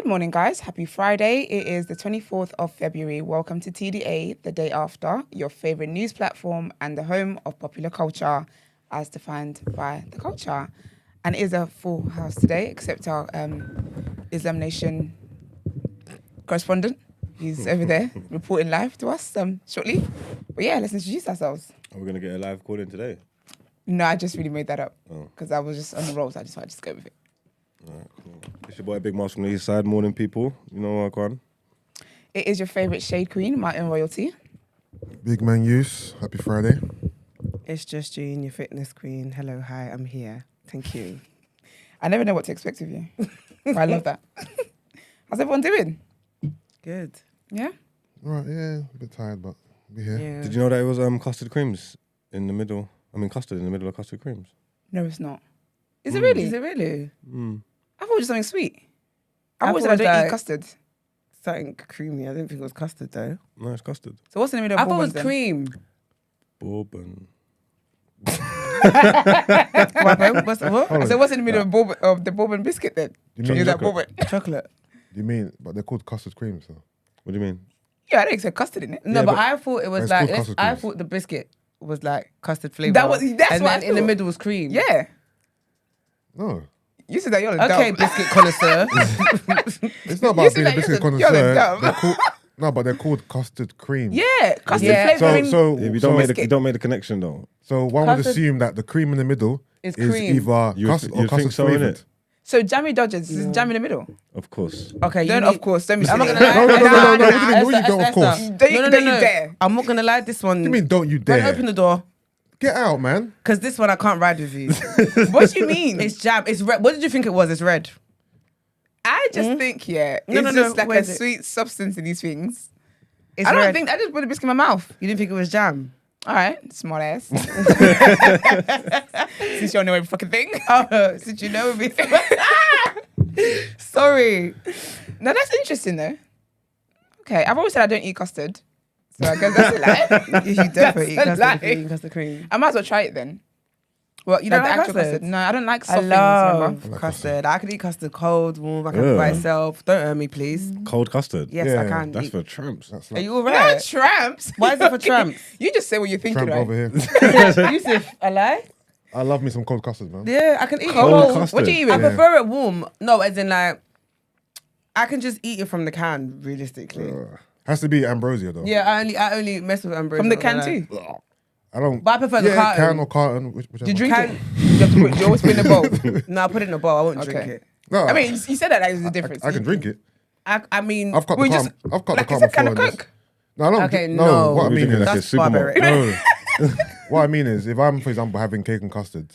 Good morning, guys. Happy Friday. It is the 24th of February. Welcome to TDA, the day after, your favorite news platform and the home of popular culture as defined by the culture. And it is a full house today, except our Islam Nation correspondent. He's over there reporting live to us shortly. But yeah, let's introduce ourselves. Are we going to get a live call in today? No, I just really made that up because I was just on the rolls. I just wanted to go with it. All right, cool. It's your boy Big Mouse from the east side. Morning, people. You know what, Kwan? It is your favourite shade queen, Martin Royalty. Big man use. Happy Friday. It's just Jean, your fitness queen. Hello, hi, I'm here. Thank you. I never know what to expect of you. But I love that. How's everyone doing? Good. Yeah? All right, yeah, a bit tired, but we're here. Yeah. Did you know that it was custard creams in the middle? I mean, custard in the middle of custard creams. No, it's not. Is it really? Is it really? I thought it was something sweet. I I always thought said I it was don't eat like- custard. Something creamy. I didn't think it was custard though. No, it's custard. So what's in the middle of I thought it was bourbons then? cream. Bourbon. What's what? So what's in the middle of, of the bourbon biscuit then? You mean Is that chocolate? bourbon? Chocolate. You mean, but they're called custard creams, though. What do you mean? Yeah, I didn't say custard in it. No, Yeah, but but I thought it was it's like called custard I creams. thought the biscuit was like custard flavour. That's and what I then in the thought. middle was cream. Yeah. No. You said that you're a Okay, dumb. biscuit connoisseur. It's not You about said being a that biscuit you're connoisseur. dumb. They're called, no, but they're called custard creams. Yeah, custard Yeah. flavouring. So If you so, don't make the, biscuit. you don't make the connection though. so one would Custard- assume that the cream in the middle Is is cream. either You custard would or think custard so, flavored. innit? So jammy dodgers is jam in the middle. Of course. Okay, you Don't need- of course. Don't be I'm not silly. gonna lie. No, no, no, no, no. What do you mean? Esther, What you don't, of Esther, course? Esther. Don't you- No, no, don't no, you no. dare. I'm not gonna lie. This one. What do you mean, don't you Don't dare? open the door, Get out, man. because this one I can't ride with you. What do you mean? It's jam. It's red. What did you think it was? It's red. I just think, No, it's no, just no, like a where's it? sweet substance in these things. It's I don't red. think, I just put a biscuit in my mouth. You didn't think it was jam. All right, smart ass. Since you don't know every fucking thing. Oh, since you know me. Sorry. No, that's interesting though. Okay, I've always said I don't eat custard. So I guess that's a lie. You definitely eat That's a custard lie. cream. You eat custard cream. I might as well try it then. Well, you Like don't the like actual custard? No, I don't like I soft things, remember? love custard. I can eat custard cold, warm. I can eat by Ugh. itself. Don't hurt me, please. Cold custard. Yes, Yeah, I can. That's eat. for tramps. That's Are like you all You're right? not tramps. Why is it for tramps? You just say what you're thinking, tramp right? over here. Yusuf, a lie? I love me some cold custard, man. Yeah, I can eat Cold cold. custard. What do you eat I with? Yeah. prefer it warm. No, as in like, I can just eat it from the can, realistically. Has to be ambrosia, though. Yeah, I only mess with ambrosia. From the not can gonna lie. too? I don't. But I prefer the yeah, carton. can or carton, whichever. Do you drink Can- it? You have to put, you always put it in a bowl. No, I put it in a bowl. I won't drink Okay. it. No, I mean, you said that there's a difference. I can drink it. I mean, I've cut Well, the you carton. just- I've cut like the it's carton a can of before. and Coke. No, I don't. Okay, no. no. What I You're mean drinking is, like a That's supermarket. barbaric. no. What I mean is, if I'm, for example, having cake and custard,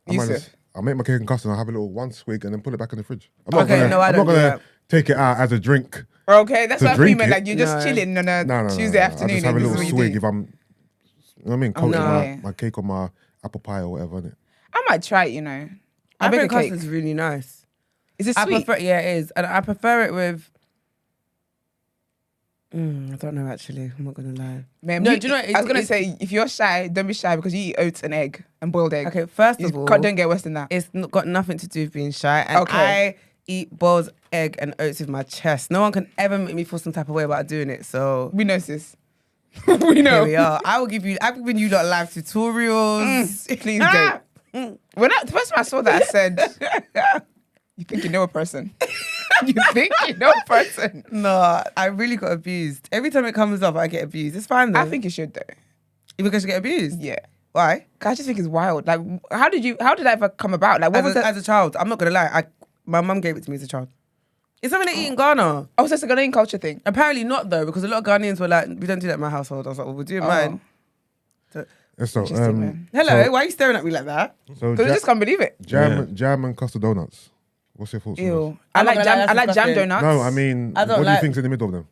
I'll make my cake and custard and I'll have a little one swig and then put it back in the fridge. I'm not Okay, gonna, no, I I'm don't not do gonna that. take it out as a drink. Okay, that's To what I thought you drink meant. it? Like you're just No. chilling on a No. Tuesday I afternoon. just have a and this little is what you swig do. if I'm, you know what I mean, coating no. my cake or my apple pie or whatever, innit? I might try it, you know. I I make think a cake. custard's really nice. Is it I sweet? prefer, yeah, it is, and I prefer it with. I don't know actually. I'm not gonna lie. Ma'am, No, do you know what, I was gonna it's- say, if you're shy, don't be shy because you eat oats and egg and boiled egg. Okay, first You of all, don't get worse than that. it's got nothing to do with being shy, and Okay. I eat boiled egg and oats with my chest. No one can ever make me feel some type of way about doing it. So We know, sis. We know. here we are. I've given you lot live tutorials. Please don't. The first time I saw that, I said, "You think you know a person? You think you know a person?" No, I really got abused. Every time it comes up, I get abused. It's fine though. I think you should though. because you get abused. Yeah. Why? 'Cause I just think it's wild. Like, how did that ever come about? Like, what was that? As a child, I'm not gonna lie. My mum gave it to me as a child. It's something they eat in Ghana. Oh, so it's a Ghanaian culture thing. Apparently not though, because a lot of Ghanaians were like, "We don't do that in my household." I was like, "Well, we'll do it in mine." Yeah, so, Interesting, man. Hello, So- why are you staring at me like that? so Because I just can't believe it. jam and custard donuts. What's your thoughts on Ew. those? I I'm like not jam. gonna lie, I like that's jam disgusting. donuts. No, I mean, I don't what do you like- think's in the middle of them?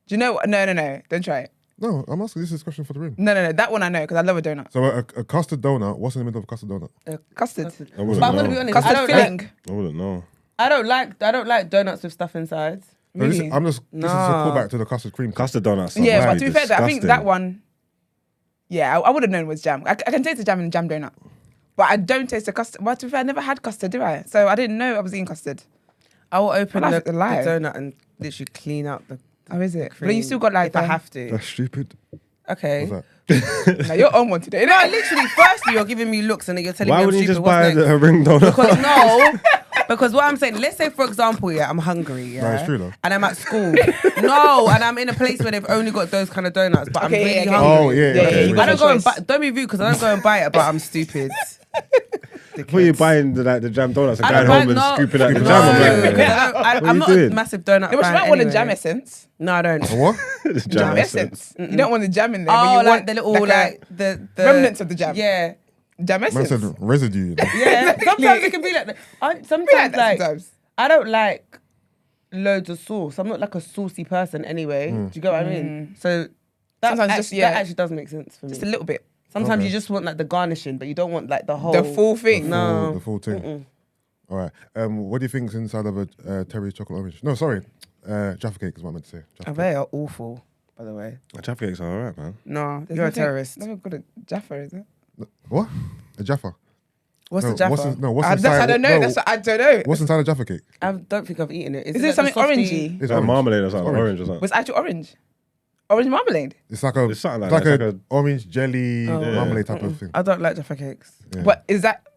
Do you know? No. Don't try it. No, I'm asking this is a question for the room. No. That one I know because I love a donut. So a custard donut, what's in the middle of a custard donut? Custard. I wouldn't But I'm gonna know. be honest. Custard I don't filling. like. I wouldn't know. I don't like donuts with stuff inside. No, this, Really? this is a callback to the custard cream. Custard donuts. Yeah, are but to be fair, though, I think disgusting. that one. Yeah, I would have known it was jam. I can taste the jam in jam donut, but I don't taste the custard. But to be fair, I never had custard, do I? So I didn't know I was eating custard. I will open I like the the lie. donut and literally clean out the How is it? cream. But you still got like if I have to. That's stupid. Okay. What's that? No, you're on one today. No, literally, firstly, you're giving me looks and then you're telling Why me I'm wouldn't you stupid. just buy What's next? a ring donut? Because no, because what I'm saying, let's say for example, yeah, I'm hungry, yeah, No, it's true though. and I'm at school, no, and I'm in a place where they've only got those kind of donuts, but I'm Okay, really yeah, okay. hungry. Oh yeah, Yeah, okay. you I got don't go and choice. buy. Don't be rude because I don't go and buy it, but I'm stupid. When you're buying the jam donuts and I going don't home and buy- no, scooping out the no, jam, I'm because like, I'm you not doing? a massive donut No, but you fan don't want the anyway. jam essence. No, I don't. A what? the Jam essence. You don't want the jam in there. but Oh, you like want the little like the remnants of the jam. Yeah, jam Man essence. said residue. You know? yeah. Sometimes it can be like that. Be Sometimes like that like sometimes. I don't like loads of sauce. I'm not like a saucy person anyway. Do you get what I mean? So that, Sometimes just, yeah. that actually does make sense for me. Just a little bit. Sometimes Okay. you just want like the garnishing, but you don't want like the whole. The full thing. No. The full thing. All right. What do you think's inside of a Terry's chocolate orange? No, sorry. Jaffa cake is what I meant to say. Jaffa Oh, they are awful, by the way. Jaffa cakes are alright, man. No, There's you're a nothing- terrorist. Never got a Jaffa, is it? cake. What? A Jaffa? What's No, the Jaffa? What's That's, inside? I don't know. no, That's what I don't know. What's inside a Jaffa cake? I don't think I've eaten it. Is it it like something the softy- orangey? It's It's like orange. marmalade or something, Orange. orange or something. Was it actually orange? Orange marmalade. It's like a It's something like it's that. like It's a like orange jelly marmalade type of thing. I don't like Jaffa cakes. Yeah. What is that?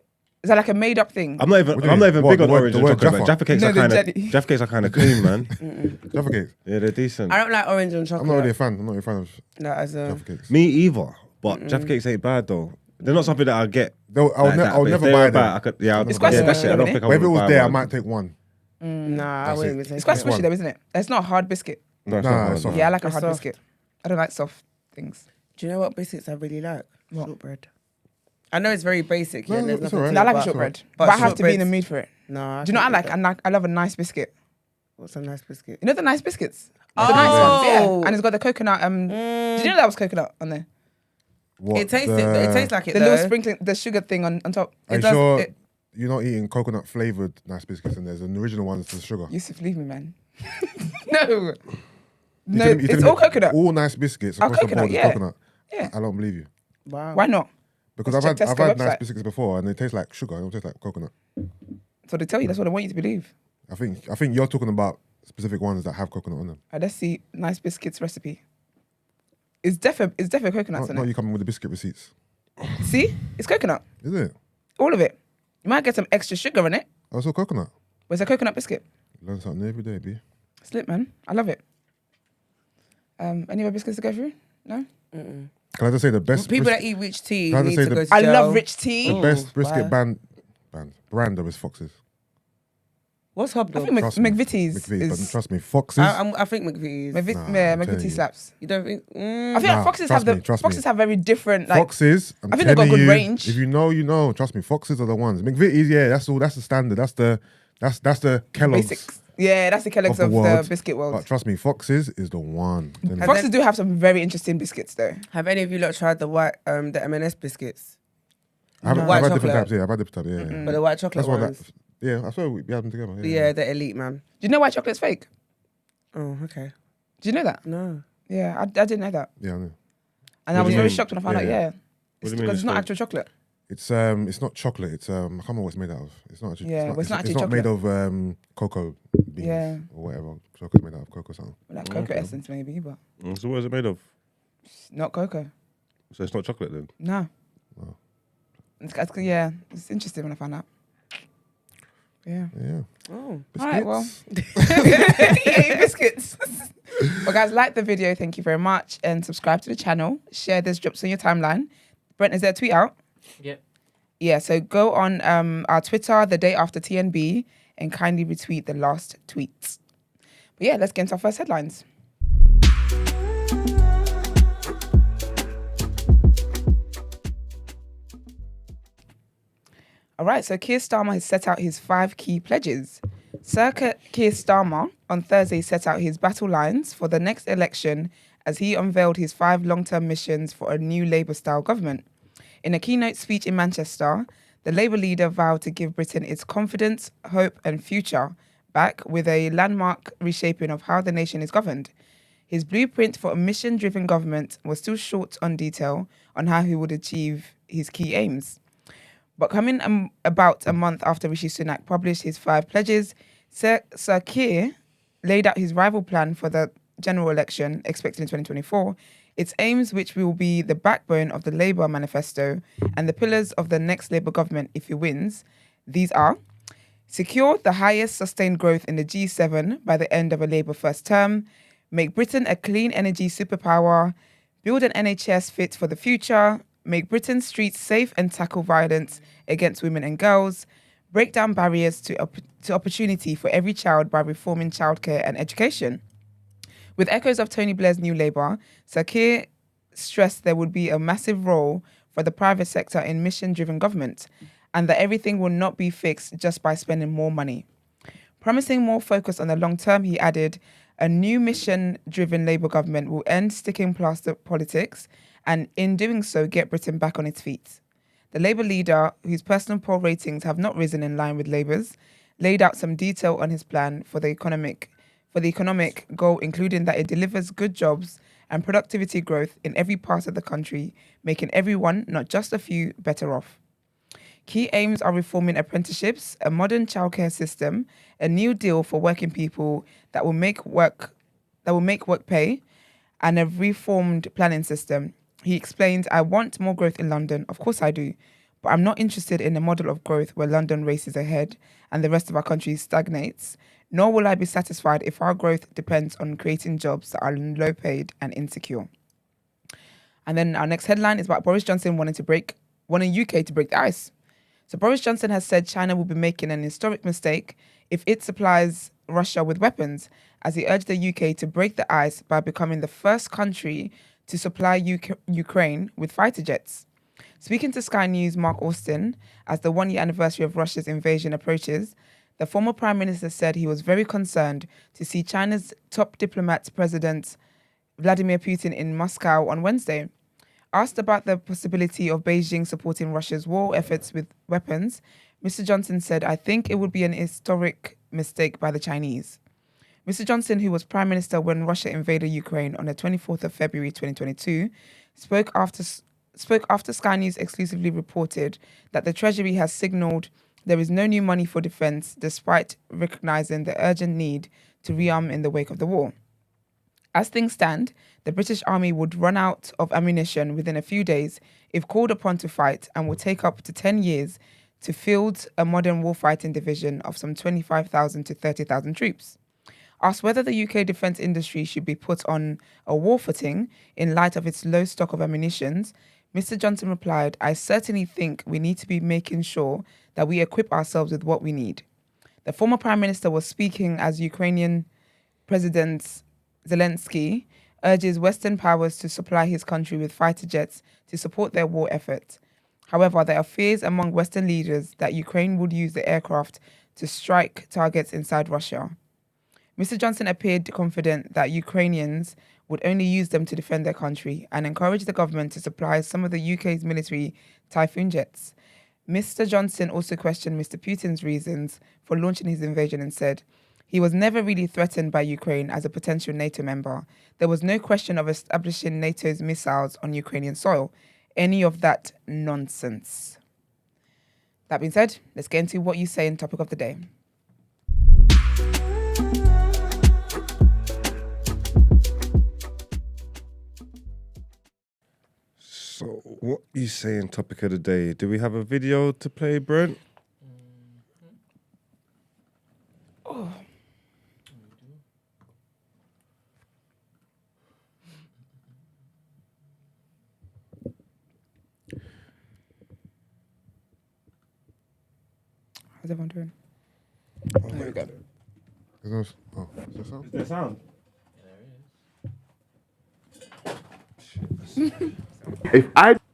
Is that like a made up thing? I'm not even. What do you I'm not mean? even What, big on the word- orange the and word chocolate. But Jaffa? Jaffa cakes No, are the kind of. jelly. Jaffa cakes are kind of clean, man. Jaffa cakes. Yeah, they're decent. I don't like orange and I'm chocolate. not really a fan. I'm not really a fan of No, as a Jaffa cakes. Me either. But Jaffa cakes ain't bad though. They're not something that I get. I'll like that, I'll but if never they buy were them. bad, I could. Yeah, It's quite yeah, special, that's it. I don't isn't think I But if it would was buy there, I one. might take one. Nah, I That's wouldn't it. even take It's quite it. smushy one. though, isn't it? It's not a hard biscuit. No, it's Nah, not hard, it's no. soft. Yeah, I like a It's hard soft. biscuit. I don't like soft things. Do you know what biscuits I really like? What? Shortbread. I know it's very basic, yeah, No, and there's it's nothing alright. to No, I it, like a but- shortbread, but but I have to be in the shortbreads- mood for it. No, Do you know what I like? I love a nice biscuit. What's a nice biscuit? You know the nice biscuits? Oh. The nice ones, yeah. And it's got the coconut. Did you know that was coconut on there? What? It tastes like it The though. little sprinkling, the sugar thing on top. Are It you does. sure It, you're not eating coconut flavored nice biscuits and there's an original one that's sugar? Yusuf, leave me, man. No. You're No, telling me- you're it's telling all me coconut. All nice biscuits Oh, across the coconut, board is yeah. coconut. Yeah. I don't believe you. Wow. Why not? Because Let's I've check had Tesco nice website. biscuits before and they taste like sugar. They don't taste like coconut. That's what they tell you. That's what I want you to believe. I think you're talking about specific ones that have coconut on them. Let's see. Nice biscuits recipe. It's definitely coconuts Not on you coming with the biscuit receipts. it. See? It's coconut. Is it? All of it. You might get some extra sugar in it, Oh, it's all coconut. but it's a coconut biscuit. Learn something every day, B. Slip, man. I love it. Any more biscuits to go through? No? Can I just say the best People bris- that eat rich tea Can I need just say to the- go to I jail. love rich tea. the best brisket why? brand though is Fox's. What's I Hobdog? think Trust me. McVitie's McVitie's, but is... trust me, Fox's. I think McVitie's. I'm telling McVitie you. slaps. You don't think? I feel like Nah, Foxes trust have me, trust me. Foxes have very different like Fox's. I think they've got telling good you, range. If you know, you know. Trust me, Fox's are the ones. McVitie's, yeah, that's all. That's the standard. That's the Kellogg's basics. Yeah, that's the Kellogg's of of the the world. biscuit world. But trust me, Fox's is the one. Then- And Foxes do have some very interesting biscuits though. Have any of you lot tried the white, the M&S biscuits? I've White had different chocolate. types. Yeah, I've had different types. Yeah, yeah. But the white chocolate That's what ones. that. Yeah, I swear we had them together. Yeah, they're elite, man. Do you know why chocolate's fake? Oh, okay. Do you know that? No. Yeah, I didn't know that. Yeah, I know. And I What was do you very mean? shocked when I found out, Yeah. yeah. What It's do you mean because it's it's not fake? actual chocolate. It's not chocolate. It's I can't remember what it's made out of. It's not actually. Yeah, it's but it's not it's actually not made of cocoa beans Yeah. or whatever. Chocolate's made out of cocoa something. Like cocoa essence maybe, but So what is it made of? not cocoa. So it's not chocolate then? No. Oh. Yeah, it's interesting when I found out. Yeah. Yeah. Oh. All right, well. Biscuits. Yay, biscuits. Well, guys, like the video. Thank you very much. And subscribe to the channel. Share this, drops on your timeline. Brent, is there a tweet out? Yep. Yeah, so go on our Twitter the day after TNB and kindly retweet the last tweet. But yeah, let's get into our first headlines. All right, so Keir Starmer has set out his 5 key pledges. Sir Keir Starmer on Thursday set out his battle lines for the next election as he unveiled his 5 long-term missions for a new Labour-style government. In a keynote speech in Manchester, the Labour leader vowed to give Britain its confidence, hope and future back with a landmark reshaping of how the nation is governed. His blueprint for a mission-driven government was still short on detail on how he would achieve his key aims. But coming about a month after Rishi Sunak published his 5 pledges, Sir Keir laid out his rival plan for the general election expected in 2024, its aims which will be the backbone of the Labour manifesto and the pillars of the next Labour government if he wins. These are: secure the highest sustained growth in the G7 by the end of a Labour first term, make Britain a clean energy superpower, build an NHS fit for the future, make Britain's streets safe and tackle violence against women and girls, break down barriers to opportunity for every child by reforming childcare and education. With echoes of Tony Blair's New Labour, Sir Keir stressed there would be a massive role for the private sector in mission-driven government, and that everything will not be fixed just by spending more money. Promising more focus on the long term, he added, a new mission-driven Labour government will end sticking plaster politics and in doing so get Britain back on its feet. The Labour leader, whose personal poll ratings have not risen in line with Labour's, laid out some detail on his plan for the economic goal, including that it delivers good jobs and productivity growth in every part of the country, making everyone, not just a few, better off. Key aims are reforming apprenticeships, a modern childcare system, a new deal for working people that will make work pay, and a reformed planning system. He explained, I want more growth in London. Of course I do. But I'm not interested in a model of growth where London races ahead and the rest of our country stagnates. Nor will I be satisfied if our growth depends on creating jobs that are low paid and insecure. And then our next headline is about Boris Johnson wanting UK to break the ice. So Boris Johnson has said China will be making an historic mistake if it supplies Russia with weapons, as he urged the UK to break the ice by becoming the first country to supply Ukraine with fighter jets. Speaking to Sky News' Mark Austin, as the one-year anniversary of Russia's invasion approaches, the former Prime Minister said he was very concerned to see China's top diplomat, President Vladimir Putin, in Moscow on Wednesday. Asked about the possibility of Beijing supporting Russia's war efforts with weapons, Mr. Johnson said, I think it would be an historic mistake by the Chinese. Mr. Johnson, who was Prime Minister when Russia invaded Ukraine on the 24th of February 2022, spoke after Sky News exclusively reported that the Treasury has signalled there is no new money for defence, despite recognising the urgent need to rearm in the wake of the war. As things stand, the British Army would run out of ammunition within a few days if called upon to fight, and will take up to 10 years to field a modern warfighting division of some 25,000 to 30,000 troops. Asked whether the UK defence industry should be put on a war footing in light of its low stock of ammunition, Mr. Johnson replied, I certainly think we need to be making sure that we equip ourselves with what we need. The former Prime Minister was speaking as Ukrainian President Zelensky urges Western powers to supply his country with fighter jets to support their war effort. However, there are fears among Western leaders that Ukraine would use the aircraft to strike targets inside Russia. Mr. Johnson appeared confident that Ukrainians would only use them to defend their country and encouraged the government to supply some of the UK's military Typhoon jets. Mr. Johnson also questioned Mr. Putin's reasons for launching his invasion and said, he was never really threatened by Ukraine as a potential NATO member. There was no question of establishing NATO's missiles on Ukrainian soil. Any of that nonsense. That being said, let's get into what you say in topic of the day. So, what you saying? Topic of the day. Do we have a video to play, Brent? Oh. How's everyone doing? There we go. Is there sound? Is there sound?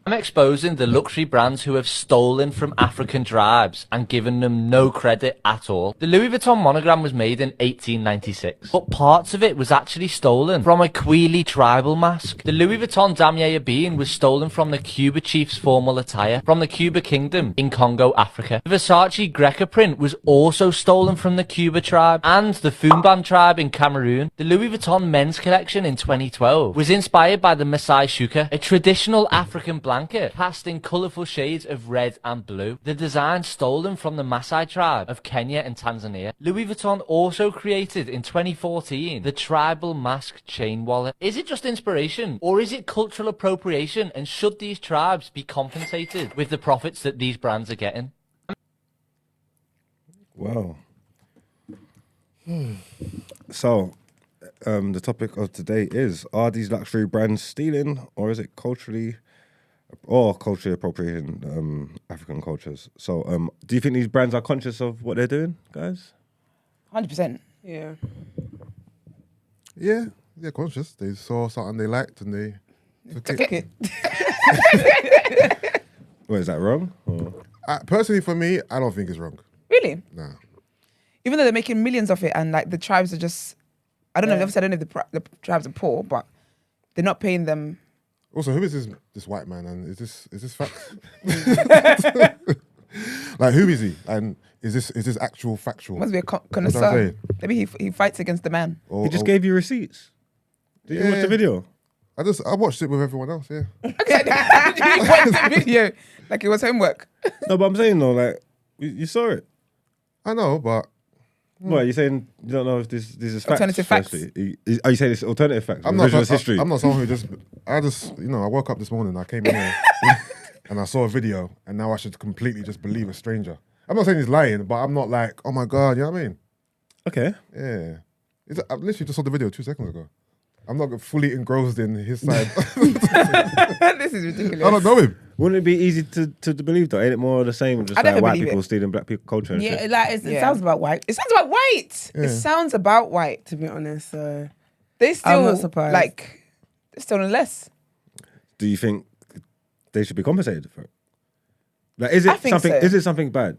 I'm exposing the luxury brands who have stolen from African tribes and given them no credit at all. The Louis Vuitton monogram was made in 1896, but parts of it was actually stolen from a Kwili tribal mask. The Louis Vuitton damier bean was stolen from the Cuba chief's formal attire from the Cuba kingdom in Congo, Africa. The Versace Greca print was also stolen from the Cuba tribe and the Fumban tribe in Cameroon. The Louis Vuitton men's collection in 2012 was inspired by the Maasai Shuka, a traditional African blanket blanket, cast in colourful shades of red and blue. The design stolen from the Maasai tribe of Kenya and Tanzania. Louis Vuitton also created in 2014 the tribal mask chain wallet. Is it just inspiration, or is it cultural appropriation, and should these tribes be compensated with the profits that these brands are getting? Wow. So, the topic of today is: are these luxury brands stealing, or is it culturally appropriating African cultures? So, do you think these brands are conscious of what they're doing, guys? 100%. Yeah. Yeah, they're conscious. They saw something they liked and they took it. Wait, is that wrong? Or? Personally, for me, I don't think it's wrong. Really? Nah. Even though they're making millions of it, and like the tribes are just, I don't know. Obviously, I don't know if the tribes are poor, but they're not paying them. Also, who is this white man? And is this fact? Like, who is he? And is this actual factual? Must be a That's what I'm connoisseur. saying. Maybe he fights against the man. Or- He just or- gave you receipts. Did you watch Yeah. the video? I watched it with everyone else. Yeah. Okay, you watched the video like it was homework. No, but I'm saying though, like you saw it. I know, but What, you're saying you don't know if this is facts? Alternative facts. firstly? Are you saying it's alternative facts? I'm or not. revisionist history. I'm not someone who just. I woke up this morning. I came in here and I saw a video, and now I should completely just believe a stranger. I'm not saying he's lying, but I'm not like, oh my god, you know what I mean? Okay. Yeah. I literally just saw the video 2 seconds ago. I'm not fully engrossed in his side. This is ridiculous. I don't know him. Wouldn't it be easy to believe though? Ain't it more of the same? Just I like never white believe people it. stealing black people culture and Yeah, shit. like it Yeah. sounds about white, It sounds about white. Yeah. It sounds about white. to be honest. So They still not surprised. like they're still less. Do you think they should be compensated for it? Like, is I it think something? so. Is it something bad?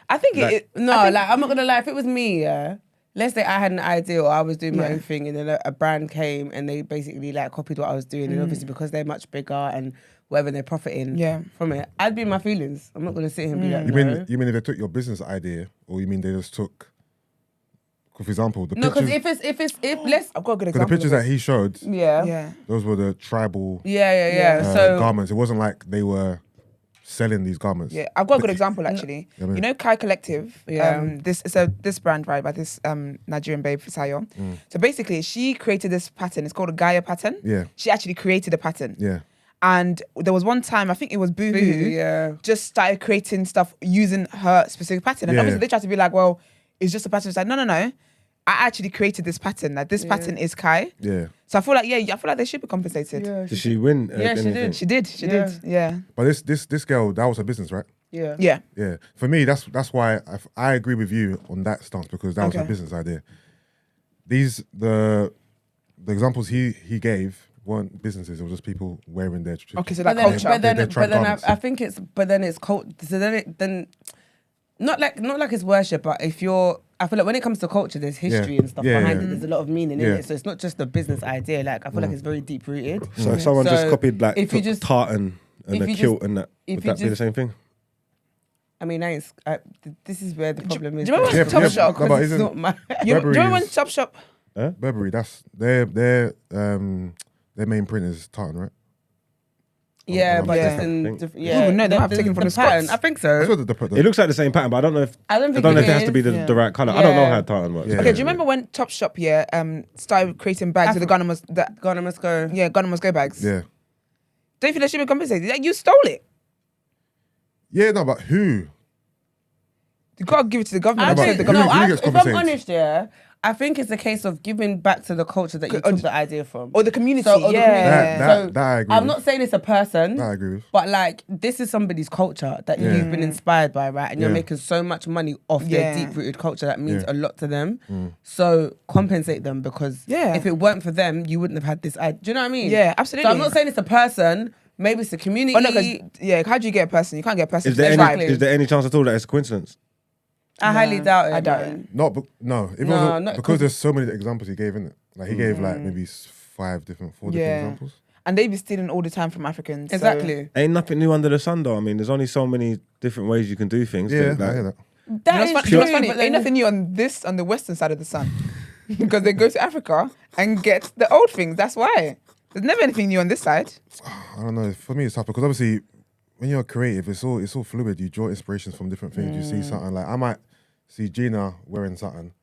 I think Like- it. no, I think- like I'm not gonna lie. If it was me, yeah. Let's say I had an idea or I was doing my Yeah. own thing and then a brand came and they basically like copied what I was doing and obviously because they're much bigger and whatever they're profiting Yeah. from it, I'd be in my feelings. I'm not gonna sit here and be like, You no. mean if they took your business idea, or you mean they just took, for example, the No, because pictures? if let's I've got a good The example. pictures of that he showed, yeah. Yeah. those were the tribal Yeah. So garments. It wasn't like they were selling these garments. Yeah, I've got a good example actually. I mean- You know Kai Collective? Yeah. This brand, right, by this Nigerian babe, Fisayo. So basically, she created this pattern. It's called a Gaia pattern. Yeah. She actually created a pattern. Yeah. And there was one time, I think it was Boohoo, yeah. just started creating stuff using her specific pattern. And Yeah. obviously they tried to be like, well, it's just a pattern. It's like, no. I actually created this pattern. Like this pattern is Kai. Yeah. So I feel like they should be compensated. Yeah, Did she win? Yeah, she anything? did. She did. Yeah. But this girl, that was her business, right? yeah. Yeah. Yeah. For me, that's why I agree with you on that stance, because that was her Okay. business idea. The examples he gave weren't businesses. It was just people wearing their Okay, so But like then, culture. but then, They're tribe garments. I think it's cult. So then not like it's worship, but I feel like when it comes to culture, there's history and stuff behind it. There's a lot of meaning in Yeah. it. So it's not just a business idea. Like I feel like it's very deep rooted. So if someone just So copied like if you just- tartan and if a you kilt just- and that, if would you that be the just- same thing? I mean, this is where the problem is. do you remember Yeah, Top yeah, Shop? no, but It's isn't not my. Do you Burberry remember when is- Topshop? Burberry? That's their main print is tartan, right? Yeah, I'm but yeah. just in Think- different. Yeah, no, they might have taken from the pattern. Scots. I think That's so. what the It looks like the same pattern, but I don't know if I don't think know if it it has to be is. the right color. I don't know Yeah. how tartan works. Yeah. Okay, do you remember when Topshop started creating bags with the Ghana must go. Ghana must go bags? Yeah. Don't you feel they should be compensated? Like, you stole it. Yeah, no, but who? You gotta give it to the government. I but think, the who- government. who no, gets if I'm compensated? honest, yeah, I think it's a case of giving back to the culture that you took the idea from. Or the community. So, or the yeah. community. That I agree I'm with. not saying it's a person, That I agree with. but like this is somebody's culture that Yeah. you've been inspired by, right? And you're Yeah. making so much money off Yeah. their deep-rooted culture that means Yeah. a lot to them. So compensate them because Yeah. if it weren't for them, you wouldn't have had this idea. Do you know what I mean? Yeah, absolutely. So I'm not saying it's a person. Maybe it's a community. Oh no, because how do you get a person? You can't get a person. Is there Exactly. any is there any chance at all that it's a coincidence? I highly doubt it. I doubt man. it. No, if it No, wasn't- not- because there's so many examples he gave in it. Like he gave like maybe 4 different examples. And they be stealing all the time from Africans. so- Exactly. Ain't nothing new under the sun though. I mean, there's only so many different ways you can do things. Yeah, Like, I hear that. You know That what's is funny? true. You know what's funny? but Ain't then- nothing new on the western side of the sun. Because they go to Africa and get the old things. That's why. There's never anything new on this side. I don't know. For me, it's tough because obviously, when you're creative, it's all fluid. You draw inspirations from different things. You see something like I might see Gina wearing something.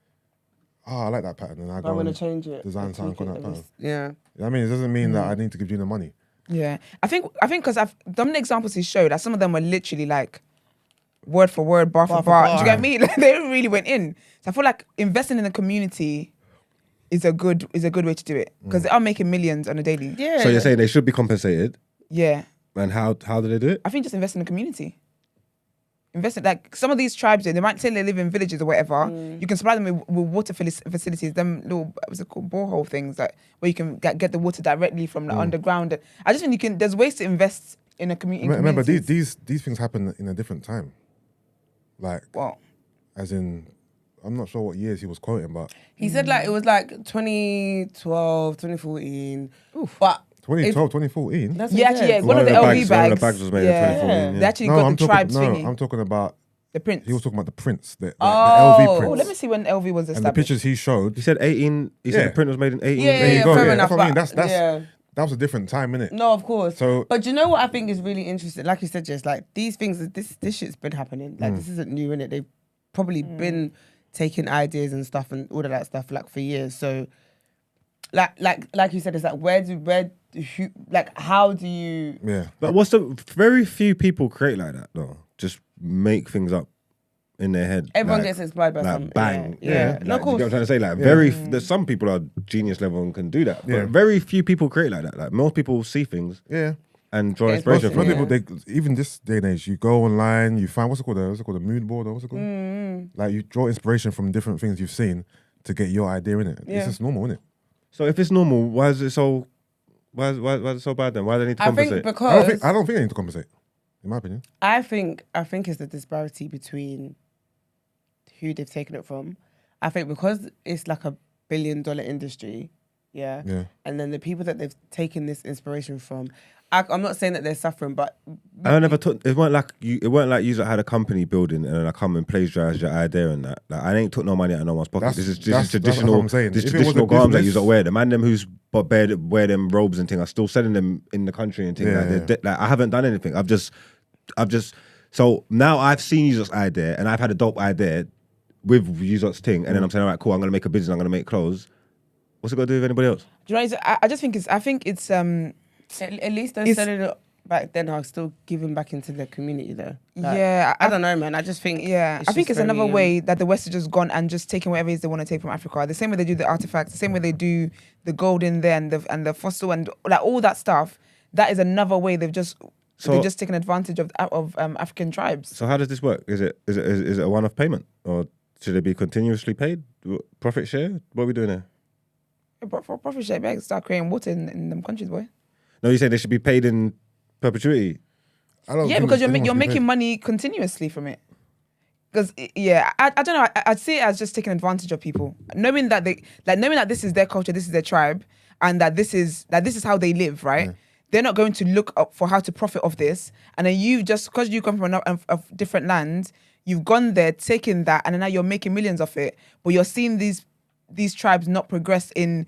Oh, I like that pattern, and I go I want to and change it. design something on that pattern. Yeah. You know what I mean, it doesn't mean that I need to give Gina money. Yeah, I think because I've done the examples he showed that some of them were literally like word for word, bar for bar. Do you get me? Like, they really went in. So I feel like investing in the community is a good way to do it because they are making millions on a daily. Yeah. So you're saying they should be compensated, Yeah, and how do they do it? I think just invest in the community. Invest in, like some of these tribes, they might say they live in villages or whatever. You can supply them with water facilities, them little what's it called, borehole things that where you can get the water directly from the underground. I just think you can. There's ways to invest in a community. Remember, these things happen in a different time. Like, Well, as in, I'm not sure what years he was quoting, but He said like it was like 2012, 2014. But 2012, 2014. that's what yeah, he actually, said. yeah, one of the LV bags. One of the bags was made in 2014. They Yeah. actually got the tribes thingy. I'm talking about. The Prince. He was talking about the Prince, the oh, LV Prince. let me see when LV was and the established. pictures he showed. He said 18. He said Yeah. the print was made in 18. Yeah, There you go. fair Yeah, enough, that's what I mean. but- That's yeah. that was a different time, innit? No, of course. So- but you know what I think is really interesting? Like you said, just like these things, this shit's been happening. Like this isn't new, innit? They've probably been taking ideas and stuff and all of that stuff like for years. So, like you said, it's like how do you? Yeah. But what's the very few people create like that though? Just make things up in their head. Everyone like, gets inspired by like something. bang. Yeah. Like, No, of you get what course. I'm trying to say? Like there's some people are genius level and can do that. But Yeah. very few people create like that. Like most people see things Yeah. and draw Yeah, inspiration Most from it. people, even this day and age, you go online, you find what's it called? A mood board or what's it called? Like you draw inspiration from different things you've seen to get your idea in it. Yeah. It's just normal, isn't it? So if it's normal, why is it so so bad then? Why do they need to I compensate? think because I don't think they need to compensate. In my opinion. I think it's the disparity between who they've taken it from. I think because it's like $1 billion industry, yeah. And then the people that they've taken this inspiration from, I'm not saying that they're suffering, but I never took. It weren't like you had a company building and then I come and plagiarize your idea and that. Like I ain't took no money out of no one's pocket. This is traditional. what I'm saying. This If it was traditional a garms that you business- don't wear. The man them who's wear them robes and things are still selling them in the country and things. Like I haven't done anything. I've just. So now I've seen Uzot's idea and I've had a dope idea with Uzot's thing, and then I'm saying, all right, cool. I'm gonna make a business. I'm gonna make clothes. What's it got to do with anybody else? Do you know? I just think it's. I think it's. at least those selling it back then are still giving back into the community though. Like, Yeah, I don't know, man. I just think Yeah, I think just it's another very, way that the West has just gone and just taken whatever it is they want to take from Africa. The same way they do the artifacts, the same way they do the gold in there and the fossil and like all that stuff. That is another way they've just taken advantage of African tribes. So how does this work? Is it a one-off payment or should it be continuously paid? Profit share? What are we doing here? But for profit share, they start creating water in them countries, boy. No, you say they should be paid in perpetuity. I don't Yeah, think because anyone you're should be making paid. money continuously from it. Because I don't know. I'd see it as just taking advantage of people, knowing that this is their culture, this is their tribe, and that this is how they live. Right? Yeah. They're not going to look up for how to profit off this, and then you've just because you come from a different land, you've gone there, taken that, and then now you're making millions of it. But you're seeing these tribes not progress in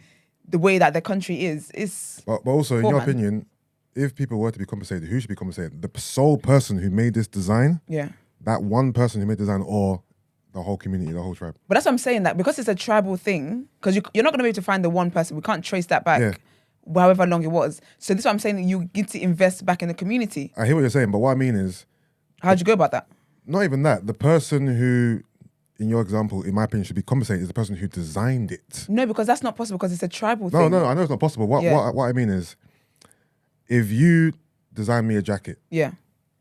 the way that their country is. But also, in Poor your man. opinion, if people were to be compensated, who should be compensated? The sole person who made this design, Yeah. that one person who made the design, or the whole community, the whole tribe? But that's what I'm saying, that because it's a tribal thing, because you're not going to be able to find the one person. We can't trace that back, Yeah. however long it was. So this is what I'm saying, you need to invest back in the community. I hear what you're saying, but what I mean is, How'd you go about that? not even that. The person who, in your example, in my opinion, should be compensated is the person who designed it. No, because that's not possible because it's a tribal No, thing. no, I know it's not possible. What Yeah. what I mean is, if you design me a jacket Yeah,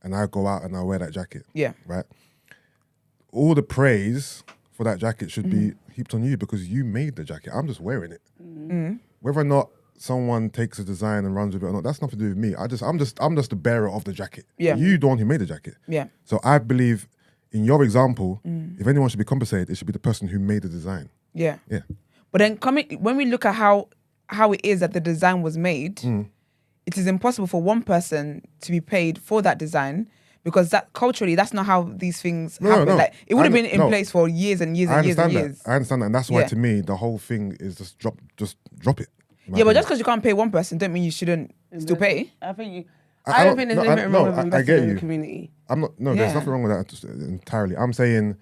and I go out and I wear that jacket, yeah. right? All the praise for that jacket should be heaped on you because you made the jacket. I'm just wearing it. Whether or not someone takes a design and runs with it or not, that's nothing to do with me. I'm just the bearer of the jacket. Yeah. You the one who made the jacket. Yeah. So I believe in your example, if anyone should be compensated, it should be the person who made the design. Yeah. Yeah. But then when we look at how it is that the design was made, it is impossible for one person to be paid for that design because that culturally that's not how these things happen. no. Like it would have been in No. place for years and years I and years and understand years. that. I understand that. And that's why Yeah. to me, the whole thing is just drop it. Yeah, but just because you can't pay one person, don't mean you shouldn't still pay. I think you. I I don't don't- think there's no, anything no, wrong with I investing get in you. the community. I'm not. No, Yeah. there's nothing wrong with that entirely. I'm saying,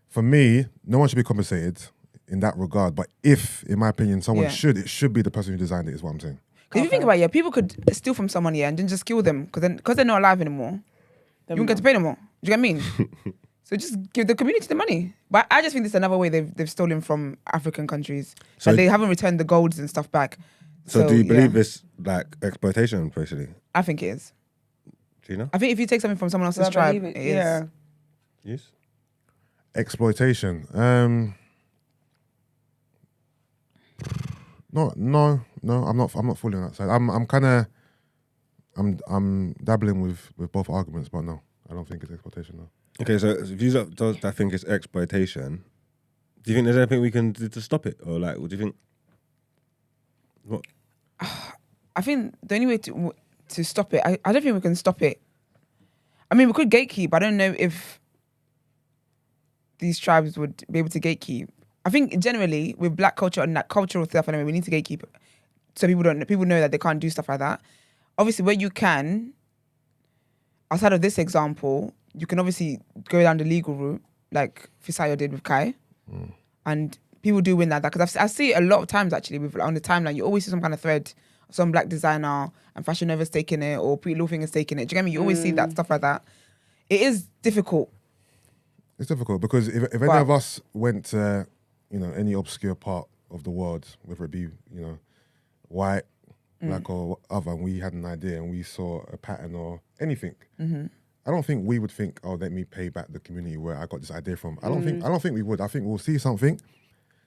for me, no one should be compensated in that regard. But if, in my opinion, someone Yeah. should, it should be the person who designed it. Is what I'm saying. Because if you think about it, yeah, people could steal from someone, yeah, and then just kill them because they're not alive anymore. You won't get to pay them more. Do you get what I mean? So just give the community the money. But I just think this is another way they've stolen from African countries. So- Like they haven't returned the golds and stuff back. So do you believe yeah, it's like exploitation, basically? I think it is. Do you know? I think if you take something from someone else's I tribe, believe it is. Yeah. Yes. Exploitation. No. I'm not fully on that side. I'm dabbling with both arguments, but no, I don't think it's exploitation. No. Okay, so if you don't think it's exploitation, do you think there's anything we can do to stop it, or like, what do you think? What? I think the only way to stop it, I don't think we can stop it. I mean, we could gatekeep. I don't know if these tribes would be able to gatekeep. I think generally with black culture and that cultural stuff, anyway, we need to gatekeep so people know that they can't do stuff like that. Obviously, where you can, outside of this example, you can obviously go down the legal route, like Fisayo did with Kai, and people do win like that because I see it a lot of times actually on the timeline. You always see some kind of thread of some black designer and Fashion Nova's taking it or Pretty Little Thing is taking it. Do you get me? You always see that stuff like that. It is difficult. It's difficult because if any of us went to, any obscure part of the world, whether it be, white, black or other, and we had an idea and we saw a pattern or anything, I don't think we would think, oh, let me pay back the community where I got this idea from. I don't think we would. I think we'll see something.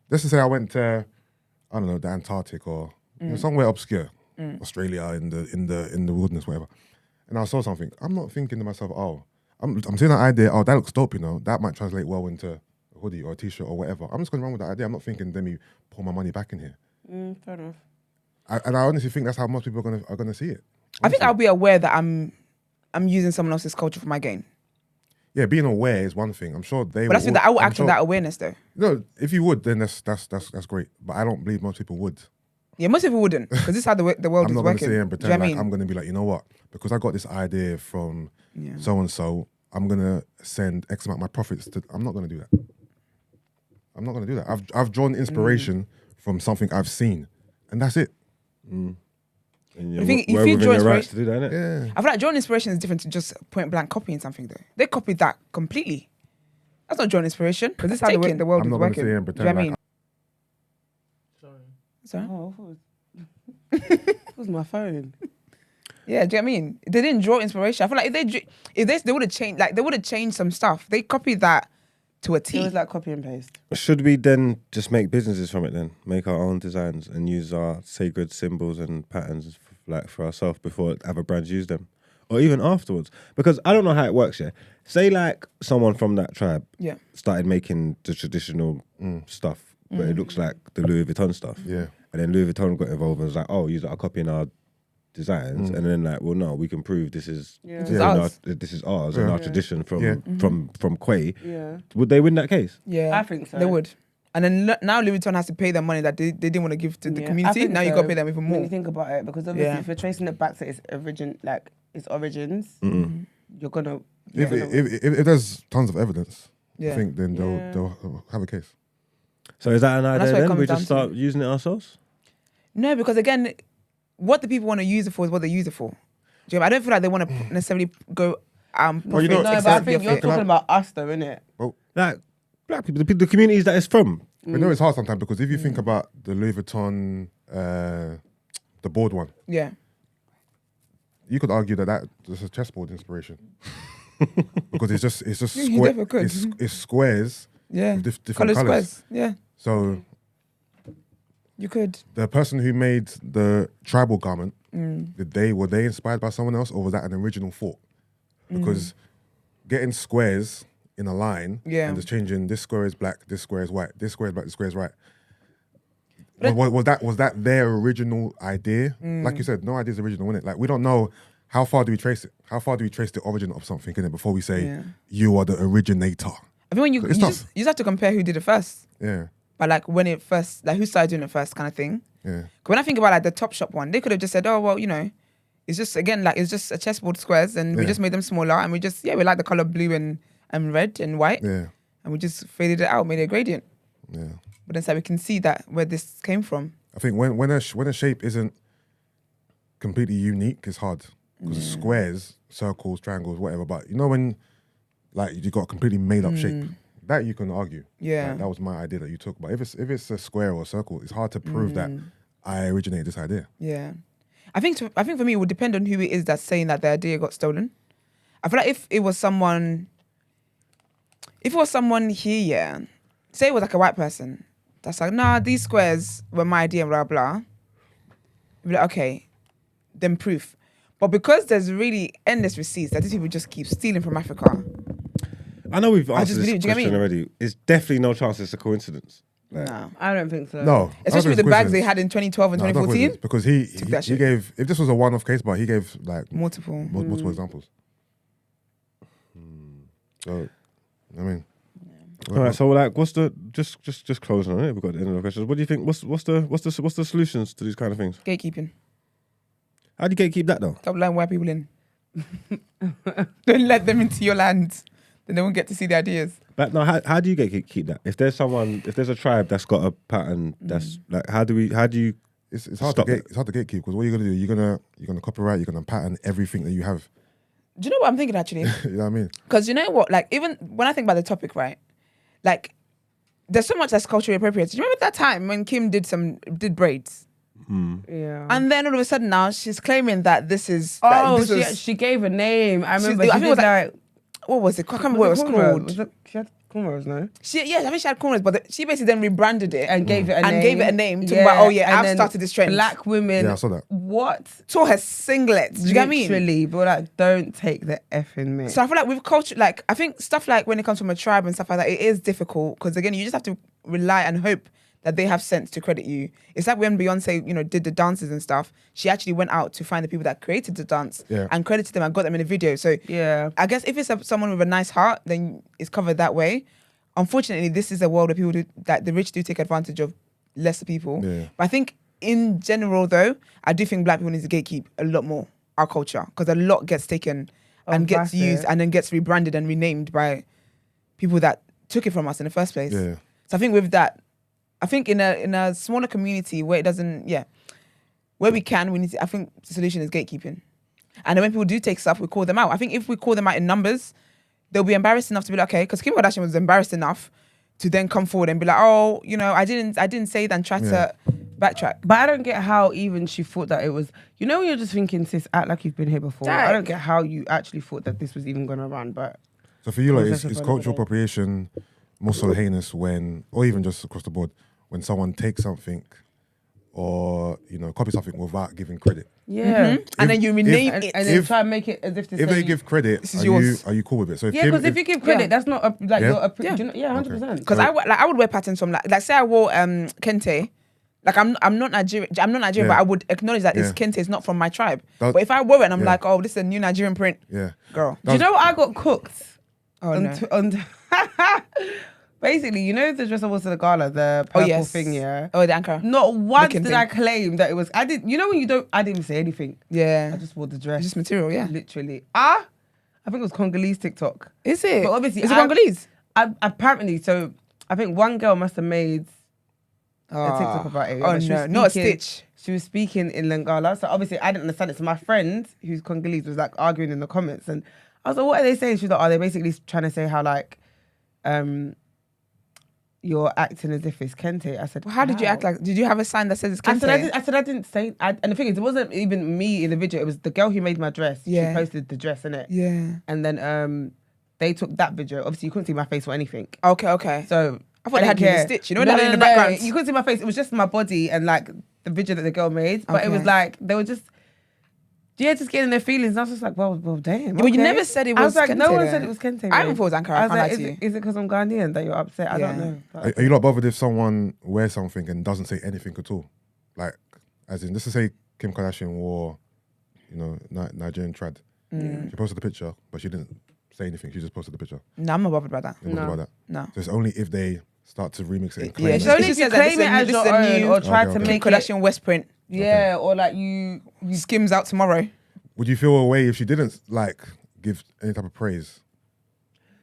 Let's just say I went to, I don't know, the Antarctic or somewhere obscure, Australia in the wilderness, whatever, and I saw something. I'm not thinking to myself, oh, I'm seeing that idea. Oh, that looks dope. That might translate well into a hoodie or a t-shirt or whatever. I'm just going to run with that idea. I'm not thinking, let me pour my money back in here. Fair enough. And I honestly think that's how most people are gonna see it. I think I'll be aware that I'm using someone else's culture for my gain. Yeah, being aware is one thing. I'm sure they. But I will act on that awareness though. No, if you would, then that's great. But I don't believe most people would. Yeah, most people wouldn't because this is how the world I'm is not going to working. sit here and Do you pretend know what I like mean? I'm going to be like, you know what? Because I got this idea from so and so, I'm going to send X amount of my profits to. I'm not going to do that. I'm not going to do that. I've drawn inspiration from something I've seen, and that's it. And I think if we're you within draw your rights to inspiration- do that, innit? Yeah. I feel like drawing inspiration is different to just point blank copying something though. They copied that completely. That's not drawing inspiration because this is how the world I'm is not going to working. sit here and Do you pretend know what I like mean? Sorry? Oh, I thought it was my phone. Yeah, do you know what I mean? They didn't draw inspiration. I feel like if they would have changed, like they would have changed some stuff. They copied that to a T. It was like copy and paste. Should we then just make businesses from it then? Make our own designs and use our sacred symbols and patterns for ourselves before other brands use them? Or even afterwards? Because I don't know how it works, yeah? Say like someone from that tribe Yeah. started making the traditional stuff, but it looks like the Louis Vuitton stuff. Yeah. And then Louis Vuitton got involved and was like, oh, you are copying our designs. And then like, well, no, we can prove this is This is ours. this is ours and our tradition from Yeah. from Quay. Yeah. Would they win that case? Yeah, I think so. They would. And then now Louis Vuitton has to pay them money that they didn't want to give to the Yeah, I community. think Now you so, got to pay them even When more. you think about it, because obviously Yeah. if you're tracing it back to its origins, you're gonna. If there's tons of evidence, Yeah. I think then Yeah. they'll have a case. So is that an that's idea what it then? comes We down just to. start using it ourselves? No, because again, what the people want to use it for is what they use it for. Do you know, I don't feel like they want to necessarily go Well, you know, profit No, but I exactly think off you're it. talking about us, though, innit? Like black people, the communities that it's from. But no, it's hard sometimes because if you think about the Louis Vuitton, the board one, Yeah. you could argue that is a chessboard inspiration because it's just You square. definitely could. It's squares Yeah. with different Colour colors. squares. Yeah. So You could. the person who made the tribal garment, Mm. were they inspired by someone else or was that an original thought? Because getting squares in a line Yeah. and just changing this square is black, this square is white, this square is black, this square is white. But Was that their original idea? Mm. Like you said, no idea is original, innit? Like we don't know how far do we trace it? How far do we trace the origin of something, innit? Before we say Yeah. you are the originator. I think when you It's tough. just have to compare who did it first. Yeah. But like when it first, like who started doing it first kind of thing. Yeah. 'Cause when I think about like the Topshop one, they could have just said, oh well, it's just again like it's just a chessboard squares, and we just made them smaller, and we like the color blue and red and white, Yeah. and we just faded it out, made it a gradient. Yeah. But then so we can see that where this came from. I think when a shape isn't completely unique, it's hard because squares, circles, triangles, whatever. But when like you got a completely made up shape, that you can argue. Yeah. Like, that was my idea that you took. But if it's a square or a circle, it's hard to prove that I originated this idea. Yeah. I think for me it would depend on who it is that's saying that the idea got stolen. I feel like if it was someone here, say it was like a white person, that's like, nah, these squares were my idea, blah blah. You'd be like, okay, then proof. But because there's really endless receipts that these people just keep stealing from Africa. I know we've answered just this believe- do you get question me? already. It's definitely no chance it's a coincidence. No. I don't think so. No. Especially with the bags they had in 2012 and No, I don't think 2014. it's because he Took that shit. gave, if this was a one-off case, but he gave like Multiple. multiple examples. So, I mean, All right, so like, what's the just closing on it? We've got the end of the questions. What do you think? What's the solutions to these kind of things? Gatekeeping. How do you gatekeep that though? Stop letting white people in. Don't let them into your land. Then they won't get to see the ideas. Like, no, how do you keep that? If there's a tribe that's got a pattern, that's like, how do you? it's hard Stop to it. it's hard to gatekeep because what you're gonna do, you're gonna copyright, you're gonna pattern everything that you have. Do you know what I'm thinking actually? You know what I mean? Because you know what, like even when I think about the topic, right? Like, there's so much that's culturally appropriate. Do you remember that time when Kim did braids? Yeah. And then all of a sudden now she's claiming that this is. Oh, that this was, she gave a name. I remember. I She think it did was like what was it? I can't remember what it was called. She had cornrows, no? I think she had corners, but she basically then rebranded it And gave it a name. gave it a name. Talking about, and I've then started this trend. Black women. Yeah, I saw that. What? Tore her singlets. Do you get what I mean? Literally, but like, don't take the effing mic. So I feel like with culture, like I think stuff like when it comes from a tribe and stuff like that, it is difficult because again, you just have to rely and hope that they have sense to credit you. It's like when Beyonce, did the dances and stuff. She actually went out to find the people that created the dance and credited them and got them in a video. So Yeah. I guess if it's someone with a nice heart, then it's covered that way. Unfortunately, this is a world where people that the rich do take advantage of lesser people. Yeah. But I think in general, though, I do think black people need to gatekeep a lot more our culture because a lot gets taken and gets that's used it. and then gets rebranded and renamed by people that took it from us in the first place. Yeah. So I think with that, I think in a smaller community where it doesn't, where we can, we need to, I think the solution is gatekeeping. And then when people do take stuff, we call them out. I think if we call them out in numbers, they'll be embarrassed enough to be like, okay, because Kim Kardashian was embarrassed enough to then come forward and be like, oh, I didn't say that and try to backtrack. But I don't get how even she thought that it was. When you're just thinking, sis, act like you've been here before. I don't get how you actually thought that this was even going to run. But So for you, like, Process is of cultural another day. appropriation more so heinous when, or even just across the board, when someone takes something or copy something without giving credit? yeah. And then you rename And it. then If- try and make it as if to If say they give credit, This is are yours. you cool with it? So yeah, because if you give credit, that's not Yeah? you're Yeah. 100%. Because I would wear patterns from like say I wore Kente. Like I'm not Nigerian, Yeah. but I would acknowledge that this Yeah. Kente is not from my tribe. That- But if I wore it and I'm yeah. like, oh, this is a new Nigerian print, Yeah. girl. Do you know what I got cooked? Oh no. Basically, the dress I wore to the gala, the purple yes. thing, yeah. Oh, the anchor. Not once Looking did thing. I claim that it was. I didn't. When you don't. I didn't even say anything. I Yeah. just wore the dress. It's just material, yeah. Literally. I think it was Congolese TikTok. Is it? But obviously, is it Congolese? Apparently, so I think one girl must have made a TikTok about it. Oh but she was no, not a speaking- stitch. She was speaking in Lingala, so obviously I didn't understand it. So my friend, who's Congolese, was like arguing in the comments, and I was like, "What are they saying?" She was like, "Oh, they're basically trying to say how like, you're acting as if it's Kente." I said, Well, how did you act like? Did you have a sign that says it's I Kente? said I didn't say. And the thing is, it wasn't even me in the video. It was the girl who made my dress. Yeah. She posted the dress in it. Yeah. And then they took that video. Obviously, you couldn't see my face or anything. Okay. So I thought they had you in a stitch. You know that in the no. background. You couldn't see my face. It was just my body and like the video that the girl made. But it was Okay. like they were just just getting their feelings. And I was just like, well, damn. But you okay. never said it I was was like, no Kente one then. said it was Kente. I even thought it was Ankara, I I was can't like, lie to you. is it because I'm Ghanaian that you're upset? I don't Yeah. know. Are you not bothered if someone wears something and doesn't say anything at all? Like, as in, let's just say Kim Kardashian wore, Nigerian trad. She posted the picture, but she didn't say anything. She just posted the picture. No, I'm not bothered about that. You're not bothered about that. No. So it's only if they start to remix it and Yeah, claim It's it. It only just if you says that this claim is it a new- as this your is a own new or try Okay, to okay. Kim make it. Kardashian West print. Yeah, or like you Skims out tomorrow. Would you feel a way if she didn't like give any type of praise?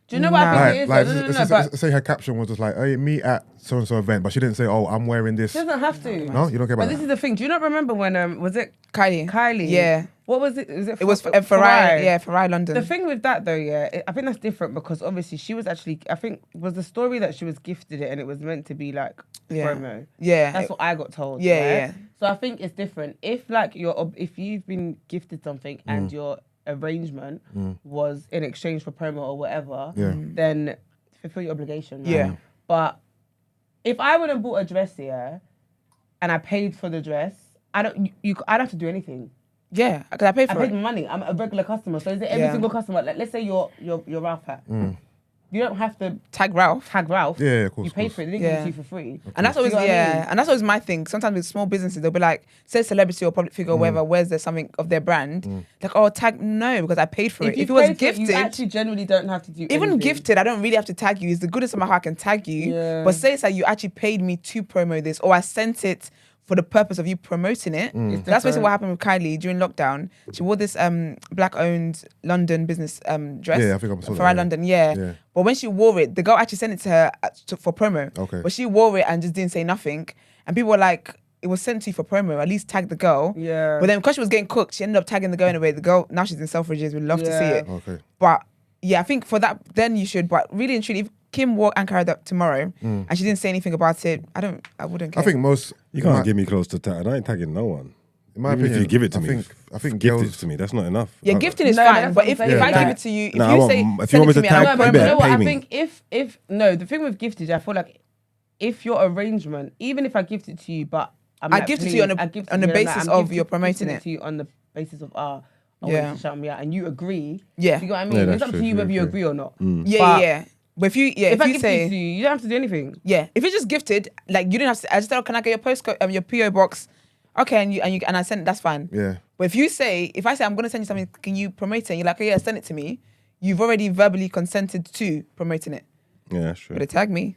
Do you know what I think it is? Like, No, but say her caption was just like, "Hey, meet at so and so event," but she didn't say, "Oh, I'm wearing this." she doesn't have to. No, you don't care about But this that. is the thing. Do you not remember when was it Kylie. Kylie? Yeah. What was it? Was it? It was Farai? Farai. Yeah, Farai London. The thing with that though, yeah, I think that's different because obviously she was actually. I think was the story that she was gifted it and it was meant to be like Yeah. promo. Yeah. That's what I got told. Yeah, right? yeah. So I think it's different. If like if you've been gifted something and your arrangement was in exchange for promo or whatever, Yeah. then fulfill your obligation. Right? Yeah. But if I would have bought a dress here and I paid for the dress, I don't have to do anything. Yeah, because I paid I for paid it. my money. I'm a regular customer. So is it every Yeah. single customer? Like, let's say you're Ralph hat. You don't have to Tag Ralph. tag Ralph. Yeah, of course. You of paid course. for it. They didn't give Yeah. it to you for free. And that's always See what I mean? and that's always my thing. Sometimes with small businesses, they'll be like, say celebrity or public figure or whatever, where's there something of their brand? Like, oh, tag no, because I paid for it. you If it was paid for it, gifted, you actually generally don't have to do even anything. gifted, I don't really have to tag you. It's the goodness of my heart I can tag you. Yeah. But say it's like you actually paid me to promo this, or I sent it for the purpose of you promoting it. It's That's basically different. what happened with Kylie during lockdown. She wore this black-owned London business dress. Yeah, I think I saw that, Farai yeah. London, yeah. Yeah. But when she wore it, the girl actually sent it to her for promo. Okay. But she wore it and just didn't say nothing. And people were like, it was sent to you for promo. At least tag the girl. Yeah. But then because she was getting cooked, she ended up tagging the girl in a way. The girl, now she's in Selfridges. We'd love to see Yeah. it. Okay. But yeah, I think for that, then you should. But really and truly, if Kim wore and carried up tomorrow and she didn't say anything about it, I wouldn't care. I think most. You can't in my- get me close to tag. I ain't tagging no one. In my Even opinion, if you give it to I me, think gift girls. it to me. That's not enough. Yeah, I- gifting is No, fine. that's But what if I'm I saying. give Like- it to you, if No, I you want- say, if you send want me it to me, tag- I'm No, not but you you better know what? pay I me. think if no, the thing with gifted, I feel like if your arrangement, even if I gift it to you, but I'm I like, gift it to please, you on I gift it on to the you and basis I'm of gifting- you're promoting gifting it. to you on the basis of I want Yeah. you to shout me out, and you agree. Yeah. You know what I mean? Yeah, It's that's up to true, you true, whether you true. agree or not. Yeah, But yeah. But if you, If I you gift say, it to you, you don't have to do anything. yeah, if it's just gifted, like you didn't have to. I just said, oh, can I get your postcode, your PO box? Okay, and I sent it. That's fine. Yeah. But if I say I'm gonna send you something, can you promote it? And you're like, oh yeah, send it to me. You've already verbally consented to promoting it. Yeah, that's true. But tag me.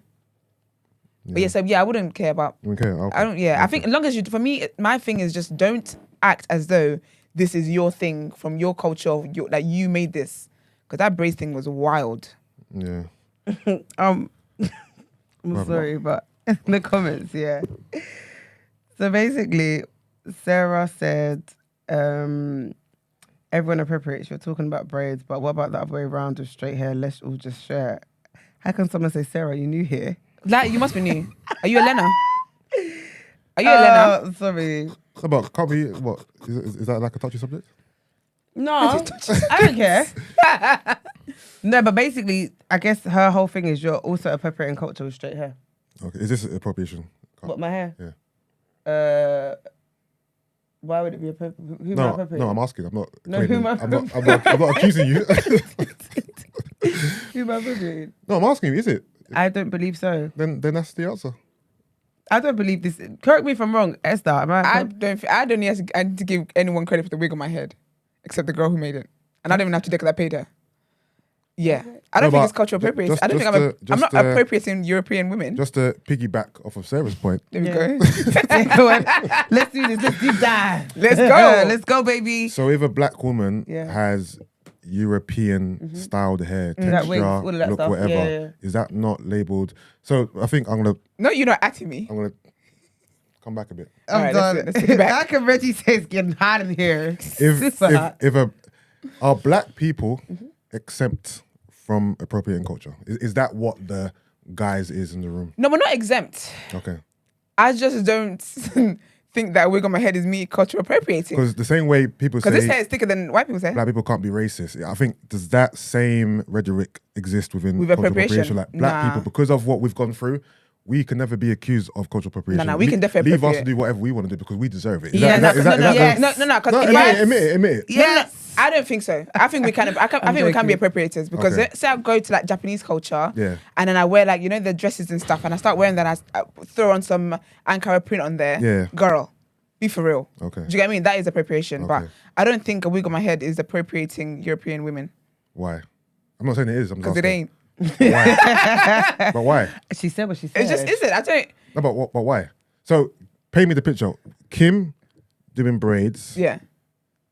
But yeah, so yeah, I wouldn't care about. Okay. Okay. I don't. Yeah, I think as long as you, for me, my thing is just don't act as though this is your thing from your culture, like you made this. Because that brace thing was wild. Yeah. I'm sorry, but in the comments, yeah. So basically, Sarah said, everyone appropriates. You're talking about braids, but what about the other way around with straight hair? Let's all just share it. How can someone say, Sarah, you new here? Like you must be new. Are you a Lena? Are you a Lena? Sorry. So, but can't we? What is that like a touchy subject? No, I don't care. No, but basically, I guess her whole thing is you're also appropriating culture with straight hair. Okay. Is this appropriation? What, my hair? Yeah. Why would it be appropriate? Who am I No, appropriating? no. I'm asking. I'm not. No, who claiming- am I I'm not accusing you. Who am I appropriating? No, I'm asking you. Is it? I don't believe so. Then that's the answer. I don't believe this. Correct me if I'm wrong, Esther. Am I? I don't need to give anyone credit for the wig on my head, except the girl who made it, and I don't even have to do it because I paid her. Yeah, I don't No, think but it's cultural appropriation. just- I don't think just I'm to- not just to- appropriating European women. Just to piggyback off of Sarah's point. There we Yeah. go. Go on. Let's do this. Let's deep dive. Let's go. Let's go, baby. So if a black woman Yeah. has European styled hair, That texture, wigs, all of that look, stuff. whatever, Yeah, yeah. is that not labelled? So I think I'm gonna No, you're not acting me. come back a bit. All right, let's take it back. How can Reggie say it's getting hot in here? If Super hot. are black people exempt from appropriating culture? Is that what the guys is in the room? No, we're not exempt. Okay. I just don't think that wig on my head is me cultural appropriating. Because the same way people Because this hair say is thicker than white people's hair. black people can't be racist, I think does that same rhetoric exist within With cultural appropriation? Like black Nah. people, because of what we've gone through, we can never be accused of cultural appropriation. No, we can definitely leave us to appropriate. do whatever we want to do because we deserve it. Is Yeah, that- no, is that- no, is that yeah, the- no, because No, admit it. No, Yes. I don't think so. I think we can. I think we can be appropriators because Okay. say I go to like Japanese culture, Yeah. and then I wear like the dresses and stuff, and I start wearing that. And I throw on some Ankara print on there. Yeah. Girl, be for real. Okay. Do you get what I mean? That is appropriation, but Okay. I don't think a wig on my head is appropriating European women Why? I'm not saying it is. I'm just because it asking. ain't. Why? But why? She said what she said. It just isn't. I don't. No, but why? So paint me the picture. Kim doing braids Yeah.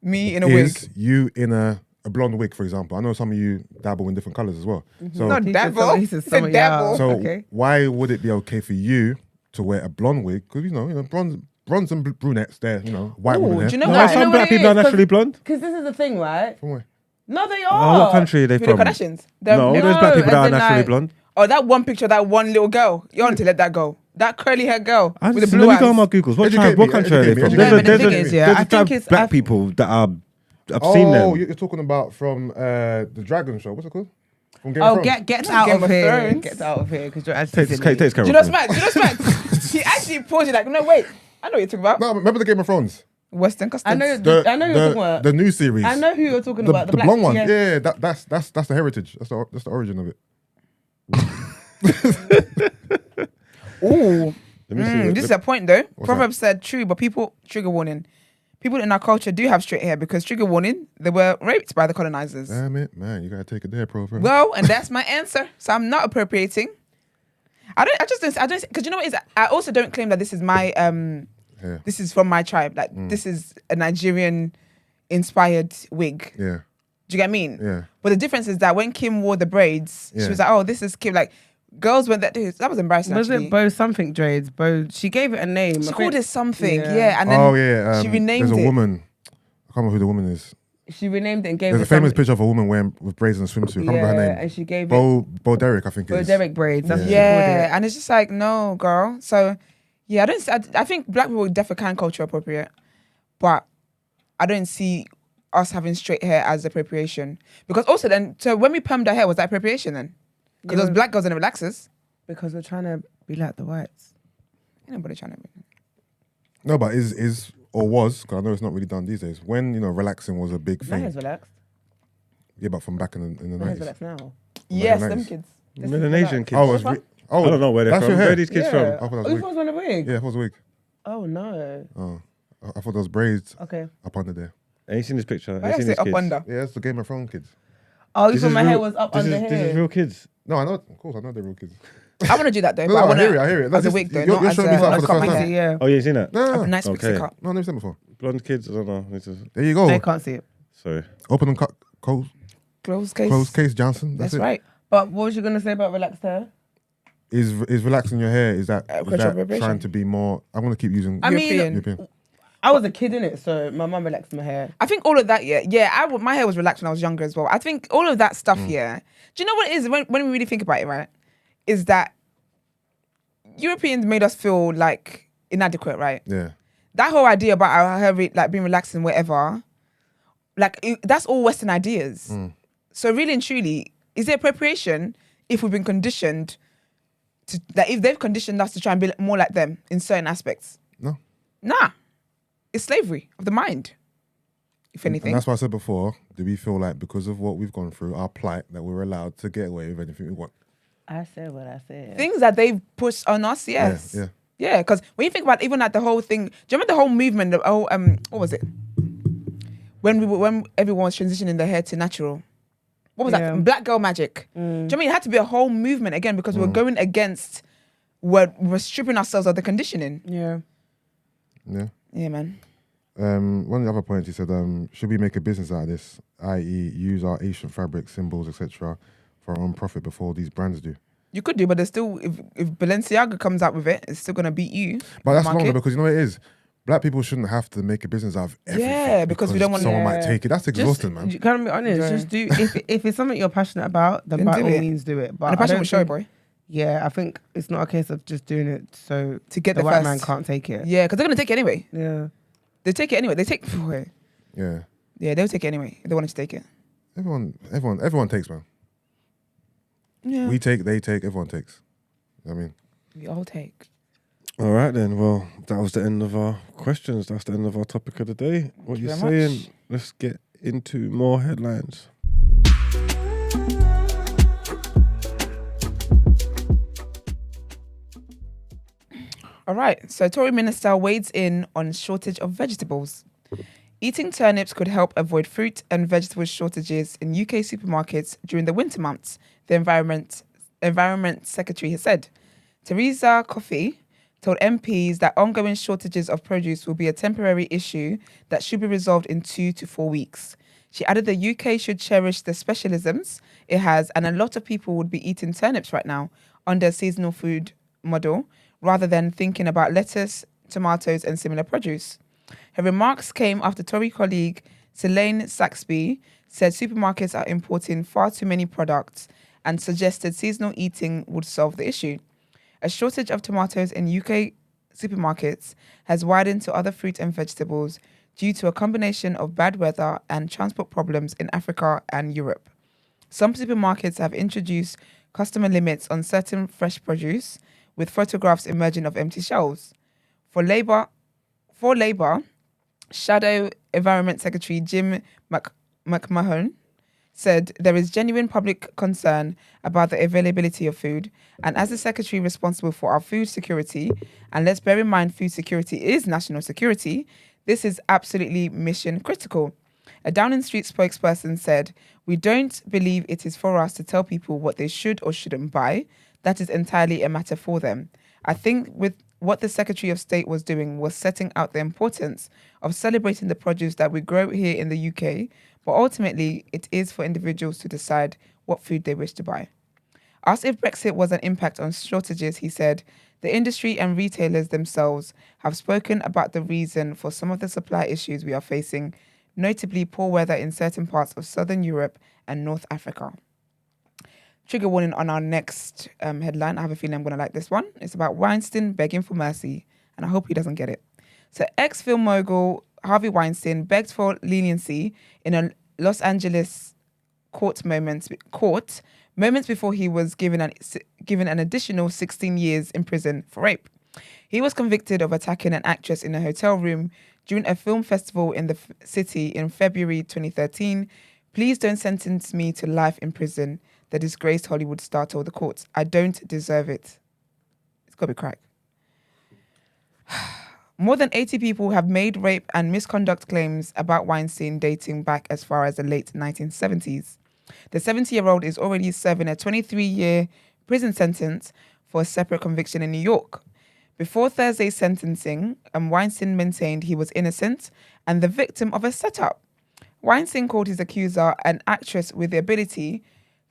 Me in a wig. is you in a blonde wig, for example. I know some of you dabble in different colours as well. So, Not He said dabble. some- he said He some said of y'all. dabble. so Okay. why would it be okay for you to wear a blonde wig? Because you know, bronze and brunettes, there, white Ooh, women there. do you know No, what? some black people are naturally blonde. Because this is the thing, right? From where? No, they Oh, are. what country are they With the from? Kardashians. No, The- there's black people that as are in, naturally like- blonde. Oh, that one picture, that one little girl. You want to let that go. That curly hair girl I with just, the blue let eyes. me go on my Googles. What Educate me, country are they educate me, from? educate There's me. a But the thing is, yeah, there's I a tribe think it's- black people that are. I've seen Oh, them. you're talking about from the Dragon Show. What's it called? From Game of Oh, Thrones. get Not out Game of of here. Thrones. Get out of here. Because you're actually Take silly. this Do camera. you know from me. Smack? Do you know Smack? He actually paused you like, no, wait. I know what you're talking about. No, remember the Game of Thrones? Western customs. I know who you're talking about. The new series. I know who you're talking the, about. the black- blonde one. yeah. Yeah, that's the heritage. That's the origin of it. Ooh. Let me see. This is a point though. What's Proverbs said true, but trigger warning. People in our culture do have straight hair because trigger warning, they were raped by the colonizers. Damn it, man! You gotta take it there, bro. Well, and that's my answer. So I'm not appropriating. I don't, because you know what it is? I also don't claim that this is my, Yeah. this is from my tribe. Like, this is a Nigerian inspired wig. Yeah, Do you get what I mean? yeah. But the difference is that when Kim wore the braids, she Yeah. was like, oh, this is Kim. Like, girls went that was embarrassing. Was actually. it Bo something Drades? Bo. She gave it a name. She I called think it something, Yeah. yeah. And then Oh yeah. she renamed There's a it. woman. I can't remember who the woman is. She renamed it and gave There's it a famous something. picture of a woman wearing with braids and a swimsuit. I can't remember her name. and she gave it Bo Derek, I think it Bo is. Derek braids. That's what she Yeah, called it. and it's just like, no, girl. So, yeah, I think black people definitely can culture appropriate, but I don't see us having straight hair as appropriation. Because also then, so when we permed our hair, was that appropriation then? Because Yeah. those black girls in the relaxers. Because we're trying to be like the whites. Ain't nobody trying to be. No, but is or was, because I know it's not really done these days. When relaxing was a big My thing. hair's relaxed. Yeah, but from back in the My hair's 90s. relaxed now. Yes, nice. them kids. Melanesian kids. Oh, I don't know where they're that's from. your Where hair? are these kids I from? thought that was Oh, you wig. was on a wig? Yeah, it was a wig. Oh, no. Oh, I thought those braids Okay. up under there. Ain't you seen this picture? I Ain't seen say these up kids? under. Yeah, that's the Game of Thrones kids. Oh, you This thought is my real- hair was up this under is, here? This is real kids. No, I know. Of course, I know they're real kids. I want to do that though. No, but I wanna, hear it. I hear it. No, As a this- wig though, you're not as showing me a, something I for the cut first my time. hair. Yeah. Oh, yeah, you seen that? No, A nice pixie Okay. cut. no, I've never seen them before. Blonde kids, I don't know. This is, There you go. They can't see it. sorry. Open and cut. Close Close case. case, Johnson. That's it. right. But what was you going to say about relaxed hair? Is relaxing your hair? Is that Cultural appropriation. trying to be more? I'm gonna keep using. I mean, European. European. I was a kid in it, so my mum relaxed my hair. I think all of that, my hair was relaxed when I was younger as well. I think all of that stuff, Do you know what it is when we really think about it, right? Is that Europeans made us feel like inadequate, right? Yeah. That whole idea about our hair like being relaxed and whatever, that's all Western ideas. So really and truly, is it appropriation if we've been conditioned to, like, if they've conditioned us to try and be more like them in certain aspects? No. Nah, it's slavery of the mind. If anything, And that's why I said before. Do we feel like because of what we've gone through, our plight, that we're allowed to get away with anything we want? I said what I said. things that they've pushed on us, yes. Yeah. Yeah, because when you think about even like the whole thing, do you remember the whole movement? What was it? When everyone was transitioning their hair to natural, what was Yeah. that? Black girl magic. Do you know what I mean? It had to be a whole movement again because we were going against we're stripping ourselves of the conditioning. Yeah. Yeah. Yeah, man. One of the other points he said, should we make a business out of this, i.e., use our ancient fabrics, symbols, etc., for our own profit before these brands do? You could do, but there's still if Balenciaga comes out with it, it's still gonna beat you. But that's Market. longer because you know what it is. Black people shouldn't have to make a business out of everything. Yeah, because we don't want- someone might Yeah. take it. That's exhausting, man. You can't be honest. Yeah. Just do if it's something you're passionate about, then Then by do all it. means do it. But And the passion I will don't show, think- boy. Yeah, I think it's not a case of just doing it so To get the the white first. man can't take it. Yeah, because they're gonna take it anyway. Yeah. They take it anyway. They take. Yeah. Yeah, they'll take it anyway if they wanted to take it. Everyone takes, man. Yeah, We take, they take, everyone takes. I mean, we all take. All right then. Well, that was the end of our questions. That's the end of our topic of the day. What you you very saying? much. Let's get into more headlines. All right. So Tory minister wades in on shortage of vegetables. Eating turnips could help avoid fruit and vegetable shortages in UK supermarkets during the winter months, the Environment Secretary has said. Theresa Coffey told MPs that ongoing shortages of produce will be a temporary issue that should be resolved in 2 to 4 weeks. She added the UK should cherish the specialisms it has, and a lot of people would be eating turnips right now under a seasonal food model rather than thinking about lettuce, tomatoes and similar produce. Her remarks came after Tory colleague Selene Saxby said supermarkets are importing far too many products and suggested seasonal eating would solve the issue. A shortage of tomatoes in UK supermarkets has widened to other fruit and vegetables due to a combination of bad weather and transport problems in Africa and Europe. Some supermarkets have introduced customer limits on certain fresh produce, with photographs emerging of empty shelves. For Labour, Shadow Environment Secretary Jim McMahon said there is genuine public concern about the availability of food, and as the secretary responsible for our food security, and let's bear in mind food security is national security, this is absolutely mission critical. A Downing Street spokesperson said, "We don't believe it is for us to tell people what they should or shouldn't buy. That is entirely a matter for them. I think with what the Secretary of State was doing was setting out the importance of celebrating the produce that we grow here in the UK, but ultimately it is for individuals to decide what food they wish to buy." Asked if Brexit was an impact on shortages, he said, "The industry and retailers themselves have spoken about the reason for some of the supply issues we are facing, notably poor weather in certain parts of Southern Europe and North Africa." Trigger warning on our next headline. I have a feeling I'm going to like this one. It's about Weinstein begging for mercy, and I hope he doesn't get it. So ex-film mogul Harvey Weinstein begged for leniency in a Los Angeles court moments before he was given an additional 16 years in prison for rape. He was convicted of attacking an actress in a hotel room during a film festival in the city in February 2013. "Please don't sentence me to life in prison," the disgraced Hollywood star told the courts. "I don't deserve it." It's got to be crack. More than 80 people have made rape and misconduct claims about Weinstein dating back as far as the late 1970s. The 70-year-old is already serving a 23-year prison sentence for a separate conviction in New York. Before Thursday's sentencing, Weinstein maintained he was innocent and the victim of a setup. Weinstein called his accuser an actress with the ability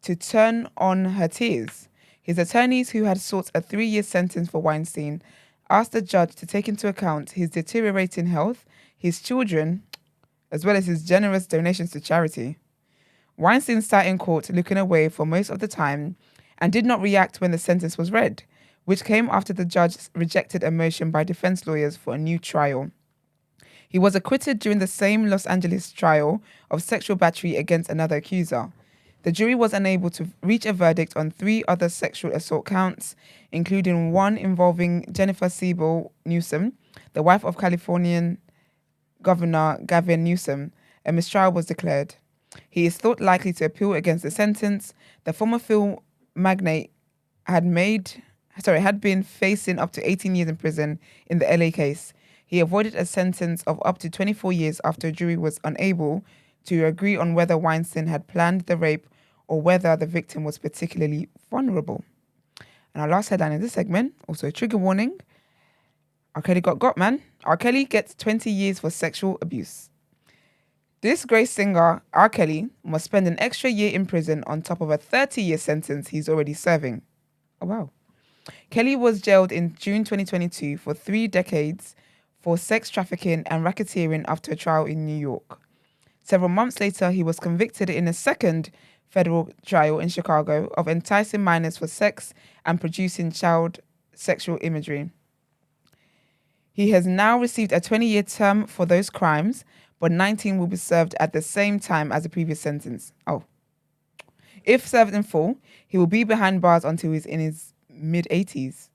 to turn on her tears. His attorneys, who had sought a 3-year sentence for Weinstein, asked the judge to take into account his deteriorating health, his children, as well as his generous donations to charity. Weinstein sat in court looking away for most of the time and did not react when the sentence was read, which came after the judge rejected a motion by defense lawyers for a new trial. He was acquitted during the same Los Angeles trial of sexual battery against another accuser. The jury was unable to reach a verdict on 3 other sexual assault counts, including one involving Jennifer Siebel Newsom, the wife of Californian Governor Gavin Newsom. A mistrial was declared. He is thought likely to appeal against the sentence. The former film magnate had been facing up to 18 years in prison in the LA case. He avoided a sentence of up to 24 years after a jury was unable to agree on whether Weinstein had planned the rape or whether the victim was particularly vulnerable. And our last headline in this segment, also a trigger warning. R. Kelly got, man. R. Kelly gets 20 years for sexual abuse. Disgraced singer R. Kelly must spend an extra year in prison on top of a 30-year sentence he's already serving. Oh, wow. Kelly was jailed in June 2022 for 3 decades for sex trafficking and racketeering after a trial in New York. Several months later, he was convicted in a second federal trial in Chicago of enticing minors for sex and producing child sexual imagery. He has now received a 20-year term for those crimes, but 19 will be served at the same time as the previous sentence. Oh. If served in full, he will be behind bars until he's in his mid-80s.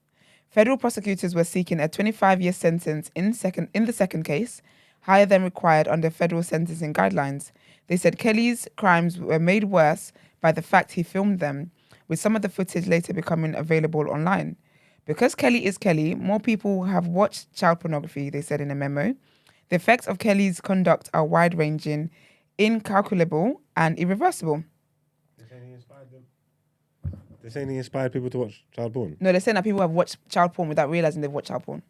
Federal prosecutors were seeking a 25-year sentence in the second case, higher than required under federal sentencing guidelines. They said Kelly's crimes were made worse by the fact he filmed them, with some of the footage later becoming available online. Because Kelly is Kelly, more people have watched child pornography, they said in a memo. The effects of Kelly's conduct are wide-ranging, incalculable, and irreversible. They're saying he inspired people to watch child porn. No, they're saying that people have watched child porn without realizing they've watched child porn.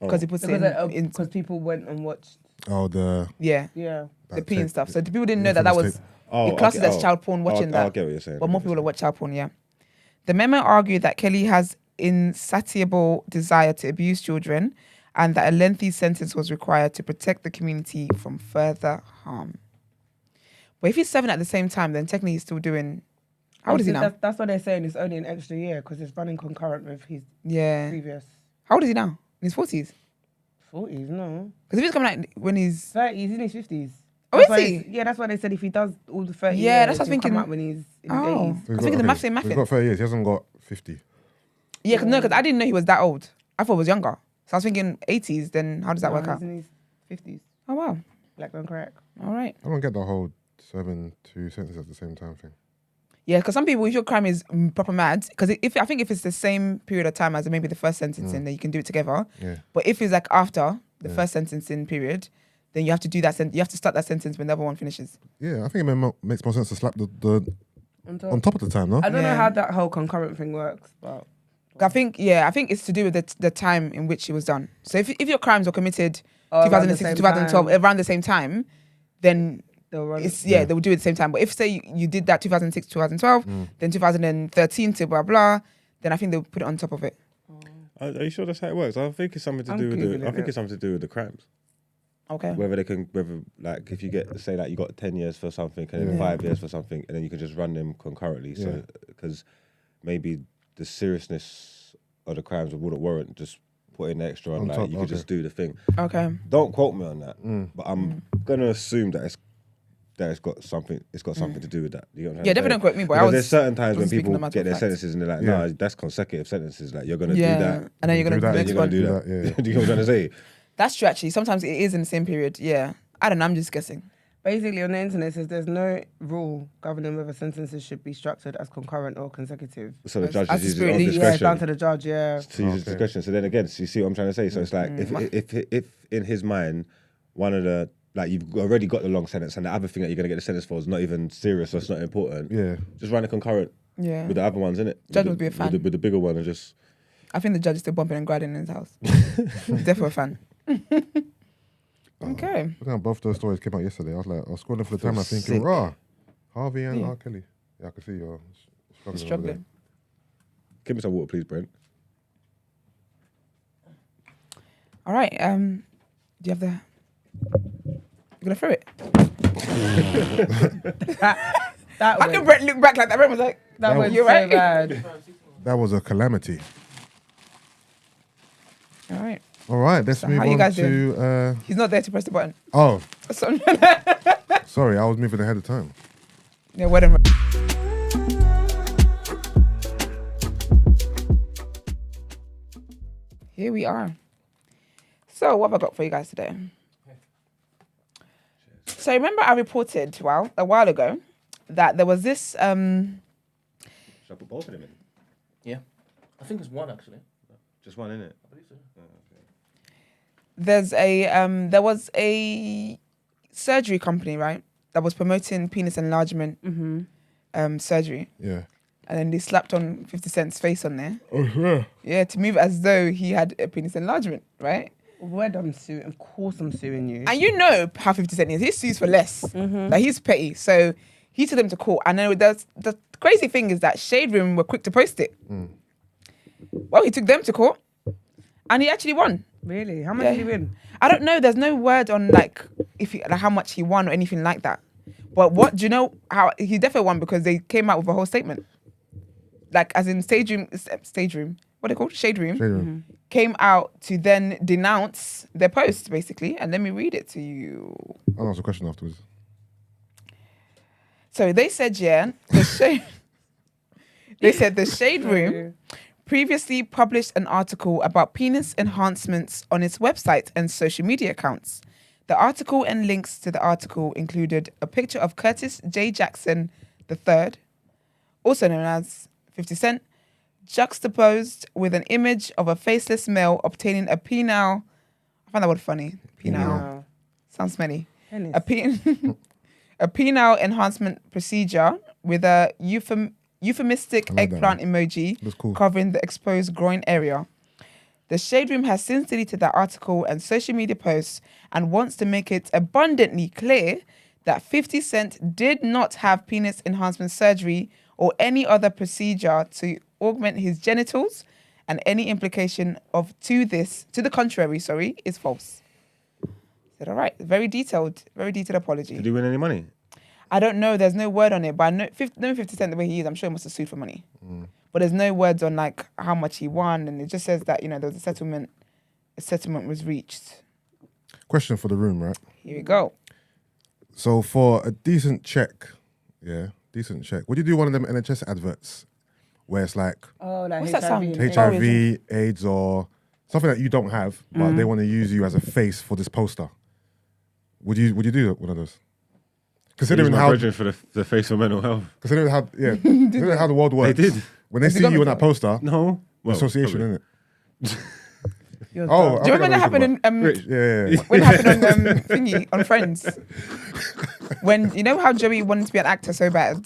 Because he puts it in Because people went and watched. Oh, the yeah, Yeah. the pee and stuff. So the people didn't know that was it classes as child porn watching that. I get what you're saying. But more people have watched child porn, yeah. The memo argued that Kelly has insatiable desire to abuse children and that a lengthy sentence was required to protect the community from further harm. But if he's serving at the same time, then technically he's still doing... How old is he now? That's what they're saying. It's only an extra year because it's running concurrent with his previous. How old is he now? In his 40s? 40s, no. Because if he's coming out when he's... 30s, he's in his 50s. Oh, That's is why he? Yeah, that's why they said if he does all the 30 Yeah, years, that's what I was he'll come thinking. out when he's in his Oh. 80s. I was thinking the maths ain't He's mathing. got 30 years. He hasn't got 50. Yeah, because I didn't know he was that old. I thought he was younger. So I was thinking 80s, then how does that work out? He's in his 50s. Oh, wow. Black and correct. All right. I don't get the whole 7 2 sentences at the same time thing. Yeah, because some people, if your crime is proper mad, because I think if it's the same period of time as maybe the first sentencing, then you can do it together. Yeah. But if it's like after the first sentencing period, then you have to do that. You have to start that sentence when the other one finishes. Yeah, I think it makes more sense to slap the On on top of the time, no? I don't know Yeah. how that whole concurrent thing works, but I think it's to do with the time in which it was done. So if your crimes were committed around the 2006 same 2012 time. around the same time, then they'll run. they will do it at the same time. But if say you did that 2006 2012, then 2013 to blah blah, then I think they'll put it on top of it. Are you sure that's how it works? I think it's something to I'm do with Googling I think it. it's something to do with the crimes. Okay. Whether like if you get say like you got 10 years for something and then 5 years for something, and then you can just run them concurrently. So because maybe the seriousness of the crimes wouldn't warrant just putting the extra on. On Like top, you could just do the thing. Okay. Don't quote me on that, but I'm gonna assume that it's got something. It's got something to do with that. You know what I'm Yeah, trying to definitely say? don't quote me, but I Because was there's certain times when speaking people a matter get of their fact. sentences and they're like, Yeah. no, that's consecutive sentences. Like you're gonna Yeah, do that, and then you're gonna do that, do the and next you're gonna one. do that. Yeah. Do you know what I'm trying to say? That's true. Actually, sometimes it is in the same period. Yeah, I don't know. I'm just guessing. Basically, on the internet, it says there's no rule governing whether sentences should be structured as concurrent or consecutive. So the judge As uses his the own spirit leads. Yeah, it's down discretion to the judge. Yeah. to use his discretion. So then again, so you see what I'm trying to say? So it's like if in his mind, one of the like you've already got the long sentence and the other thing that you're gonna get the sentence for is not even serious or it's not important. Yeah. Just run a concurrent Yeah. with the other ones, innit? Judge With would be a the- fan. with the bigger one and just I think the judge is still bumping and grinding in his house. Definitely a fan. Okay. I think both those stories came out yesterday. I was scrolling for the time. I was thinking, sick. rah, Harvey and R. Kelly. Yeah, I can see you're struggling. over there. Struggling. give me some water, please, Brent. All right. Do you have the? You're gonna throw it. That How was, can Brett look back like that? Brett was like, that was you're so right. bad. That was a calamity. All right. All right, let's So move how you on guys to. He's not there to press the button. Oh, So, sorry, I was moving ahead of time. yeah, whatever. Here we are. So, what have I got for you guys today? So, remember I reported, a while ago, that there was this. Should I put both of them in? Yeah. I think it's one, actually. Just one, innit? There was a surgery company, right, that was promoting penis enlargement surgery, Yeah. and then they slapped on 50 Cent's face on there. Oh, yeah. Yeah, to move as though he had a penis enlargement, right? Word, I'm suing. Of course, I'm suing you. And you know how 50 Cent is. He sues for less. Like, he's petty. So he took them to court. And then the crazy thing is that Shade Room were quick to post it. Well, he took them to court, and he actually won. Really? How much Yeah. did he win? I don't know. There's no word on like how much he won or anything like that. But what do you know? How he definitely won because they came out with a whole statement, like as in stage room. What they called Shade Room Shade room. came out to then denounce their post basically. And let me read it to you. I'll ask a question afterwards. So they said, the shade. They said the Shade Room previously published an article about penis enhancements on its website and social media accounts. The article and links to the article included a picture of Curtis J. Jackson III, also known as 50 Cent, juxtaposed with an image of a faceless male obtaining a penile. I find that word funny. Penile. Sounds smelly. Tennis. A penile enhancement procedure with a euphemistic I like that eggplant emoji That's cool. covering the exposed groin area. The Shade Room has since deleted that article and social media posts and wants to make it abundantly clear that 50 Cent did not have penis enhancement surgery or any other procedure to augment his genitals, and any implication to the contrary, is false. Said, all right, very detailed apology. Did he win any money? I don't know. There's no word on it, but I know 50 Cent the way he is, I'm sure he must have sued for money. But there's no words on like how much he won, and it just says that there was a settlement. A settlement was reached. Question for the room, right? Here we go. So for a decent check, would you do one of them NHS adverts where it's like Oh, like What's that sound? HIV, AIDS, or something that you don't have, but they want to use you as a face for this poster? Would you do one of those? Considering He's my how brethren for the face of mental health. considering how the world works. They did. When they Has he see got you me on that poster, No. Well, association, probably. isn't it? You're Oh, dumb. Do you remember that happened in Rich. Yeah. when it happened on thingy on Friends? When you know how Joey wanted to be an actor so bad,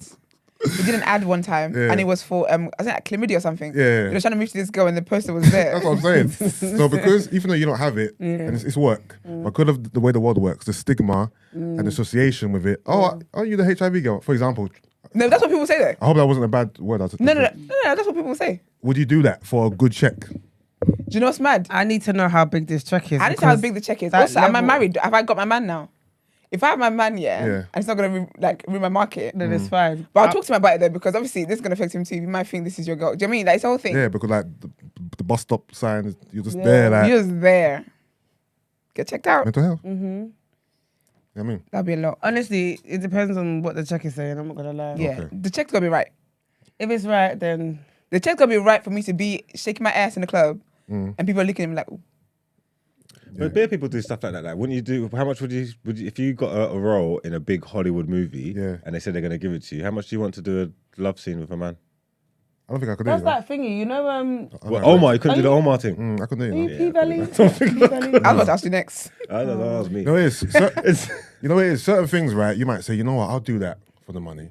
he did an ad one time, Yeah. and it was for I think like chlamydia or something. Yeah. He was trying to move to this girl, and the poster was there. That's what I'm saying. So because even though you don't have it, and it's work, because of the way the world works, the stigma and association with it. Oh, are you the HIV girl? For example, No, that's what people say though. I hope that wasn't a bad word. No, that's what people say. Would you do that for a good check? Do you know what's mad? I need to know how big this check is. I need to know how because big the check is. that Also, am I level- married? Have I got my man now? If I have my man, Yeah. and it's not gonna ruin my market, Then it's fine. But I'll talk to him about it though, because obviously this is gonna affect him too. You might think this is your girl. Do you know what I mean? Like it's the whole thing. Yeah, because like the bus stop sign, you're just there, like You're just there. Get checked out. mental health. Mm-hmm. I mean, That'd be a lot. Honestly, it depends on what the check is saying. I'm not gonna lie. Yeah, Okay. the check's gotta be right. If it's right, then The check's gotta be right for me to be shaking my ass in the club, and people are looking at me like, ooh. But bare people do stuff like that. Like, wouldn't you do? How much would you if you got a role in a big Hollywood movie? Yeah. And they said they're going to give it to you. How much do you want to do a love scene with a man? I don't think I could do that's it. that thingy. You know, Well, Omar, you couldn't do the Omar thing. I couldn't do are you it. P Valley? I was about to ask you next. I don't know. That was me. No, it is. You know, it is certain things, right? You might say, you know what, I'll do that for the money.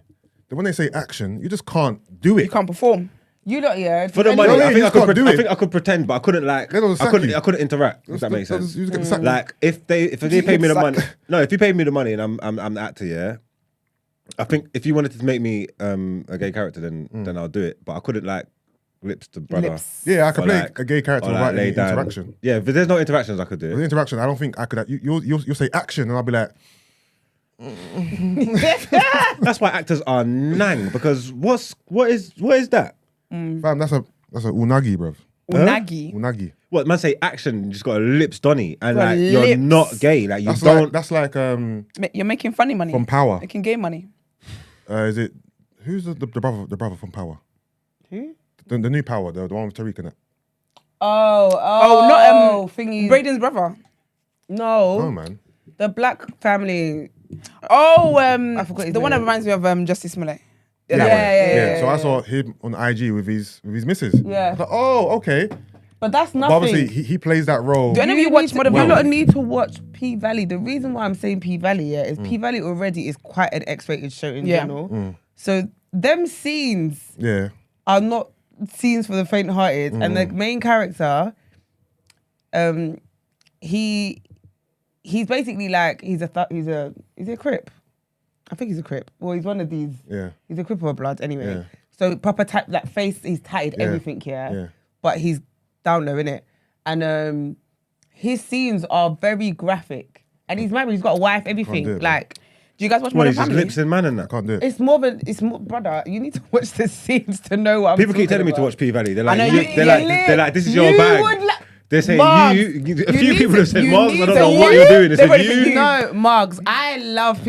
Then when they say action, you just can't do it. You can't perform. You lot, yeah. For the and money, No, I you think I just could. can't do I it. think I could pretend, but I couldn't like. They don't sack you. I couldn't interact. If that makes So sense. you just get the sack. Like if they paid me the Sack. money. No, if you paid me the money and I'm the actor, yeah. I think if you wanted to make me a gay character, then I'll do it. But I couldn't like lips to brother. Lips. Yeah, I could Or play like- a gay character or like without lay any down. interaction. Yeah, but there's no interactions I could do. With the interaction, I don't think I could. You'll say action, and I'll be like, That's why actors are nang, because what is that? fam, that's a unagi, bruv. Unagi. Unagi. What man say action? You just got a lips Donny, and Got like you're lips. not gay. Like you That's don't. like that's like You're making funny money. from Power. Making gay money. Is it who's the brother from Power? Who? The new Power, the one with Tariq in it. not, thingy. Braden's brother. Oh No, man, the black family. I forgot his the one that name. reminds me of Justice Smollett. yeah, that one. yeah. So I saw him on IG with his missus. Yeah. I was like, oh, okay. But that's But nothing. obviously he plays that role. Do any of you watch Modern You Family? lot need to watch P Valley. The reason why I'm saying P Valley, is P Valley already is quite an X-rated show in Yeah. general. So them scenes Yeah, are not scenes for the faint-hearted, and the main character, he's basically like he's a Crip. I think he's a Crip. Well, he's one of these. yeah. He's a Crip or a Blood anyway. Yeah. So proper type like face, he's tatted Yeah. everything here, Yeah. but he's down low in it, and his scenes are very graphic, and he's married, he's got a wife, everything. do it, man. Like Do you guys watch What Modern is his Family? lips in man and I that? can't do it. it's more, brother. You need to watch the scenes to know what I'm People keep talking telling me to about. watch P Valley. They're I like, know they're like, this is your You bag. would They're saying Margs, a you few need people to- have said you Margs. I need don't to- know what you- you're doing. It's they're like ready for you. you. No, Margs, I love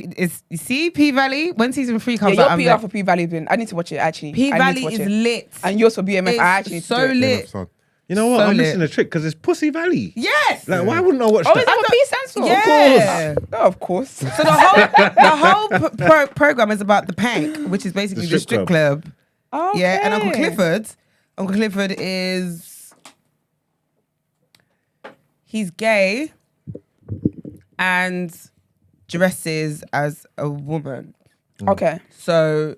see P Valley when season 3 Yeah, comes your out. I'm PR like, for P Valley been. I need to watch it actually. P I need Valley to watch is it. lit. And yours for BMF. It's I actually need to so do it. lit. So, You know what? So I'm lit. missing a trick because it's Pussy Valley. Yes. Like, why wouldn't I watch Oh, that? is that what P stands for? Yeah. Of course. So the whole program is about the Pank, which is basically the strip club. Okay. Yeah, and Uncle Clifford is he's gay, and dresses as a woman. Okay. So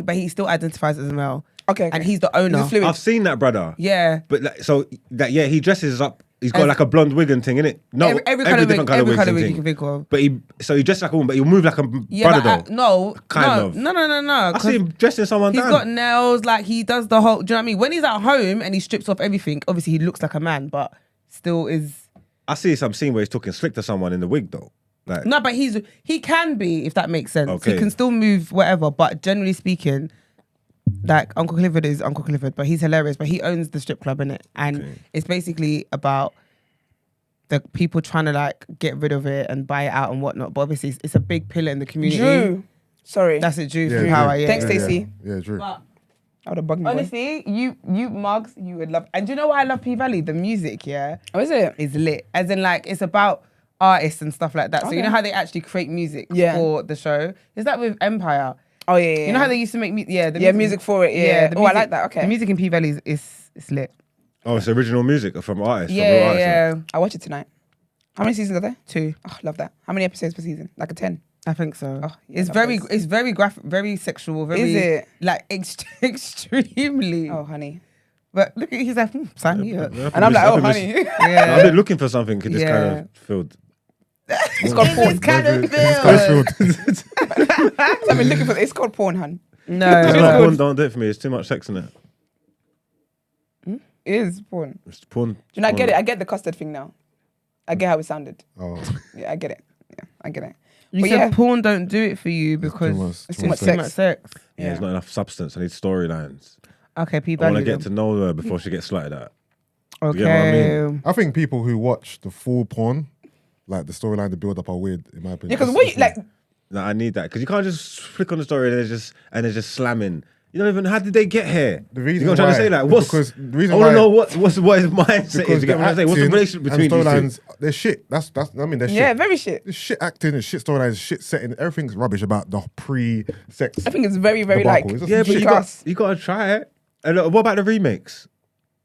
but he still identifies as a male. Okay. And he's the owner. He's fluid. I've seen that, brother. Yeah. But like, so that he dresses up. He's got like a blonde wig and thing, innit? No, every kind of different kind of wigs and wig you thing. can think of. But he dresses like a woman, but he'll move like a brother though. No. Kind of. No. I see him dressing someone He's down. got nails, like he does the whole. Do you know what I mean? When he's at home and he strips off everything, obviously he looks like a man, but still is. I see some scene where he's talking slick to someone in the wig though. Like, No, but he can be, if that makes sense. Okay. He can still move whatever, but generally speaking, like Uncle Clifford is Uncle Clifford, but he's hilarious. But he owns the strip club, innit? And it's basically about the people trying to like get rid of it and buy it out and whatnot. But obviously, it's a big pillar in the community. Drew. Sorry. That's it, Drew. Yeah, from Drew. Power. Yeah. Thanks, Stacey. Yeah, Drew. But I would have bugged me. honestly, you mugs, you would love. And do you know why I love P Valley? The music, yeah, Oh, is it? is lit. As in, like, it's about artists and stuff like that. So you Okay. know how they actually create music Yeah. for the show? Is that with Empire? Oh, yeah. You know how they used to make music? Yeah, the music for it. Yeah. the Oh, I like that. Okay. The music in P Valley is lit. oh, it's original music from artists. from real Yeah, artists. yeah. I'll watch it tonight. How many seasons are there? 2. Oh, love that. How many episodes per season? Like a 10? I think so. Oh, yeah, it's love very, those. it's very graphic, very sexual. Very, Is it? like extremely? Oh, honey. But look at he's like, sign me up. Yeah, And I'm like, oh, I've honey. I've been looking for something in this kind Yeah. of field. It's called porn. It's kind of It's I've been looking for it's called porn, hun. No, It's not no. porn, don't do it for me. It's too much sex in it. It is porn. It's porn. Do you know, I get it. I get the custard thing now. I get how it sounded. Oh, Yeah, I get it. Yeah, I get it. You But said yeah. porn don't do it for you because It's too much sex. sex. Yeah, there's not enough substance. I need storylines. Okay, P I want to Valley. get to know her before she gets slutted at. Okay. You get what I mean? I think people who watch the full porn, like the storyline, the build up are weird in my opinion. Yeah, because what you, like, No, I need that because you can't just click on the story and they're just slamming. You don't even. How did they get here? The reason you know what I'm trying to say, why- like, what's? because the reason I want why- to know what his mindset is. You get what I'm saying? What's the acting relationship between and these two? storylines? They're shit. That's I mean they're shit. yeah, very shit. There's shit acting and shit storylines, shit setting. Everything's rubbish about the pre-sex. I think it's very, very Debacle. like. It's just Yeah, but shit. you got to try it. And what about the remakes?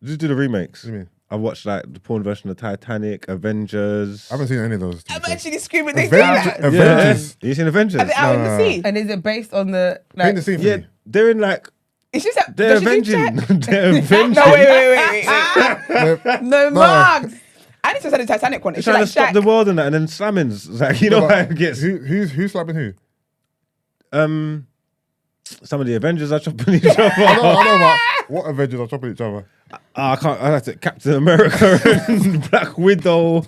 Just do the remakes. What do you mean? I watched like the porn version of Titanic, Avengers. I haven't seen any of those. to be I'm fair. actually screaming. They say that. Avengers. You seen Avengers? Are they out in the sea? And is it based on the Paint like? the scene for Yeah, me. they're in like It's just that. they're does she do avenging. chat? They're avenging. No, wait. No No. mugs. I need to say the Titanic one. They're It's trying like to stop Shaq. the world and that, and then slamming's like you know No, how but it gets. Who's slapping who? Some of the Avengers are chopping each other. I know, but what Avengers are chopping each other? I can't. I have to Captain America and Black Widow.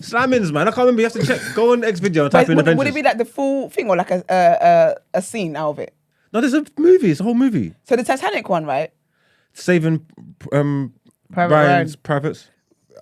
Slammings, man. I can't remember. You have to check. Go on X video and type in Would Avengers. it be like the full thing or like a scene out of it? No, there's a movie. It's a whole movie. So the Titanic one, right? Saving Private Ryan's privates.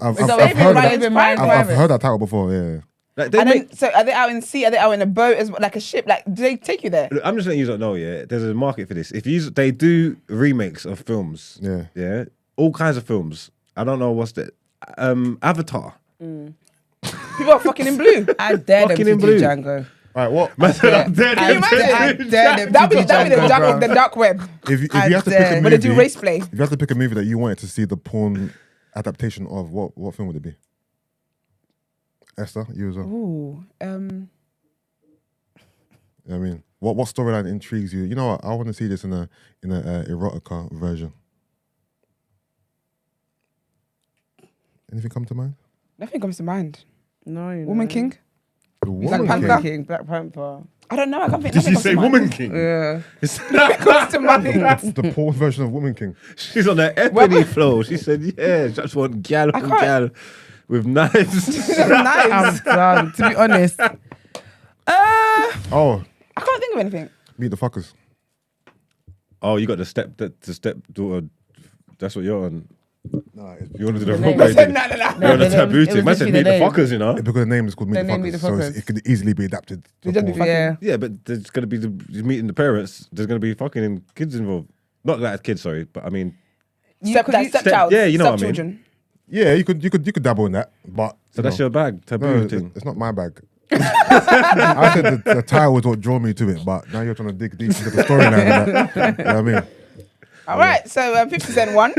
I've Is that heard Ryan that. Private? I've heard that title before. Yeah. Like they And make. then, so are they out in the sea? Are they out in a boat as like a ship? Like, do they take you there? Look, I'm just letting you not know. Yeah, there's a market for this. If they do remakes of films. Yeah. Yeah, all kinds of films. I don't know what's the Avatar. People are fucking in blue. I dare them Fucking to in do blue. Django. All right. What? Man said, I'm dead. Can you imagine? I dare them That'd to be do the Django, bro. dark web. If you I have to pick dare. a But they do movie, race play. if you have to pick a movie that you wanted to see the porn adaptation of, what film would it be? Esther, you as well. Ooh, I mean, what storyline intrigues you? You know what? I want to see this in a erotica version. Anything come to mind? nothing comes to mind. No, you Woman know. King? The Woman Panther? King. Black Panther. I don't know. I can't think. Did nothing she comes say to mind. Woman King? Yeah. Nothing comes to mind. The porn version of Woman King. She's on the ebony flow. She said, "Yeah, just want gal I on can't- gal with knives." I'm Nice. done. To be honest. Oh, I can't think of anything. Meet the Fuckers. Oh, you got the stepdaughter. That's what you're on. Nah, it's You want to do the name. rock I said, thing? no, no, no. You're on No, the the name- taboo it thing. was Man said literally meet the the name. fuckers, you know. because the name is called Meet The the name Fuckers, Meet the so Fuckers. it could easily be adapted. To It just be porn. fucking- Yeah. Yeah, but there's gonna be meeting the parents. There's gonna be fucking kids involved. Not that kids, sorry, but I mean, Stepchild. yeah, you know what I mean. Stepchildren. Yeah, you could dabble in that, but so that's your bag, taboo no, thing. it's not my bag. I said the title was what drew me to it, but now you're trying to dig deep into the storyline. You know what I mean? All right, so 50 Cent won.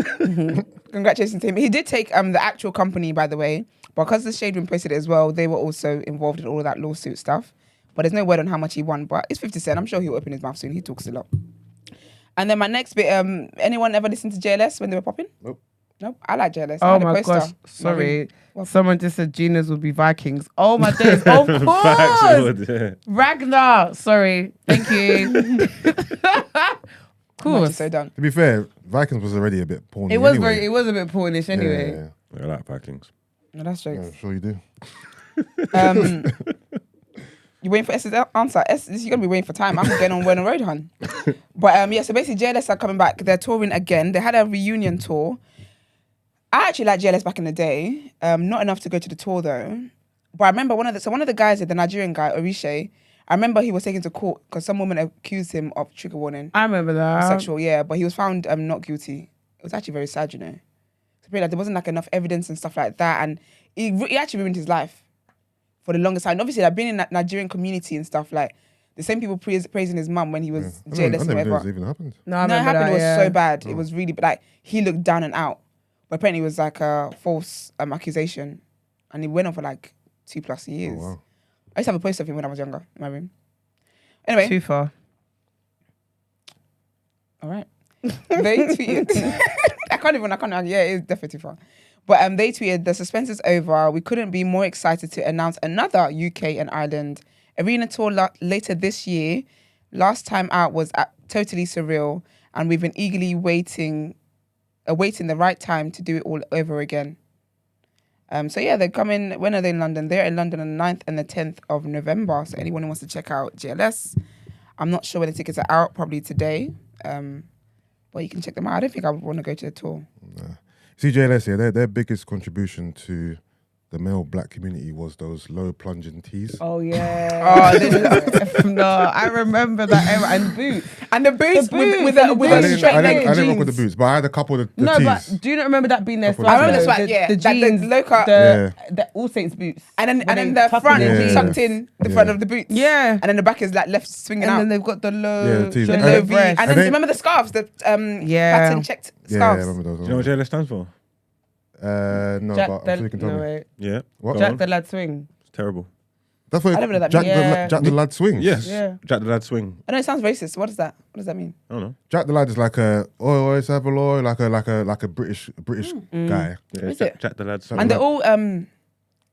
Congratulations to him. He did take the actual company, by the way, because the Shade Room posted it as well. They were also involved in all of that lawsuit stuff. but there's no word on how much he won. But it's 50 Cent. I'm sure he'll open his mouth soon. He talks a lot. And then my next bit, anyone ever listen to JLS when they were popping? Nope. I like JLS. I Oh had a my poster. gosh, sorry. What? Someone just said Gina's will be Vikings. Oh my days, of Facts, it course. would, yeah. Ragnar, sorry. Thank you. Of I'm course. actually so done. To be fair, Vikings was already a bit porny. It was anyway. it was a bit pornish anyway. Yeah, I like Vikings. No, that's yeah. jokes. I'm sure you do. You waiting for S's answer? You're gonna be waiting for time. I'm getting on Werner Road, hun. But yeah, so basically JLS are coming back. They're touring again. They had a reunion tour. I actually liked JLS back in the day. Not enough to go to the tour though. But I remember one of the guys, the Nigerian guy, Orishe, I remember he was taken to court because some woman accused him of trigger warning. I remember that. Sexual, yeah. But he was found not guilty. It was actually very sad, you know. So like, there wasn't like enough evidence and stuff like that. And he actually ruined his life for the longest time. And obviously, I've been in that Nigerian community and stuff, like the same people praising his mum when he was jailed or whatever. It even happened. No, I No, it remember happened. that, It was yeah. so bad. It was really like he looked down and out. But apparently, it was like a false accusation, and he went on for like 2+ years. Oh, wow. I used to have a poster of him when I was younger in my room. Anyway, Too far. all right. They tweeted. I can't. Yeah, it's definitely too far. But they tweeted, the suspense is over. We couldn't be more excited to announce another UK and Ireland arena tour later this year. Last time out was totally surreal, and we've been eagerly awaiting the right time to do it all over again. So yeah, they're coming. When are they in London? They're in London on the 9th and the 10th of November. So anyone who wants to check out GLS, I'm not sure when the tickets are out, probably today. But you can check them out. I don't think I would want to go to the tour. CJLS, yeah, their biggest contribution to the male black community was those low plunging tees. Oh yeah. No, I remember that era. And boots. And the boots, with I a straight leg didn't rock with jeans. the boots, but I had a couple of the No, tees. but do you not remember that being their Couple swag? of I remember the tees. swag, yeah. The Like the jeans, low cut. the All Saints boots. And then When the they tuck front in the jeans. tucked in the front of the boots. Yeah. And then the back is like left swinging And out. then they've got the low, Yeah, the tees. the And low low then- V. breast. And then remember the scarves, the Yeah. pattern checked Yeah, I scarves. remember those. Do you know what JLS stands for? No, Jack but I'm sure you can tell no, me. wait. Yeah. What? Go Jack on. the Lad Swing. It's terrible. That's what I don't know that Jack, means. Yeah. Jack the Lad swings. Yes. Yeah. Jack the Lad swing. I know it sounds racist. What is that? What does that mean? I don't know. Jack the Lad is like a Savaloy, like a British guy. Yeah, Is Jack, it? Jack the Lad swing. And they're all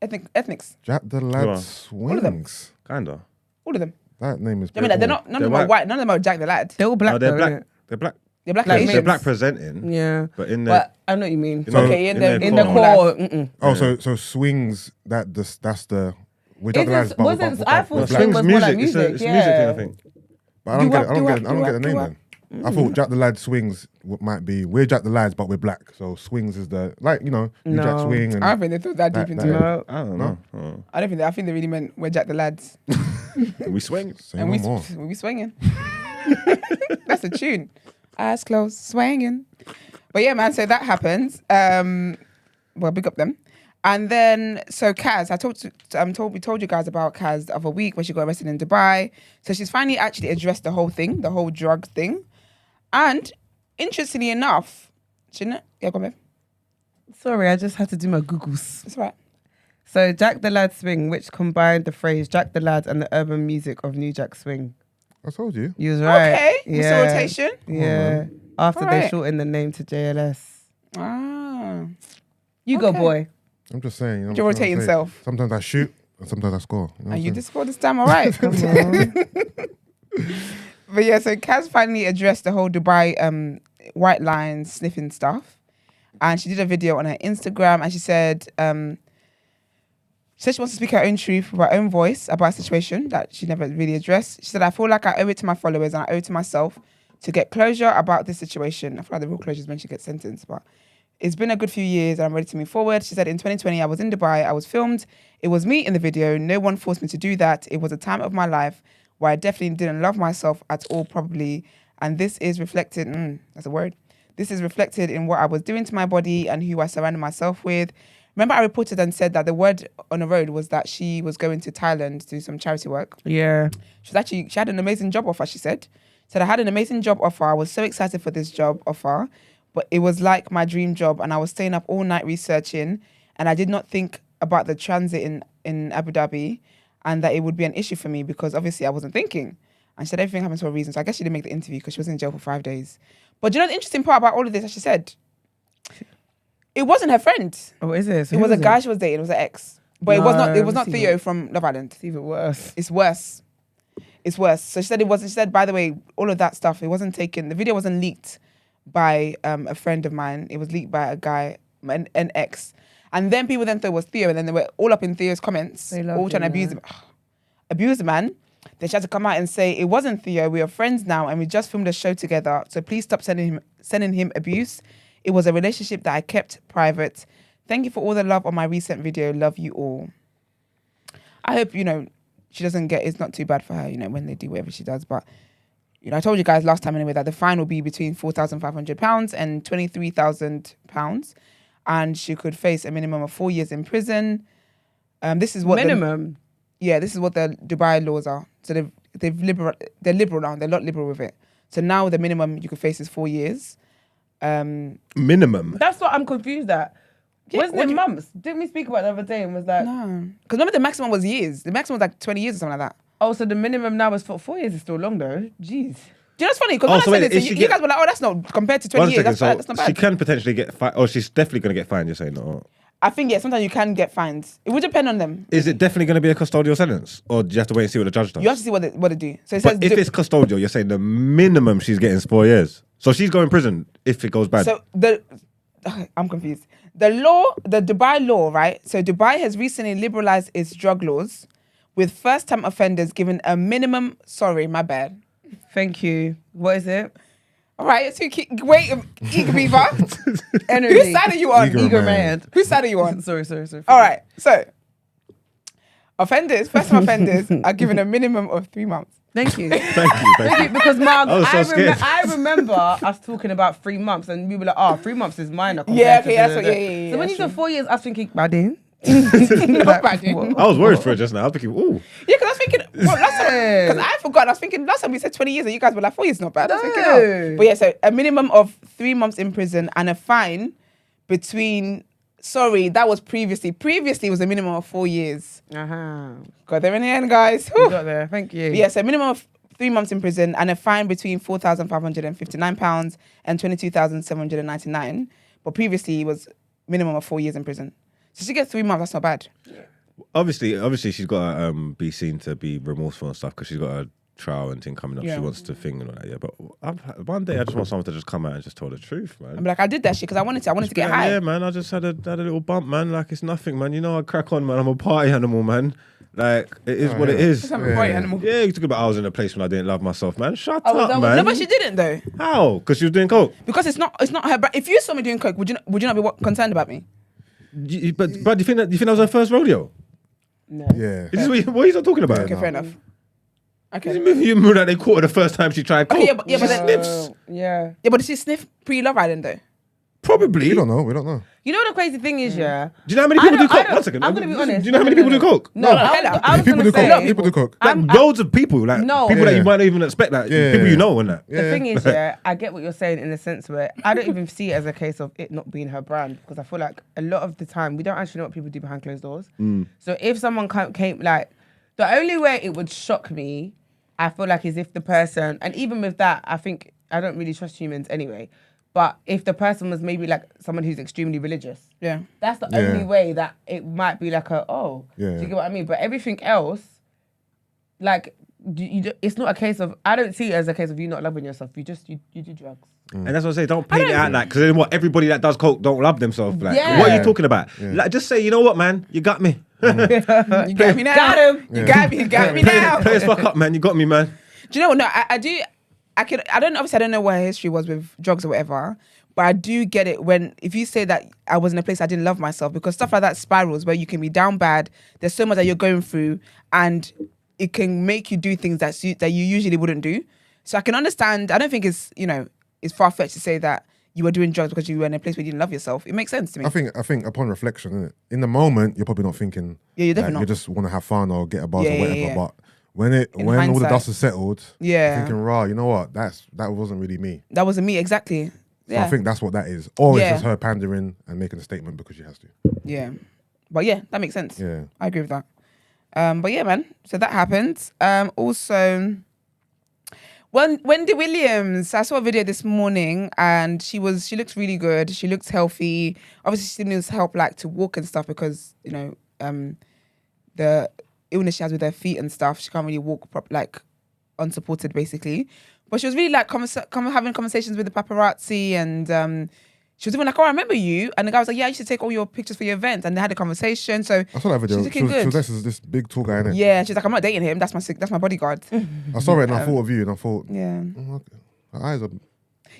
ethnics. Jack the Who Lad are? swings. All of them. Kinda. All of them. That name is. I mean, like, they're not. None of them are white. None of them are Jack the Lad. They're all black. No, they're though, black. innit? They're black. They're black Like Asians. They're black presenting, Yeah. but in the But I know what you mean. So- okay, in the In the core. Mm-mm. Oh, so swings. That's the. We're Jack the Lads, but Wasn't but- I but thought no, black. swing swing's was more music. like music. It's yeah. a music thing, I think. But I don't get. I don't Do get. up, I don't get the do name up. then. I thought Jack the Lad swings might be we're Jack the Lads, but we're black. So swings is the you No. Jack swing and I don't think they thought that deep into that- it. No. I don't know. Oh. I don't think. I think they really meant we're Jack the Lads, We swing. Say and no we more. we be swinging. That's a tune. Eyes closed, swinging. But yeah, man. So that happens. Well, big up them. And then, so Kaz, we told you guys about Kaz the other week when she got arrested in Dubai. So she's finally actually addressed the whole thing, the whole drug thing. And interestingly enough, shouldn't it? Yeah, go on, babe. Sorry, I just had to do my Googles. That's all right. So Jack the Lad Swing, which combined the phrase Jack the Lad and the urban music of New Jack Swing. I told you. You was right. Okay, Yeah. Mr. Rotation. Yeah. After they Alright. shortened the name to JLS. Ah. You go, Okay. boy. I'm just saying. You're rotating yourself. Sometimes I shoot and sometimes I score. You know what And I'm you saying? just scored this time, all right. Come on. But yeah, so Kaz finally addressed the whole Dubai white line sniffing stuff. And she did a video on her Instagram and she said she wants to speak her own truth with her own voice about a situation that she never really addressed. She said, I feel like I owe it to my followers and I owe it to myself to get closure about this situation. I feel like the real closure is when she gets sentenced, but it's been a good few years and I'm ready to move forward. She said, in 2020, I was in Dubai, I was filmed. It was me in the video. No one forced me to do that. It was a time of my life where I definitely didn't love myself at all, probably. And this is reflected, that's a word. This is reflected in what I was doing to my body and who I surrounded myself with. Remember, I reported and said that the word on the road was that she was going to Thailand to do some charity work. Yeah. She had an amazing job offer, she said. I had an amazing job offer. I was so excited for this job offer, but it was like my dream job and I was staying up all night researching and I did not think about the transit in Abu Dhabi. and that it would be an issue for me because obviously I wasn't thinking. And she said everything happens for a reason. So I guess she didn't make the interview because she was in jail for 5 days. But do you know the interesting part about all of this, as she said, it wasn't her friend. Oh, is it? So It who was a guy she was dating. It was an ex. But it was not it's Theo from Love Island. It's even worse. It's worse. It's worse. So she said it wasn't. She said, by the way, all of that stuff, it wasn't taken. The video wasn't leaked by a friend of mine. It was leaked by a guy, an ex. And then people then thought it was Theo, and then they were all up in Theo's comments, all trying to abuse him. Abuse the man. Then she had to come out and say, it wasn't Theo, we are friends now, and we just filmed a show together, so please stop sending him abuse. It was a relationship that I kept private. Thank you for all the love on my recent video. Love you all. I hope, she doesn't get, it's not too bad for her, when they do whatever she does. But, I told you guys last time anyway that the fine will be between £4,500 and £23,000. And she could face a minimum of 4 years in prison. This is what minimum. This is what the Dubai laws are. So they're liberal now. They're a lot liberal with it. So now the minimum you could face is 4 years. Minimum. That's what I'm confused at. Yeah, Wasn't it months? Didn't we speak about it the other day and was like... No. Because remember the maximum was years. The maximum was like 20 years or something like that. Oh, so the minimum now is 4 years is still long though. Jeez. Do you know what's funny? Because when I said it, you guys were like, oh, that's not, compared to 20 years, that's not bad. She can potentially get fined, or she's definitely going to get fined, you're saying? Or... I think, sometimes you can get fines. It would depend on them. Is it definitely going to be a custodial sentence? Or do you have to wait and see what the judge does? You have to see what they do. So it says... But if it's custodial, you're saying the minimum she's getting is 4 years. So she's going to prison if it goes bad. So I'm confused. The Dubai law, right? So Dubai has recently liberalized its drug laws with first-time offenders given a minimum... Sorry, my bad. Thank you. What is it? All right, so wait, Eager Beaver. Energy. Whose side are you on? Eager man. Whose side are you on? Sorry. All right, so first-time offenders are given a minimum of 3 months. Thank you. Thank you. Because Mark, I was so scared. I remember us talking about 3 months and we were like, 3 months is minor. Yeah, compared okay, to that's what, yeah. So when you said 4 years, I was thinking, Badin. Not bad, dude. I was worried for it just now. I was thinking, ooh. Yeah, because I was thinking, because I forgot. I was thinking last time we said 20 years and you guys were like 4 years, not bad. I was thinking, No. But yeah, so a minimum of 3 months in prison and a fine between. Sorry, that was previously. Previously it was a minimum of 4 years. Got there in the end, guys. You got there. Thank you. But yeah, so a minimum of 3 months in prison and a fine between £4,559 and £22,799. But previously it was minimum of 4 years in prison. So she gets 3 months. That's not bad. Obviously, she's got to be seen to be remorseful and stuff because she's got a trial and thing coming up. Yeah. She wants to thing and all that. Yeah, but one day I just want someone to just come out and just tell the truth, man. I'm like, I did that shit because I wanted to get high. Yeah, man. I just had a little bump, man. Like it's nothing, man. You know, I crack on, man. I'm a party animal, man. Like it is what it is. I'm a party animal. Yeah, you talk about I was in a place when I didn't love myself, man. Shut Oh, up, man. No, but she didn't though. How? Because she was doing coke. Because it's not her. But if you saw me doing coke, would you not be concerned about me? But do you think that was her first rodeo? No. Yeah. Is this what are you talking about? Okay, fair enough. Okay. You moved that they caught her the first time she tried coke. Okay, yeah, but She then- sniffs. Yeah. Yeah, but did she sniff pre-Love Island though? Probably. We don't know. You know what the crazy thing is, yeah? Do you know how many people do I coke? don't- 1 second. I'm gonna be honest. Do you know how many people do coke? No, I was People gonna do coke. say, People do coke. Like loads of people, like No. people that Yeah. you might not even expect, like Yeah. people you know and that. the thing is, I get what you're saying in the sense where I don't even see it as a case of it not being her brand because I feel like a lot of the time we don't actually know what people do behind closed doors. So if someone came, like, the only way it would shock me, I feel like, is if the person, and even with that, I think I don't really trust humans anyway. But if the person was maybe like someone who's extremely religious, Yeah. that's the only way that it might be like do you get what I mean? But everything else, like, it's not a case of, I don't see it as a case of you not loving yourself. You do drugs. And that's what I say. Don't paint it out like because then what? Everybody that does coke don't love themselves. Like, Yeah. what are you talking about? Like, just say, you know what, man, you got me. You got me now. Got him. You got me. You got me now. Play as fuck up, man. You got me, man. Do you know what? No, I do. I don't know what her history was with drugs or whatever, but I do get it if you say that I was in a place I didn't love myself, because stuff like that spirals where you can be down bad. There's so much that you're going through, and it can make you do things that you usually wouldn't do. So I can understand. I don't think it's far fetched to say that you were doing drugs because you were in a place where you didn't love yourself. It makes sense to me. I think upon reflection, innit? In the moment, you're probably not thinking. Yeah, you're definitely like, not. You just want to have fun or get a buzz Yeah, or yeah, whatever. yeah. But when all the hindsight. dust is settled, Yeah. thinking, rah, you know what? That wasn't really me. That wasn't me exactly. So Yeah. I think that's what that is. Or Yeah. it's just her pandering and making a statement because she has to. Yeah. But yeah, that makes sense. Yeah. I agree with that. But yeah, man. So that happened. Also, Wendy Williams. I saw a video this morning, and she looks really good. She looks healthy. Obviously, she needs help like to walk and stuff because the illness she has with her feet and stuff. She can't really walk like unsupported, basically. But she was really like having conversations with the paparazzi, and she was even like, "Oh, I remember you." And the guy was like, "Yeah, you should take all your pictures for your event." And they had a conversation. So I saw that video. She's looking good. She was this big tall guy, innit? Yeah, she's like, "I'm not dating him. That's my bodyguard." I saw it and I thought of you, and I thought, Yeah. oh, okay. Her eyes are.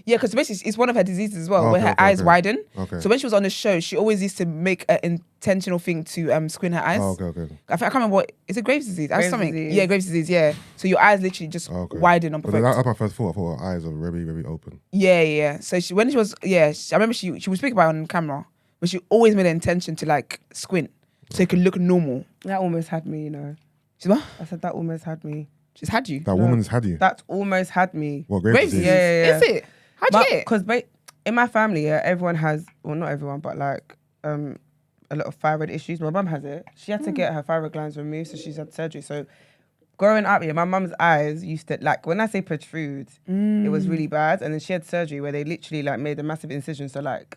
Yeah, because basically it's one of her diseases as well, Okay, where her okay, eyes okay. widen. Okay. So when she was on the show, she always used to make an intentional thing to squint her eyes. Oh, okay. I can't remember what is it. Graves' disease? Graves' Something. disease. Yeah, Graves' disease. Yeah. So your eyes literally just Okay. widen on But perfect. that's my first thought. I thought her eyes are very, very open. Yeah. So I remember she would speak about it on camera, but she always made an intention to like squint so it could look normal. That almost had me, She's what? I said that almost had me. She's had you. That woman's had you. That almost had me. What, Graves' Graves' disease. disease? Yeah. Is it? How'd you get it? Because in my family, everyone has, well, not everyone, but like a lot of thyroid issues. My mum has it. She had to get her thyroid glands removed, so she's had surgery. So growing up, my mum's eyes used to, like, when I say protrude, it was really bad. And then she had surgery where they literally like made a massive incision. So like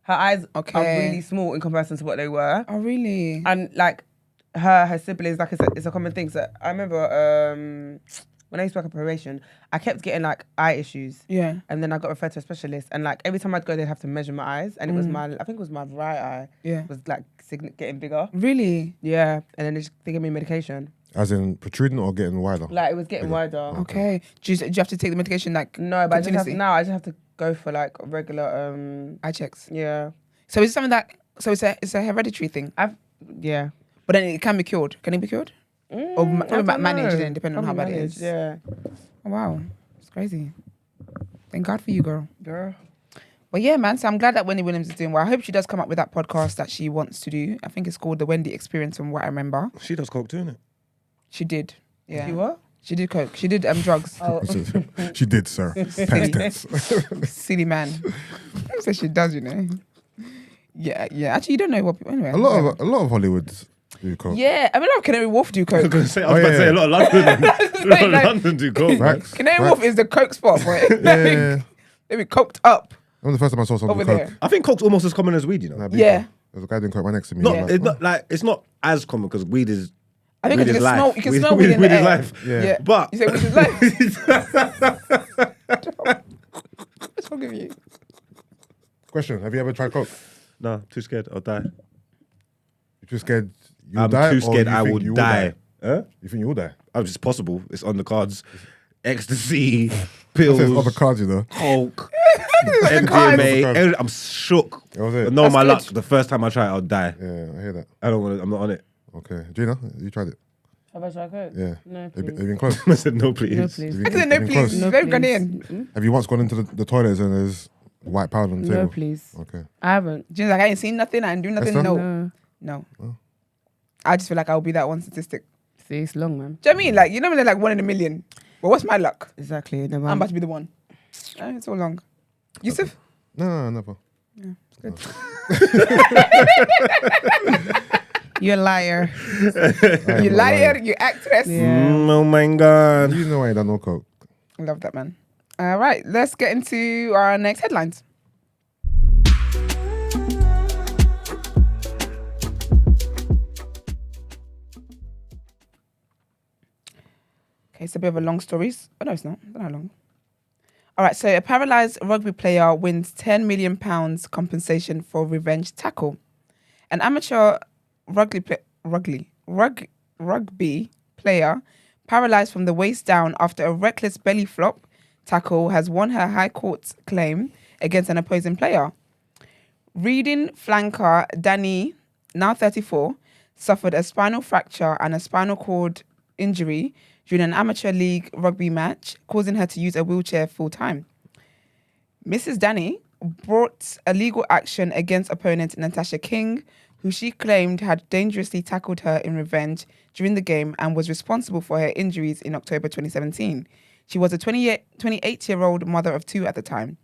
her eyes are really small in comparison to what they were. Oh, really? And like her siblings, like it's a common thing. So I remember when I used to work at probation, I kept getting like eye issues. Yeah. And then I got referred to a specialist, and like every time I'd go, they'd have to measure my eyes, and it was I think it was my right eye. Yeah. Was like getting bigger. Really? Yeah. And then they gave me medication. As in protruding or getting wider? Like it was getting wider. Okay. Do you have to take the medication like No, but I continuously? just have to go for like regular eye checks? yeah. So is it something that it's a hereditary thing? Yeah. But then it can be cured. Can it be cured? Or probably managed, then, depending on how bad it is. Yeah. Oh, wow. It's crazy. Thank God for you, girl. Girl. But yeah, man. So I'm glad that Wendy Williams is doing well. I hope she does come up with that podcast that she wants to do. I think it's called The Wendy Experience, from what I remember. She does coke too, innit? She did. Yeah. You what? She did coke. She did drugs. Oh. She did, sir. Past tense. Silly man. So she does, Yeah. Actually, you don't know what people... Anyway. A lot of Hollywood do coke. Yeah. I mean, a lot of Canary Wolf do I coke. was about to say a lot of London. A lot of London do coke. Facts. Canary Wolf is the coke spot, boy. Yeah. They be coked up. That was the first time I saw someone Over do coke. there. I think coke's almost as common as weed, Nah, Yeah. There's a guy doing coke right next to me. Not, I'm it's not like it's not as common because weed is. I think weed you is can life. smell. You can smell weed in the weed is air. life. Yeah. But You say weed is life. What's wrong with you? Question: have you ever tried coke? no, too scared. I'll die. You're too scared you'll I'm die? too or scared you I think will you die. Huh? You think you will die? Oh, it's possible. It's on the cards. Ecstasy, That says pills, other cards, you know. coke, cards. MDMA. I'm shook. That was it. But no, That's my good. luck. The first time I try it, I'll die. Yeah, I hear that. I don't want to. I'm not on it. Okay, Gina, you tried it? Have I tried coke? Yeah. No, Have please. you been close? I said no, please. No, please. I said no, You've been please. close. No, Very please. Ghanaian. Have you once gone into the toilets and there's white powder on the No, table? please. Okay. I haven't. Jim's like, I ain't seen nothing. I ain't doing nothing. Esther? No. I just feel like I'll be that one statistic. See, it's long, man. Do you know what I mean? Like, you know when they're like 1 in a million? Well, what's my luck? Exactly. No, I'm about to be the one. It's all long. Yusuf? No, never. You're a liar. You liar, you actress. Yeah. Oh my god. You know I ain't done no coke. I love that, man. All right, let's get into our next headlines. Okay, it's a bit of a long story. Oh, no, it's not. It's not long. All right, so a paralysed rugby player wins £10 million compensation for revenge tackle. An amateur rugby player paralysed from the waist down after a reckless belly flop tackle has won her High Court claim against an opposing player. Reading flanker Danny, now 34, suffered a spinal fracture and a spinal cord injury during an amateur league rugby match, causing her to use a wheelchair full time. Mrs. Danny brought a legal action against opponent Natasha King, who she claimed had dangerously tackled her in revenge during the game and was responsible for her injuries in October 2017. She was a 28-year-old mother of 2 at the time.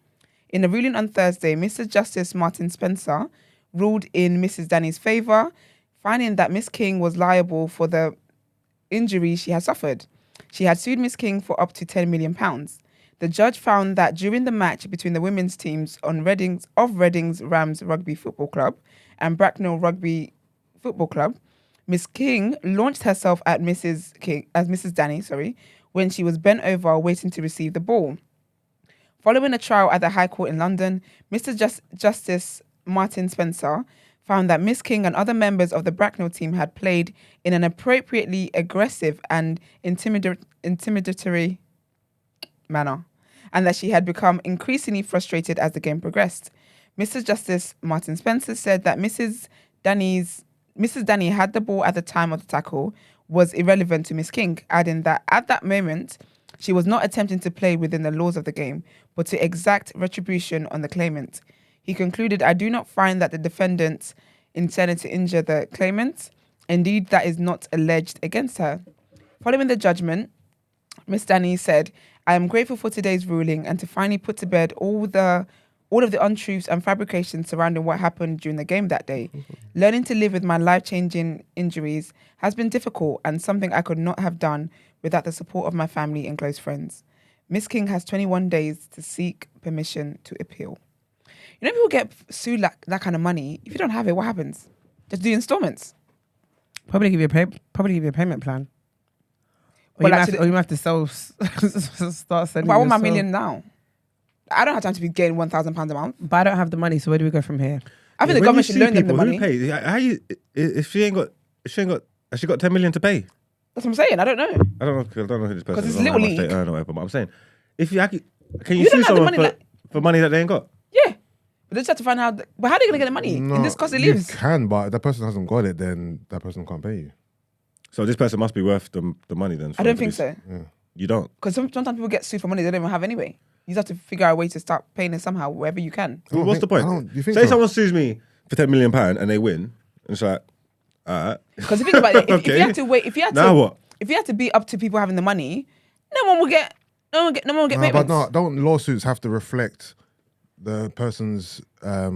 In a ruling on Thursday, Mr. Justice Martin Spencer ruled in Mrs. Danny's favour, finding that Miss King was liable for the injury she had suffered. She had sued Miss King for up to £10 million. The judge found that during the match between the women's teams of Reading's Rams Rugby Football Club and Bracknell Rugby Football Club, Miss King launched herself at Mrs. Danny, when she was bent over waiting to receive the ball. Following a trial at the High Court in London, Mr. Justice Martin Spencer found that Miss King and other members of the Bracknell team had played in an appropriately aggressive and intimidatory manner, and that she had become increasingly frustrated as the game progressed. Mr. Justice Martin Spencer said that Mrs. Danny had the ball at the time of the tackle was irrelevant to Miss King, adding that at that moment, she was not attempting to play within the laws of the game, but to exact retribution on the claimant. He concluded, I do not find that the defendant intended to injure the claimant. Indeed, that is not alleged against her. Following the judgment, Miss Danny said, I am grateful for today's ruling and to finally put to bed all of the untruths and fabrications surrounding what happened during the game that day. Learning to live with my life-changing injuries has been difficult and something I could not have done without the support of my family and close friends. Miss King has 21 days to seek permission to appeal. You know, people get sued like that kind of money. If you don't have it, what happens? Just do installments. Probably give you a payment plan. Or Well, you, actually- might have to start sending. But I want my yourself- million now. I don't have time to be getting £1,000 a month. But I don't have the money, so where do we go from here? I think the When government you should sue loan them the people, money. Who pays? How you, if she ain't got, has she got 10 million to pay? That's what I'm saying. I don't know. I don't know who this person 'Cause is. it's I don't know how Little much they League. earn or whatever, but I'm saying, if you can you You don't sue have the someone money for money that they ain't got? Yeah. But they just have to find out. But how are they going to get the money in this cost of you lives? can, but if that person hasn't got it, then that person can't pay you. So this person must be worth the money then. for I don't them to think be- so. You don't. Because sometimes people get sued for money they don't even have anyway. You just have to figure out a way to start paying it somehow, wherever you can. I don't What's the think- point? you think Say so? someone sues me for £10 million and they win, and it's like, alright. Because if you think about it, if you Okay. had to wait, if you had Now to, what? if you had to be up to people having the money, no one will get payments. But no, don't lawsuits have to reflect the person's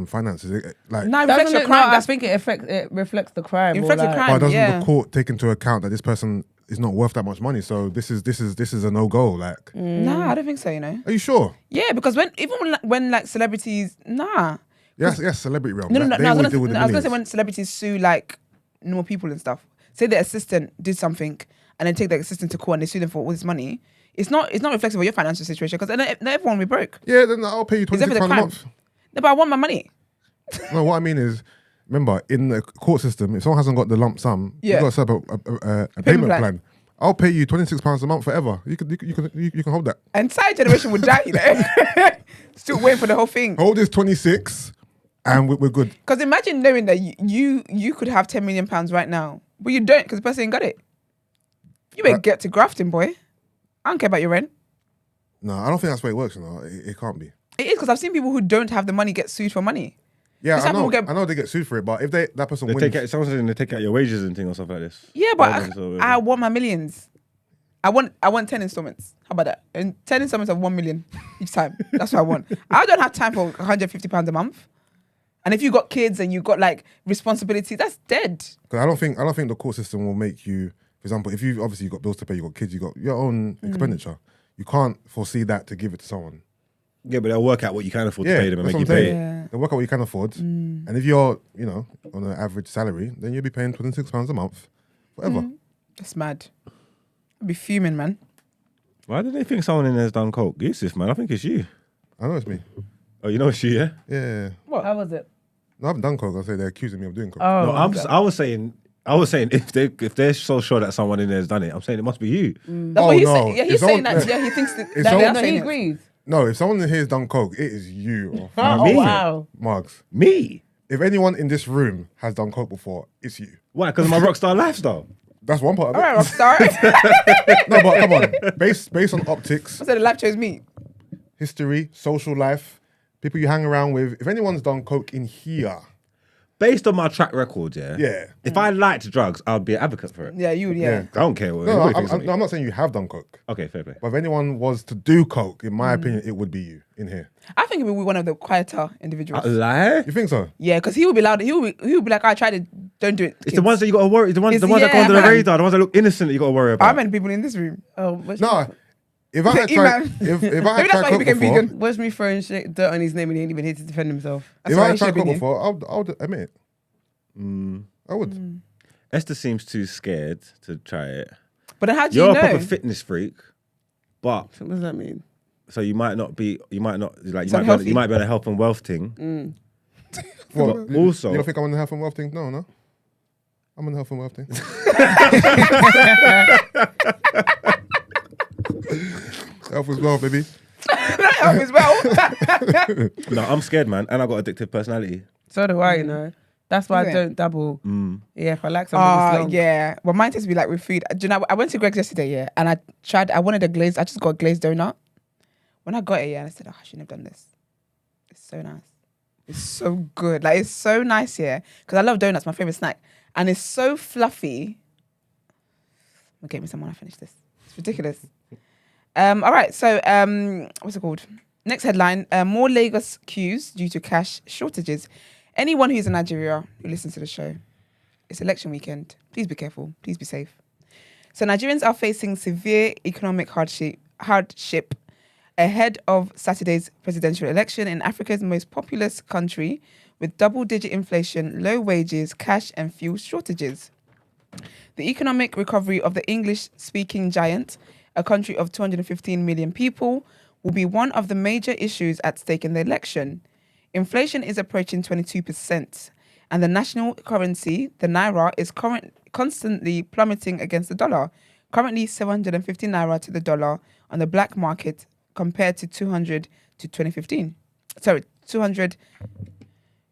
finances? Like, No, it reflects your crime. I That's think it reflects the crime. It or reflects the like- crime. but doesn't yeah. the court take into account that this person is not worth that much money? So this is a no go. Like, Nah, I don't think so. You know. are you sure? Yeah, because when like celebrities, nah. Yes, celebrity realm. No. They I was always gonna deal with the say millions. when celebrities sue like normal people and stuff. Say their assistant did something and then take the assistant to court and they sue them for all this money. It's not reflective of your financial situation because not everyone will be broke. Yeah, then I'll pay you Except for £26 the a crime. month. No, but I want my money. No, what I mean is, remember, in the court system, if someone hasn't got the lump sum, Yeah. you've got to set up a payment plan. I'll pay you £26 a month forever. You can hold that. Entire generation would die, you know. Still waiting for the whole thing. Hold this 26, and we're good. Because imagine knowing that you could have £10 million right now, but you don't because the person ain't got it. You ain't get to grafting, boy. I don't care about your rent. No, I don't think that's the way it works. You know, it can't be. It is because I've seen people who don't have the money get sued for money. Yeah, That's I how know. people get- I know they get sued for it, but if that person They wins, take out, someone saying they take out your wages and things or stuff like this. Yeah, but Thousands or I whatever. want my millions. I want 10 installments. How about that? And 10 installments of 1 million each time. That's what I want. I don't have time for £150 a month. And if you got kids and you got like responsibility, that's dead. because I don't think the court system will make you. For example, if you obviously got bills to pay, you got kids, you got your own expenditure. You can't foresee that to give it to someone. Yeah, but they'll work out what you can afford Yeah, to pay them and that's make what you I'm pay saying. it. Yeah. They work out what you can afford, and if you're, on an average salary, then you'll be paying £26 a month forever. That's mad. I'd be fuming, man. Why do they think someone in there's done coke? Yusuf, man, I think it's you. I know it's me. Oh, you know it's you, yeah? Yeah. How was it? No, I haven't done coke. I say they're accusing me of doing coke. Oh, No, I was saying if they're so sure that someone in there has done it, I'm saying it must be you. That's Oh, what he's no. saying. Yeah, he's It's saying all- that. Yeah, he thinks that. It's that all- they're no, he saying it. agrees. No, if someone in here has done coke, it is you. Oh, Me? wow. Marks. Me? If anyone in this room has done coke before, it's you. Why? Because of my rockstar lifestyle. That's one part of All it. right, Rockstar. I No, but come on. Based on optics, said the life chose me. history, social life, people you hang around with. If anyone's done coke in here, Based on my track record, yeah. yeah. If I liked drugs, I'd be an advocate for it. Yeah, you would, yeah. I don't care what No, anybody thinks of me. I'm not saying you have done coke. Okay, fair play. But if anyone was to do coke, in my opinion, it would be you in here. I think he would be one of the quieter individuals. Lie? You think so? Yeah, because he would be loud. He would be like, I tried it. Don't do it. It's the ones that you got to worry. The ones that go yeah, under the man. radar. The ones that look innocent. That you got to worry about. How many people in this room? Oh, No, if I had tried, Imam. if I Maybe had that's tried why he coke became before, vegan. where's me throwing dirt on his name and he ain't even here to defend himself? if That's why I he had tried should be coke here. before, I would admit it. I would. Esther seems too scared to try it. But then how do You're you a know? proper fitness freak, but What does that mean? so you might not like It's you might unhealthy. be on a health and wealth thing. What? But also, You don't think I'm on the health and wealth thing? No. I'm on the health and wealth thing. Health as well, baby. Help as well. no, I'm scared, man, and I got addictive personality. So do I, you know. That's why Is I it? don't dabble. Yeah, if I like something, it's long. Yeah. Well, mine tends to be like with food. Do you know, I went to Greg's yesterday, yeah, and I wanted a glazed, I just got a glazed donut. When I got it, yeah, and I said, I shouldn't have done this. It's so nice. It's so good. Like, it's so nice, yeah, because I love donuts, my favorite snack. And it's so fluffy. I'm gonna get me some when I finish this. It's ridiculous. All right, so what's it called? Next headline, more Lagos queues due to cash shortages. Anyone who's in Nigeria who listens to the show, it's election weekend. Please be careful. Please be safe. So Nigerians are facing severe economic hardship ahead of Saturday's presidential election in Africa's most populous country, with double-digit inflation, low wages, cash and fuel shortages. The economic recovery of the English-speaking giant, a country of 215 million people, will be one of the major issues at stake in the election. Inflation is approaching 22%, and the national currency, the naira, is constantly plummeting against the dollar, currently 750 naira to the dollar on the black market compared to 200 to 2015. Sorry, 200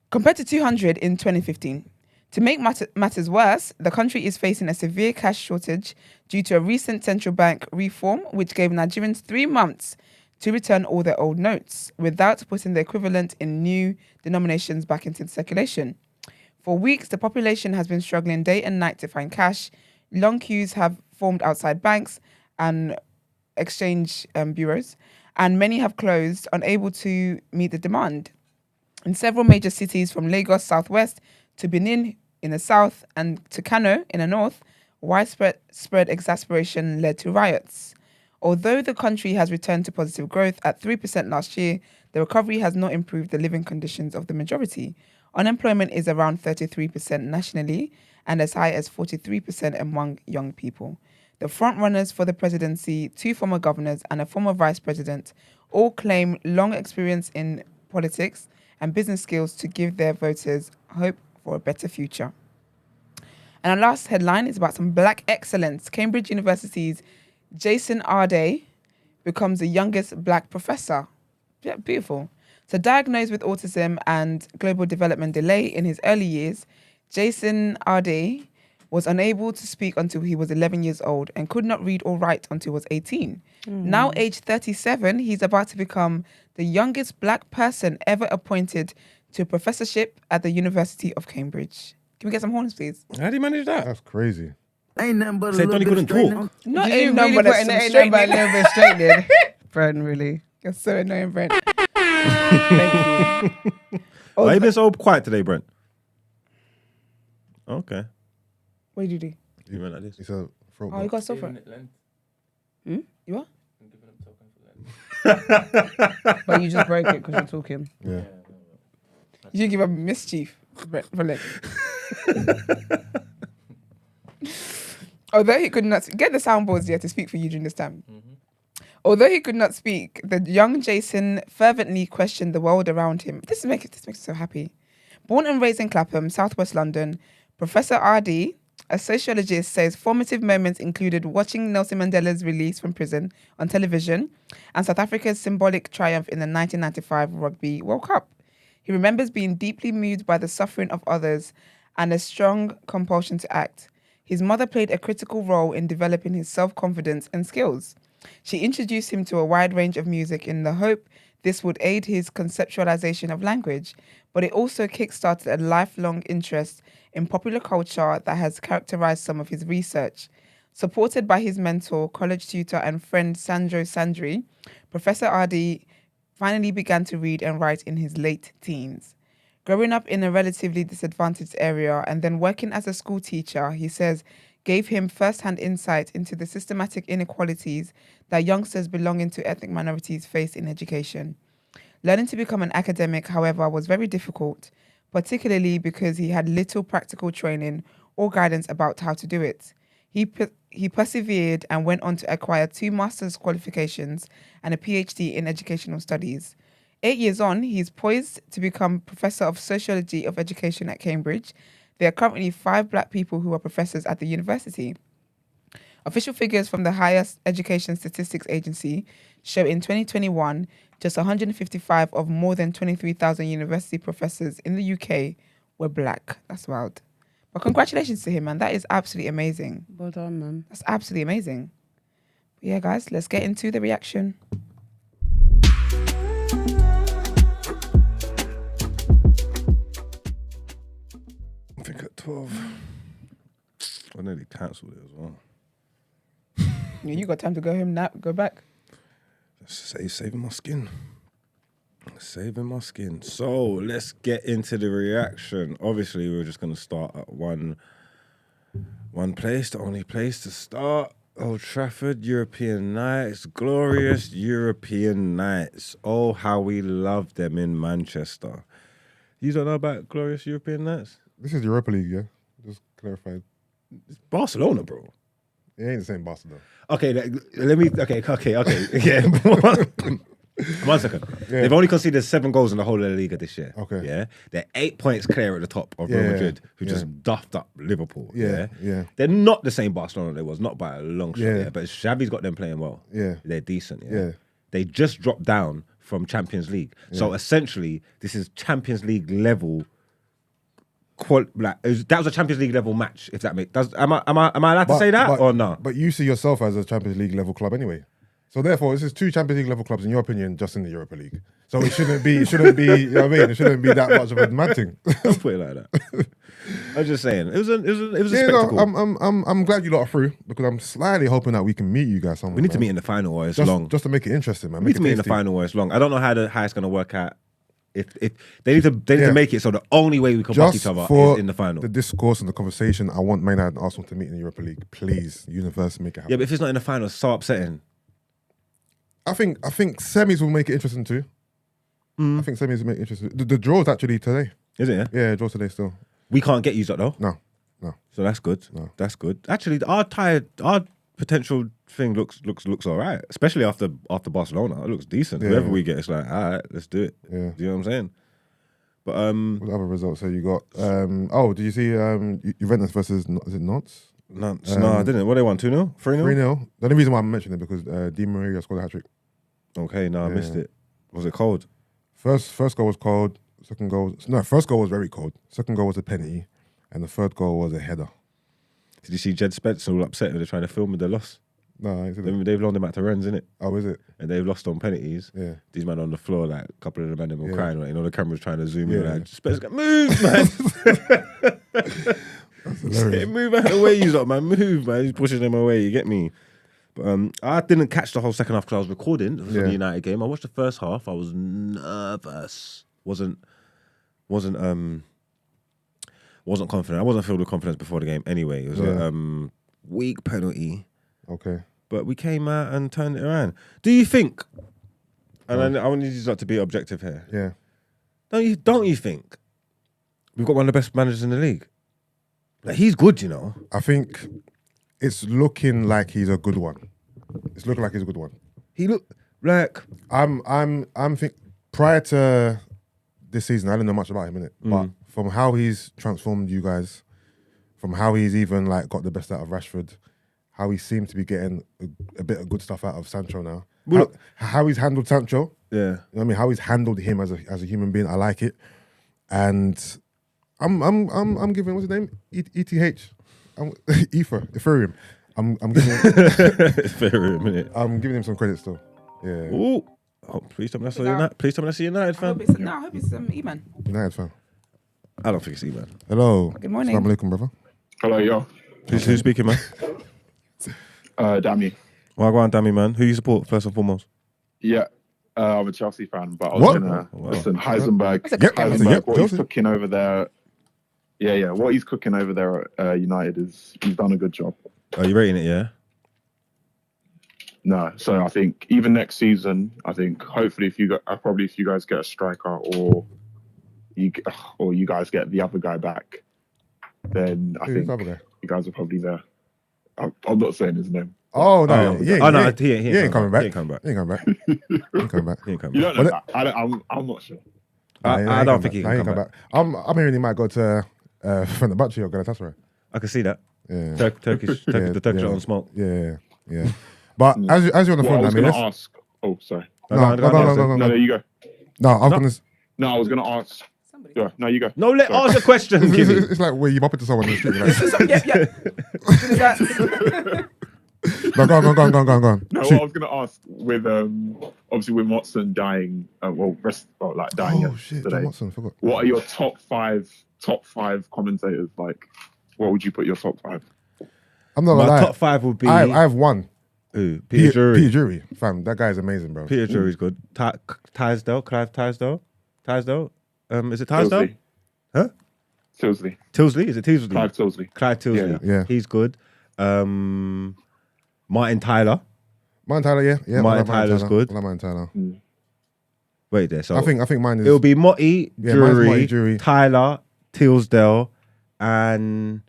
compared to 200 in 2015. To make matters worse, the country is facing a severe cash shortage due to a recent central bank reform, which gave Nigerians 3 months to return all their old notes without putting the equivalent in new denominations back into circulation. For weeks, the population has been struggling day and night to find cash. Long queues have formed outside banks and exchange bureaus, and many have closed, unable to meet the demand. In several major cities from Lagos southwest to Benin in the south and to Kano in the north, widespread exasperation led to riots. Although the country has returned to positive growth at 3% last year, the recovery has not improved the living conditions of the majority. Unemployment is around 33% nationally and as high as 43% among young people. The frontrunners for the presidency, 2 former governors and a former vice president, all claim long experience in politics and business skills to give their voters hope for a better future. And our last headline is about some black excellence. Cambridge University's Jason Arday becomes the youngest black professor. Yeah, beautiful. So diagnosed with autism and global development delay in his early years, Jason Arday was unable to speak until he was 11 years old and could not read or write until he was 18. Now aged 37, he's about to become the youngest black person ever appointed to a professorship at the University of Cambridge. Can we get some horns, please? How do you manage that? That's crazy. Ain't nothing but a Said little Donny bit couldn't of straightening. talk. Not Did you ain't really no, but put in some the ain't nothing but a straightening. little bit straightening? Bren, really? You're so annoying, Brent. Thank you. Why you been so quiet today, Brent? Okay. What did you do? You went like this. It's a throat. Oh, you got a sofa. You are? But you just broke it because you're talking. Yeah. You didn't give up mischief, Brent. Although he could not get the soundboards here to speak for you during this time. Although he could not speak, the young Jason fervently questioned the world around him. This makes me so happy. Born and raised in Clapham, southwest London, Professor Arday, a sociologist, says formative moments included watching Nelson Mandela's release from prison on television and South Africa's symbolic triumph in the 1995 Rugby World Cup. He remembers being deeply moved by the suffering of others and a strong compulsion to act. His mother played a critical role in developing his self-confidence and skills. She introduced him to a wide range of music in the hope this would aid his conceptualization of language, but it also kickstarted a lifelong interest in popular culture that has characterized some of his research. Supported by his mentor, college tutor and friend Sandro Sandri, Professor Arday finally began to read and write in his late teens. Growing up in a relatively disadvantaged area and then working as a school teacher, he says, gave him first-hand insight into the systematic inequalities that youngsters belonging to ethnic minorities face in education. Learning to become an academic, however, was very difficult, particularly because he had little practical training or guidance about how to do it. He persevered and went on to acquire 2 master's qualifications and a PhD in educational studies. 8 years on, he's poised to become Professor of Sociology of Education at Cambridge. There are currently 5 black people who are professors at the university. Official figures from the Highest Education Statistics Agency show in 2021, just 155 of more than 23,000 university professors in the UK were black. That's wild. But congratulations to him, man. That is absolutely amazing. Well done, man. That's absolutely amazing. But yeah, guys, let's get into the reaction. I think at 12. I nearly cancelled it as well. Yeah, you got time to go home now, go back. Saving my skin. Saving my skin. So let's get into the reaction. Obviously, we're just going to start at one place, the only place to start. Old Trafford, European nights, glorious European nights. Oh, how we love them in Manchester. You don't know about glorious European nights? This is Europa League, yeah? Just clarified. It's Barcelona, bro. It ain't the same Barcelona. Okay, let me. Okay. Yeah. 1 second. Yeah. They've only conceded 7 goals in the whole of the Liga this year. Okay. Yeah. They're 8 points clear at the top of Real Madrid, who Yeah. just duffed up Liverpool. Yeah. They're not the same Barcelona they was, not by a long shot. Yeah. Yeah. But Xavi's got them playing well. Yeah. They're decent. Yeah. Yeah. They just dropped down from Champions League. So essentially, this is Champions League level. That was a Champions League level match. If that makes, am I allowed to say that or no? But you see yourself as a Champions League level club anyway. So therefore, this is 2 Champions League level clubs, in your opinion, just in the Europa League. So it shouldn't be, you know what I mean? It shouldn't be that much of a mad thing. Don't put it like that. I'm just saying, it was a Yeah, spectacle. no, I'm glad you lot are through, because I'm slightly hoping that we can meet you guys somewhere. We need to man. meet in the final or it's just, long. just to make it interesting, man. We need Make to it meet in the tasty. final or it's long. I don't know how it's going to work out. If they need to make it so the only way we can buck each other for is in the final. the discourse and the conversation, I want Man United and Arsenal to meet in the Europa League. Please, universe, make it happen. Yeah, but if it's not in the final, it's so upsetting. I think semis will make it interesting too. I think semis will make it interesting. The draw is actually today. Is it? Yeah. Yeah, draw today still. We can't get used up though. No. So that's good. No. That's good. Actually, our potential thing looks all right, especially after Barcelona. It looks decent. Yeah. Whoever we get, it's like, all right, let's do it. Yeah. Do you know what I'm saying? But What other results have you got? Did you see Juventus versus is it Nantes? no, I didn't. What they won? 2-0? 3-0? 3-0. The only reason why I'm mentioning it because Di Maria scored a hat trick. Okay, no, I missed it. Was it cold? First goal was cold. First goal was very cold. Second goal was a penalty, and the third goal was a header. Did you see Jed Spence all upset when they're trying to film the loss? No, I ain't seen it. They've loaned him out to Rennes, innit? Oh, is it? And they've lost on penalties. Yeah. These men on the floor, like a couple of the men were Yeah. crying, like, you know, the camera's trying to zoom in, Yeah. like, Spence, move, man. Hilarious. Move out of the way, you lot, man. Move, man. He's pushing them away, you get me? But I didn't catch the whole second half because I was recording for the United game. I watched the first half. I was nervous. Wasn't confident. I wasn't filled with confidence before the game anyway. It was a weak penalty. Okay. But we came out and turned it around. Do you think, and I want you to be objective here, Yeah. don't you think we've got one of the best managers in the league? Like, he's good, you know. I think it's looking like he's a good one. He looked like I'm think prior to this season, I didn't know much about him, innit? But from how he's transformed you guys, from how he's even like got the best out of Rashford, how he seemed to be getting a bit of good stuff out of Sancho now. How he's handled Sancho. yeah. You know what I mean? How he's handled him as a human being. I like it. And I'm giving, what's his name? ETH. Ethereum. I'm giving him, I'm giving him some credit still. Yeah. Ooh. Oh, please tell me that's a United. Please tell me that's a United I fan. hope it's E-Man. United fan. I don't think it's E-Man. Hello. Good morning. Assalamu alaikum, brother. Hello, yo. Who's speaking, man? Dammy. Well, go on, Dammy, man. Who you support first and foremost? Yeah. I'm a Chelsea fan, but I was What? gonna Wow. listen. Heisenberg, That's a good answer. Heisenberg, Yep, what Chelsea. he's cooking over there. Yeah. What he's cooking over there at United he's done a good job. Are you rating it? Yeah. No, so I think even next season, I think hopefully if you guys get a striker or you guys get the other guy back, then I Who's think the other guy? you guys are probably there. I'm not saying his name. Oh no, Oh, he ain't, oh, no, he ain't coming back. He ain't coming back. He ain't coming back. He ain't coming back. He ain't coming You back. don't know But that. I'm not sure. I don't think he Nah, can ain't come back. I'm hearing he might go to Fenerbahce or Galatasaray. I can see that. Yeah. Turkish, the Turkish on smoke. Yeah. But as you're on the Well, I phone, was I mean, going to let's- ask. Oh, sorry. no, No, there you go. No, I was gonna. No, I was going to ask. Yeah, no, you go. No, let Sorry. ask a question, Gilly. It's like where you bump into someone in the street. Like, no, go on. No, Shoot. I was going to ask with obviously with Watson dying, dying Oh shit, yesterday. John Watson, I forgot. What are your top five commentators like? What would you put your top five? I'm not My gonna lie. top five would be I have one. who? Peter Drury. Peter Drury, fam. That guy's amazing, bro. Peter Drury's good. Tisdale, Clive Tisdale. Is it Tisdale? Tilsley. Huh? Tilsley. Tilsley? Is it Tilsley? Clive Tilsley. Clive Tilsley. Yeah. He's good. Martin Tyler. Martin Tyler, yeah. I Martin like Tyler's good. I like Martin Tyler. Wait there. So I think mine is. it'll be Motti, Yeah, mine's Drury, Motti, Drury. Tyler, Tilsdale, and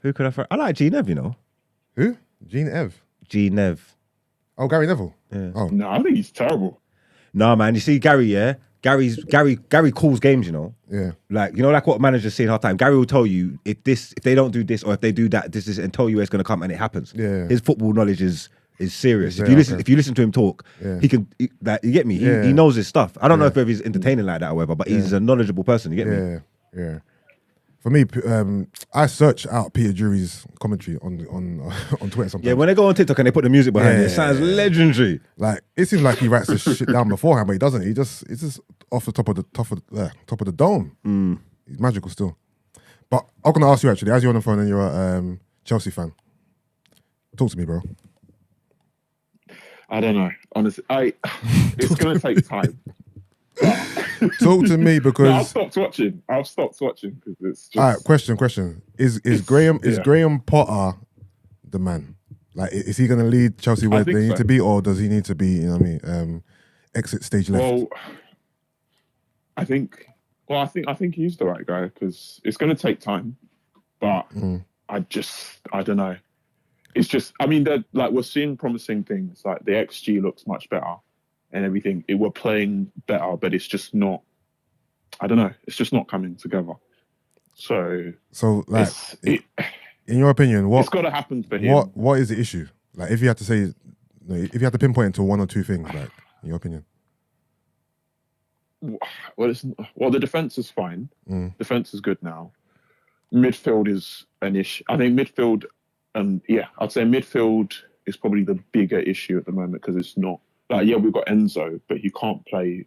who could I throw? I like G Nev, you know. Who? Gene Ev. G Nev. Oh, Gary Neville. Yeah. Oh, No, I think he's terrible. No, man. You see Gary, yeah? Gary calls games, you know. yeah. Like, you know, like what managers say in half time. Gary will tell you if they don't do this or if they do that, this is, and tell you where it's gonna come, and it happens. Yeah. His football knowledge is serious. Yeah, If you listen to him talk, Yeah. he can like, you get me? Yeah. He knows his stuff. I don't know if he's entertaining like that or whatever, but he's a knowledgeable person, you get me? Yeah. For me, I search out Peter Drury's commentary on Twitter sometimes. Yeah, when they go on TikTok and they put the music behind it, it sounds legendary. Like it seems like he writes this shit down beforehand, but he doesn't. It's just off the top of the dome. He's magical still. But I'm gonna ask you actually, as you're on the phone and you're a Chelsea fan, talk to me, bro. I don't know. Honestly, it's gonna take time. Talk to me No, I've because. stopped watching. Because it's just. All right, question. Is Graham Potter the man? Like, is he going to lead Chelsea where think they need so. to be, or does he need to be? You know what I mean? Exit stage left. Well, I think he's the right guy because it's going to take time, but I don't know. It's just, I mean, we're seeing promising things. Like the XG looks much better and everything. We're playing better, but it's just not. I don't know. It's just not coming together. So like, in your opinion, it's got to happen for him. What is the issue? Like, if you had to say, if you had to pinpoint into one or two things, like in your opinion. Well, the defense is fine. Defense is good now. Midfield is an issue. I think midfield, I'd say midfield is probably the bigger issue at the moment because it's not we've got Enzo, but he can't play.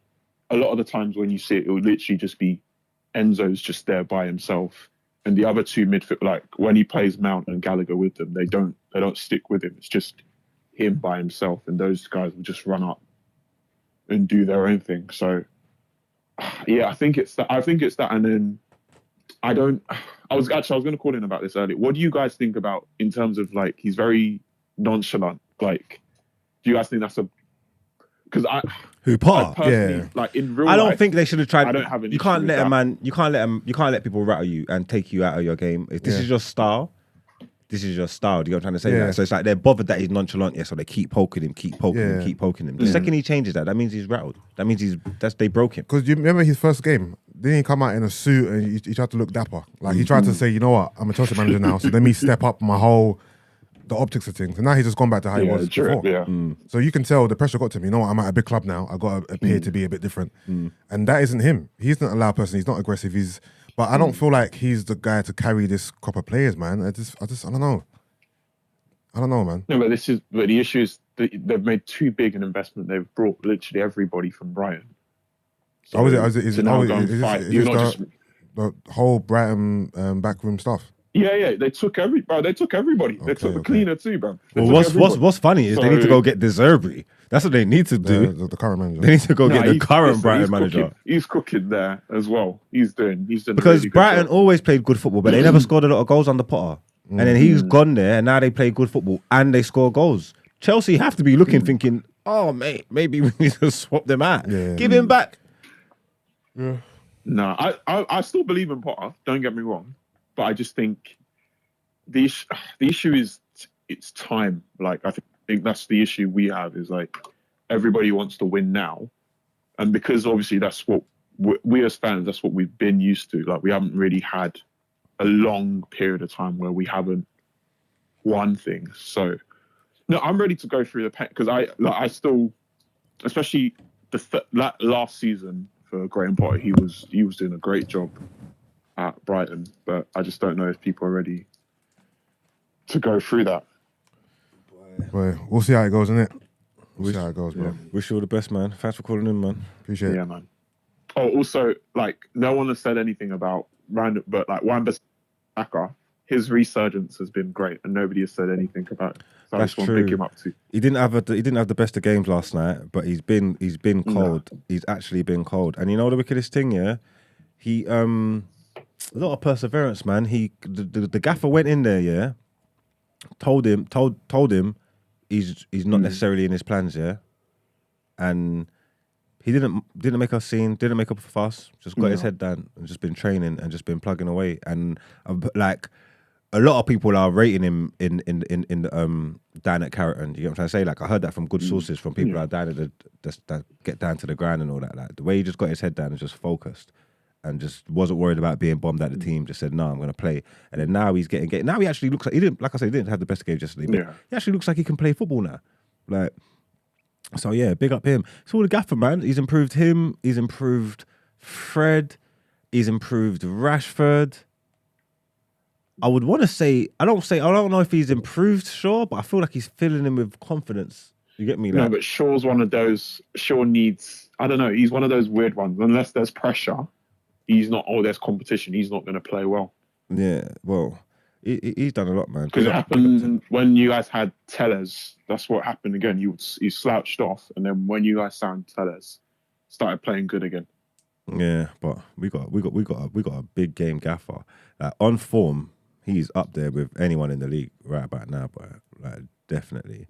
A lot of the times when you see it, it would literally just be Enzo's just there by himself, and the other two midfield, like when he plays Mount and Gallagher with them, they don't stick with him. It's just him by himself, and those guys will just run up and do their own thing. So. Yeah, I think it's that, and then I was going to call in about this earlier. What do you guys think about in terms of like he's very nonchalant? Like, do you guys think that's because Potter? Personally, like in real I don't life, think they should have tried. I don't have an You issue can't with let that. a man. You can't let people rattle you and take you out of your game. If this is your style, this is your style. Do you know what I'm trying to say? Yeah. Like, so it's like they're bothered that he's nonchalant. Yeah, so they keep poking him. The second he changes that means he's rattled. That means they broke him. Because you remember his first game? Didn't he come out in a suit and he tried to look dapper? Like he tried to say, you know what, I'm a Chelsea manager now, so let me step up the optics of things. And now he's just gone back to how he was before. Yeah. So you can tell the pressure got to him. You know what, I'm at a big club now. I got to appear to be a bit different. And that isn't him. He's not a loud person. He's not aggressive. But I don't feel like he's the guy to carry this crop of players, man. I don't know. I don't know, man. No, but the issue is that they've made too big an investment. They've brought literally everybody from Brighton. So Is to this now go and fight, you're not just. the whole Brighton backroom stuff? Yeah, they took everybody. They took the cleaner too, bro. They Well, took everybody. what's funny is they need to go get De Zerbi. That's what they need to do. The current manager. They need to go get the current he's Brighton manager. He's cooking there as well. He's doing Because a really good Brighton job. always played good football, but they never scored a lot of goals under Potter. And then he's gone there, and now they play good football and they score goals. Chelsea have to be looking, thinking, "Oh, mate, maybe we need to swap them out. Give him back." Yeah. No, I still believe in Potter. Don't get me wrong, but I just think the issue is it's time. Like I think that's the issue we have is like everybody wants to win now, and because obviously that's what we as fans, that's what we've been used to. Like we haven't really had a long period of time where we haven't won things. So no, I'm ready to go through the pen because I still, especially last season for Graham Potter, he was doing a great job at Brighton, but I just don't know if people are ready to go through that. Well, we'll see how it goes, innit? We'll see how it goes, bro. Wish you all the best, man. Thanks for calling in, man. Appreciate it. Yeah, man. Oh, also, like no one has said anything about random, but like Wan-Bissaka, his resurgence has been great, and nobody has said anything about it. So That's I just want true. to pick him up too. He didn't have the best of games last night, but he's been cold. No. He's actually been cold. And you know the wickedest thing, yeah? He a lot of perseverance, man. The gaffer went in there, yeah. Told him he's not necessarily in his plans, yeah. And he didn't make a scene, didn't make a fuss, just got his head down and just been training and just been plugging away. And like a lot of people are rating him in the down at Carrollton. You get what I'm trying to say? Like I heard that from good sources, from people that are down at that get down to the ground and all that. Like the way he just got his head down and just focused and just wasn't worried about being bombed at the team. Just said, "No, I'm going to play." And then now he's getting. Now he actually looks like he didn't. Like I said, he didn't have the best game yesterday, but he actually looks like he can play football now. Like. So yeah, big up him. It's all the gaffer, man. He's improved him. He's improved Fred. He's improved Rashford. I would want to say I don't know if he's improved Shaw, but I feel like he's filling him with confidence. You get me? Like, no, but Shaw's one of those. Shaw needs. I don't know. He's one of those weird ones. Unless there's pressure, he's not. Oh, there's competition. He's not going to play well. Yeah. Well. He's done a lot, man. Because it happened when you guys had Tellers. That's what happened again. He slouched off, and then when you guys signed Tellers, started playing good again. Yeah, but we got a big game gaffer. Like on form, he's up there with anyone in the league right about now. But like definitely.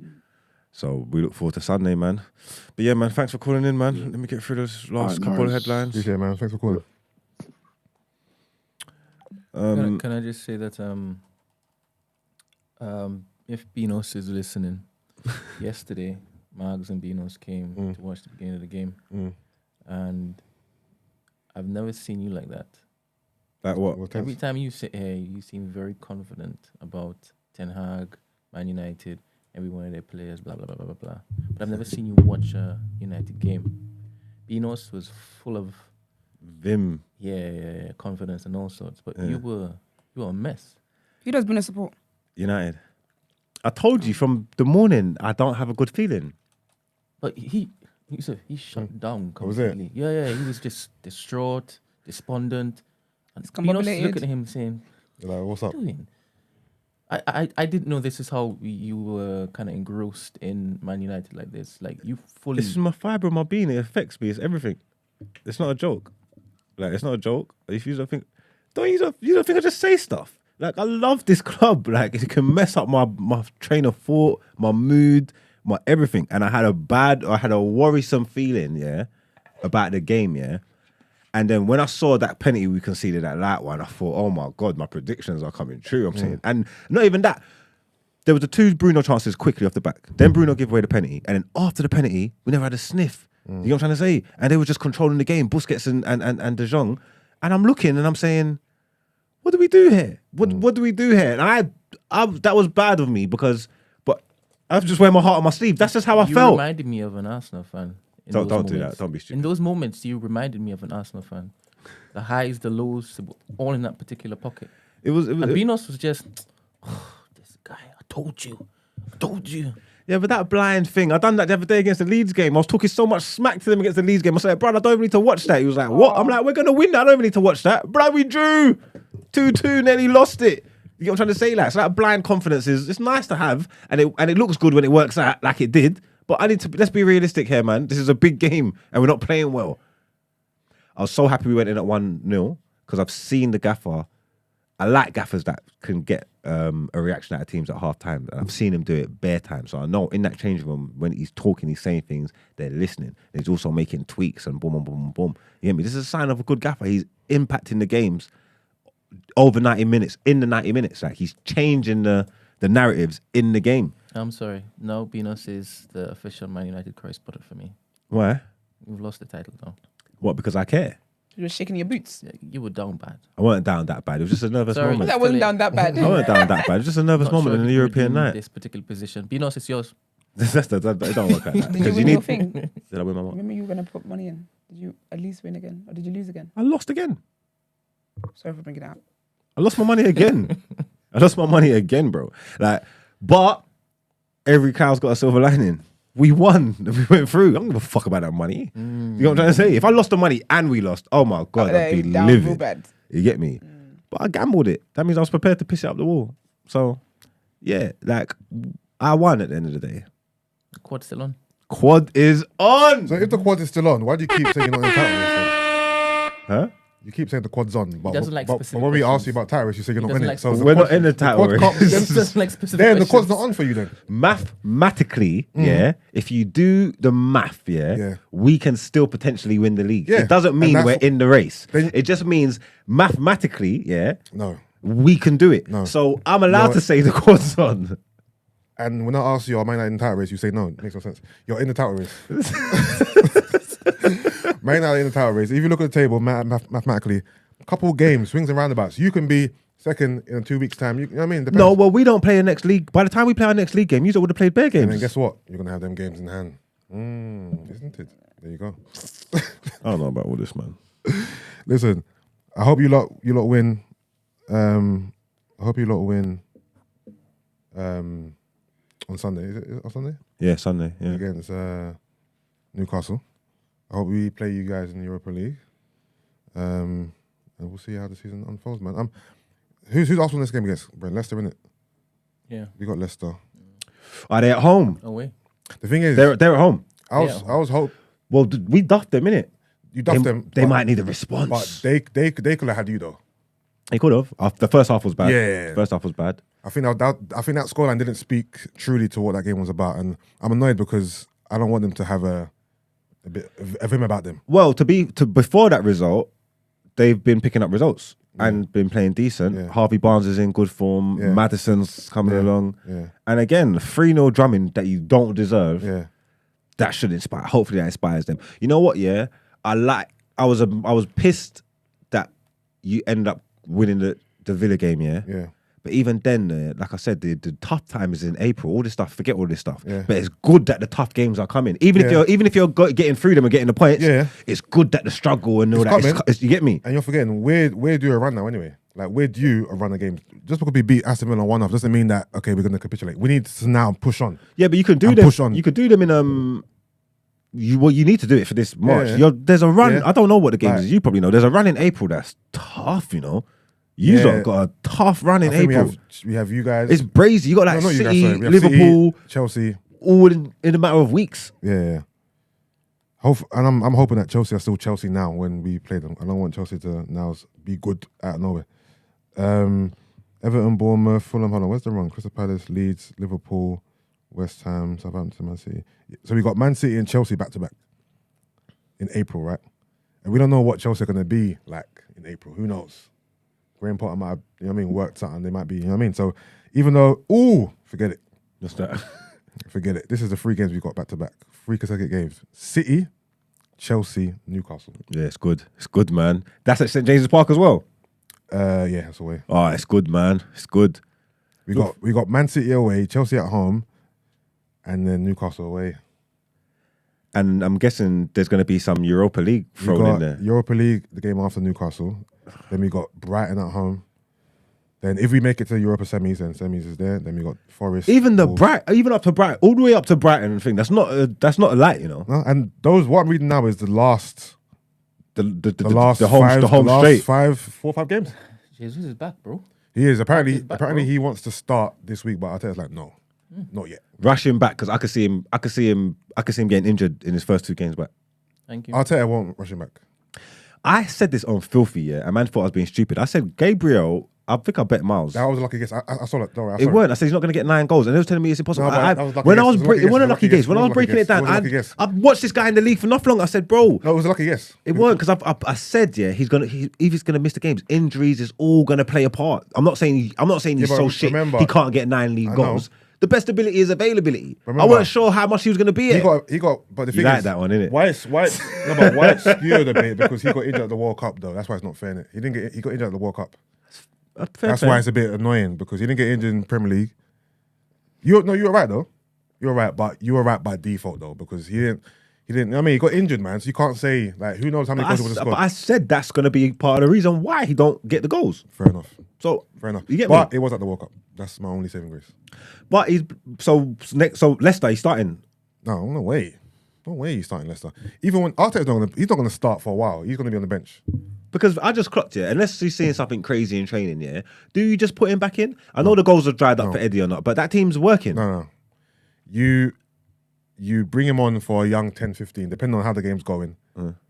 So we look forward to Sunday, man. But yeah, man, thanks for calling in, man. Let me get through those last couple of headlines. Appreciate it, man. Thanks for calling. Can I just say that if Beanos is listening, yesterday Margs and Beanos came to watch the beginning of the game, and I've never seen you like that. Like what? Every time you sit here, you seem very confident about Ten Hag, Man United, every one of their players, blah blah blah blah blah blah. But I've never seen you watch a United game. Beanos was full of vim. Yeah, confidence and all sorts. But you were a mess. Who does Bruno support? United. I told you from the morning I don't have a good feeling. But he shut down completely. Was it? Yeah, he was just distraught, despondent. And you know, looking at him saying, like, what's up? Doing? I didn't know this is how you were kind of engrossed in Man United like this. Like you fully. This is my fibre of my being. It affects me. It's everything. It's not a joke. Like it's not a joke. If you don't think, you don't think I just say stuff. Like I love this club. Like it can mess up my train of thought, my mood, my everything. And I had a worrisome feeling, yeah, about the game, yeah. And then when I saw that penalty we conceded, that light one, I thought, oh my God, my predictions are coming true. I'm saying, and not even that. There was the two Bruno chances quickly off the back. Then Bruno gave away the penalty, and then after the penalty, we never had a sniff. You know what I'm trying to say? And they were just controlling the game, Busquets and De Jong. And I'm looking and I'm saying, what do we do here? What do we do here? And I that was bad of me but I have to just wear my heart on my sleeve. That's just how I felt. You reminded me of an Arsenal fan. Don't do that. Don't be stupid. In those moments, you reminded me of an Arsenal fan. The highs, the lows, all in that particular pocket. And Beanos was just, this guy, I told you. Yeah, but that blind thing, I done that the other day against the Leeds game. I was talking so much smack to them against the Leeds game. I said, bro, I don't even need to watch that. He was like, what? I'm like, we're going to win that. I don't even need to watch that. Bro, we drew 2-2, nearly lost it. You get what I'm trying to say? Like, so that blind confidence it's nice to have, and it looks good when it works out like it did. But let's be realistic here, man. This is a big game and we're not playing well. I was so happy we went in at 1-0 because I've seen the gaffer. I like gaffers that can get a reaction out of teams at half time. And I've seen him do it bare time. So I know in that changing room, when he's talking, he's saying things, they're listening. And he's also making tweaks and boom, boom, boom, boom. You get me? This is a sign of a good gaffer. He's impacting the games over 90 minutes, in the 90 minutes. Like he's changing the narratives in the game. I'm sorry. No, Benos is the official Man United correspondent for me. Why? You've lost the title though. What, because I care? You were shaking your boots. Yeah, you were down bad. I weren't down that bad. It was just a nervous Sorry. moment. That wasn't down that bad. I weren't down that bad. It was just a nervous Not moment sure in if the you European redeem night. This particular position. Benos, it's yours. It don't work like that. Did you 'Cause win your thing? Did I win my what? Remember you were going to put money in. Did you at least win again? Or did you lose again? I lost again. Sorry for bringing it out. I lost my money again. I lost my money again, bro. Like, but every cow's got a silver lining. We won. We went through. I don't give a fuck about that money. You know what I'm trying to say? If I lost the money and we lost, oh my God, I'd be Down real livid. bad. You get me? But I gambled it. That means I was prepared to piss it up the wall. So, yeah, like, I won at the end of the day. The quad still on. Quad is on! So if the quad is still on, why do you keep saying you're not in title race then? Huh? You keep saying the quad's on, but, doesn't like but specific when we questions. ask you about title race, you say you're He not in doesn't it. like So We're not in the title quad race. can't- He doesn't like specific Then the quad's questions. not on for you then. Mathematically, yeah, if you do the math, Yeah. we can still potentially win the league. Yeah, It doesn't and mean that's we're in the race. then- It just means mathematically, yeah, No. we can do it. No. So I'm allowed You're- to say the quad's on. And when I ask you, am I not in the title race? You say no. It makes no sense. You're in the title race. Man out in the title race. If you look at the table mathematically, a couple games, swings and roundabouts, you can be second in 2 weeks' time. You know what I mean? Depends. No, well, we don't play the next league. By the time we play our next league game, you would have played bare games. And then guess what? You're gonna have them games in hand. Isn't it? There you go. I don't know about all this, man. Listen, I hope you lot win. I hope you lot win. On Sunday. Is it on Sunday? Yeah, Sunday. Yeah. Against Newcastle. I hope we play you guys in the Europa League. And we'll see how the season unfolds, man. Who's Arsenal next game against? Brent? Leicester, innit? Yeah. We got Leicester. Are they at home? Away. The thing is, They're at home. I was hope Well, we duffed them, innit? you duffed them. They but- might need a response. But they could have had you though. They could have. The first half was bad. Yeah. First half was bad. I think that scoreline didn't speak truly to what that game was about, and I'm annoyed because I don't want them to have a bit of him about them. Well, before that result, they've been picking up results and been playing decent. Yeah. Harvey Barnes is in good form. Yeah. Madison's coming along. Yeah. And again, 3-0 drumming that you don't deserve. Yeah. That should inspire. Hopefully, that inspires them. You know what? Yeah, I was pissed that you ended up winning the Villa game. Yeah. Yeah. But even then, like I said, the tough time is in April. All this stuff, forget all this stuff. Yeah. But it's good that the tough games are coming. Even Yeah. if you're getting through them and getting the points, Yeah. it's good that the struggle and all It's that. coming. You get me? And you're forgetting we're due a run now anyway. Like we're due a run of games. Just because we beat Aston Villa 1-0 doesn't mean that okay we're going to capitulate. We need to now push on. Yeah, but you can do And them. push on. You could do them in you need to do it for this March. Yeah. There's a run. Yeah. I don't know what the game Like- is. You probably know. There's a run in April that's tough. You know, you Yeah. lot got a tough run in I think April. we have you guys. It's brazy. You got like No, not you guys, City, sorry. We have Liverpool, City, Chelsea. all in a matter of weeks. Yeah. And I'm hoping that Chelsea are still Chelsea now when we play them. I don't want Chelsea to now be good out of nowhere. Everton, Bournemouth, Fulham. Hold on, where's the run? Crystal Palace, Leeds, Liverpool, West Ham, Southampton, Man City. So we got Man City and Chelsea back to back in April, right? And we don't know what Chelsea are going to be like in April. Who knows? Graham Potter might have, you know what I mean, worked something. They might be, you know what I mean? So even though, forget it. Just that. Forget it. This is the 3 games we've got back to back. 3 consecutive games. City, Chelsea, Newcastle. Yeah, it's good. It's good, man. That's at St James's Park as well. Yeah, that's away. Oh, it's good, man. It's good. We got Man City away, Chelsea at home, and then Newcastle away. And I'm guessing there's going to be some Europa League We thrown got in there. Europa League, the game after Newcastle. Then we got Brighton at home. Then if we make it to Europa semis, then semis is there. Then we got Forest. Even Wolves. even up to Brighton, all the way up to Brighton thing. That's not a light, you know. No, and those what I'm reading now is the last The last home five, the home the last straight. 4 or 5 games. Jesus is back, bro. He is apparently He's back, apparently bro. he wants to start this week, but Arteta's like no. Not yet. Rush him back because I could see him getting injured in his first 2 games back. Thank you. Arteta won't rush him back. I said this on Filthy, yeah, and man thought I was being stupid. I said Gabriel. I think I bet Miles. That was a lucky guess. I saw that. Don't worry, I It saw weren't. I said he's not going to get 9 goals, and they was telling me it's impossible. No, but that was lucky When I guess. was It was a lucky it wasn't a guess. lucky guess. When I was breaking it down, It was a lucky guess. I've watched this guy in the league for not long. I said, bro, No, it was a lucky guess. it weren't because I said if he's gonna miss the games, injuries is all gonna play a part. I'm not saying he's but so shit. remember- He can't get 9 league I goals. The best ability is availability. I Remember- weren't sure how much he was gonna be. He got. But the You thing like is, that one, innit? White skewed a bit because he got injured at the World Cup though. That's why it's not fair. Innit? He got injured at the World Cup. That's why it's a bit annoying because he didn't get injured in Premier League. You were right though. You were right, but you were right by default though because he didn't. I mean, he got injured, man. So you can't say like who knows how many goals he would have But scored. I said that's gonna be part of the reason why he don't get the goals. Fair enough. So Fair enough. You get but me? it was at the World Cup. That's my only saving grace. But so Leicester, he's starting. No way. No way he's starting Leicester. Even when Arteta's he's not gonna start for a while. He's gonna be on the bench. Because I just clocked it. Unless he's seeing something crazy in training, yeah. Do you just put him back in? I know the goals have dried up for Eddie or not, but that team's working. No. You bring him on for a young 10, 15, depending on how the game's going.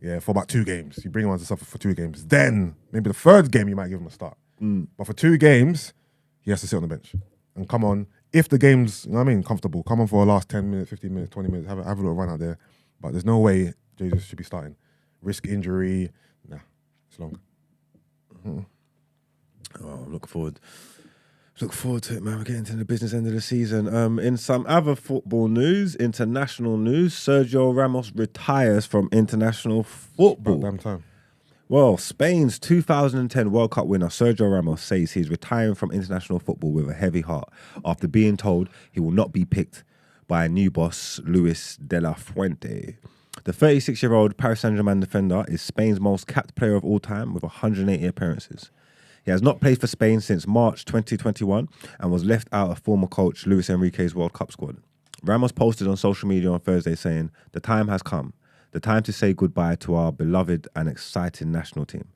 Yeah, for about 2 games. You bring him on to suffer for 2 games. Then maybe the 3rd game you might give him a start. But for 2 games, he has to sit on the bench and come on. If the game's, comfortable, come on for the last 10 minutes, 15 minutes, 20 minutes, have a little run out there. But there's no way Jesus should be starting. Risk injury. Nah, it's long. Oh, look forward to it, man. We're getting to the business end of the season. In some other football news, international news, Sergio Ramos retires from international football. About damn time. Well, Spain's 2010 World Cup winner Sergio Ramos says he's retiring from international football with a heavy heart after being told he will not be picked by a new boss, Luis de la Fuente. The 36-year-old Paris Saint-Germain defender is Spain's most capped player of all time with 180 appearances. He has not played for Spain since March 2021 and was left out of former coach Luis Enrique's World Cup squad. Ramos posted on social media on Thursday saying, "The time has come. The time to say goodbye to our beloved and exciting national team.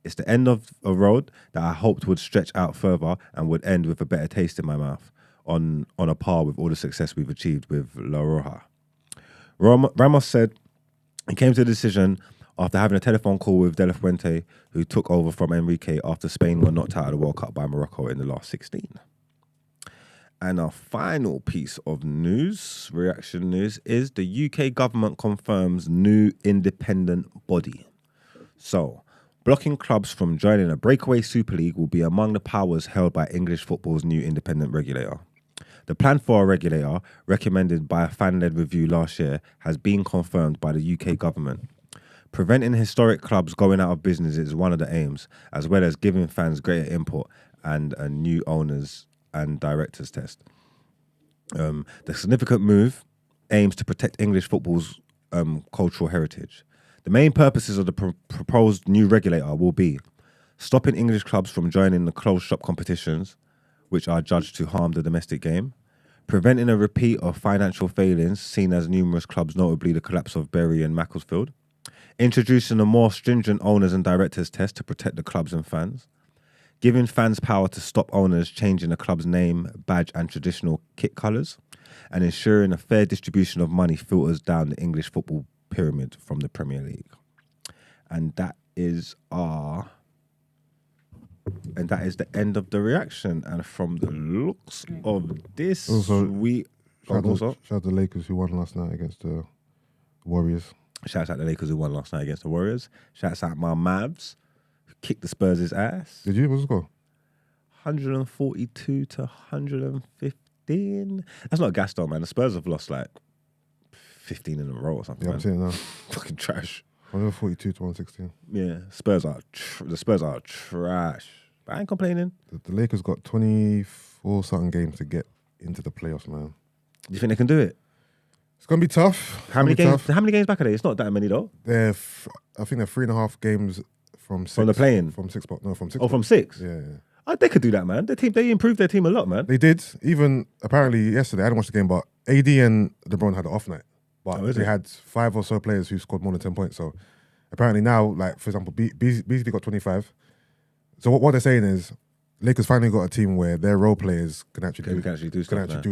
It's the end of a road that I hoped would stretch out further and would end with a better taste in my mouth, on a par with all the success we've achieved with La Roja." Ramos said he came to the decision after having a telephone call with De La Fuente, who took over from Enrique after Spain were knocked out of the World Cup by Morocco in the last 16. And our final piece of news, reaction news, is the UK government confirms new independent body. So, blocking clubs from joining a breakaway Super League will be among the powers held by English football's new independent regulator. The plan for a regulator, recommended by a fan-led review last year, has been confirmed by the UK government. Preventing historic clubs going out of business is one of the aims, as well as giving fans greater input and a new owners and directors test. The significant move aims to protect English football's cultural heritage. The main purposes of the proposed new regulator will be stopping English clubs from joining the closed shop competitions, which are judged to harm the domestic game, preventing a repeat of financial failings seen as numerous clubs, notably the collapse of Bury and Macclesfield, introducing a more stringent owners and directors test to protect the clubs and fans, giving fans power to stop owners changing the club's name, badge and traditional kit colours, and ensuring a fair distribution of money filters down the English football pyramid from the Premier League. And that is the end of the reaction. And from the looks of this, Also, Shout out the Lakers who won last night against the Warriors. Shouts out the Lakers who won last night against the Warriors. Shouts out my Mavs, who kicked the Spurs' ass. Did you? What's the score? 142 to 115. That's not gas though, man. The Spurs have lost like 15 in a row or something. Yeah, I'm saying now. Fucking trash. 142 to 116. Yeah, the Spurs are trash. But I ain't complaining. The Lakers got 24 something games to get into the playoffs, man. Do you think they can do it? It's gonna be tough. How many games back are they? It's not that many though. I think they're 3.5 games from 6. From the play-in? From 6 spot. No, from 6. Oh, from 6? Yeah. Oh, they could do that, man. They improved their team a lot, man. They did. Even apparently yesterday, I didn't watch the game, but AD and LeBron had an off night. But they had 5 or so players who scored more than 10 points. So apparently now, like for example, Beasley got 25. So what they're saying is, Lakers finally got a team where their role players can actually do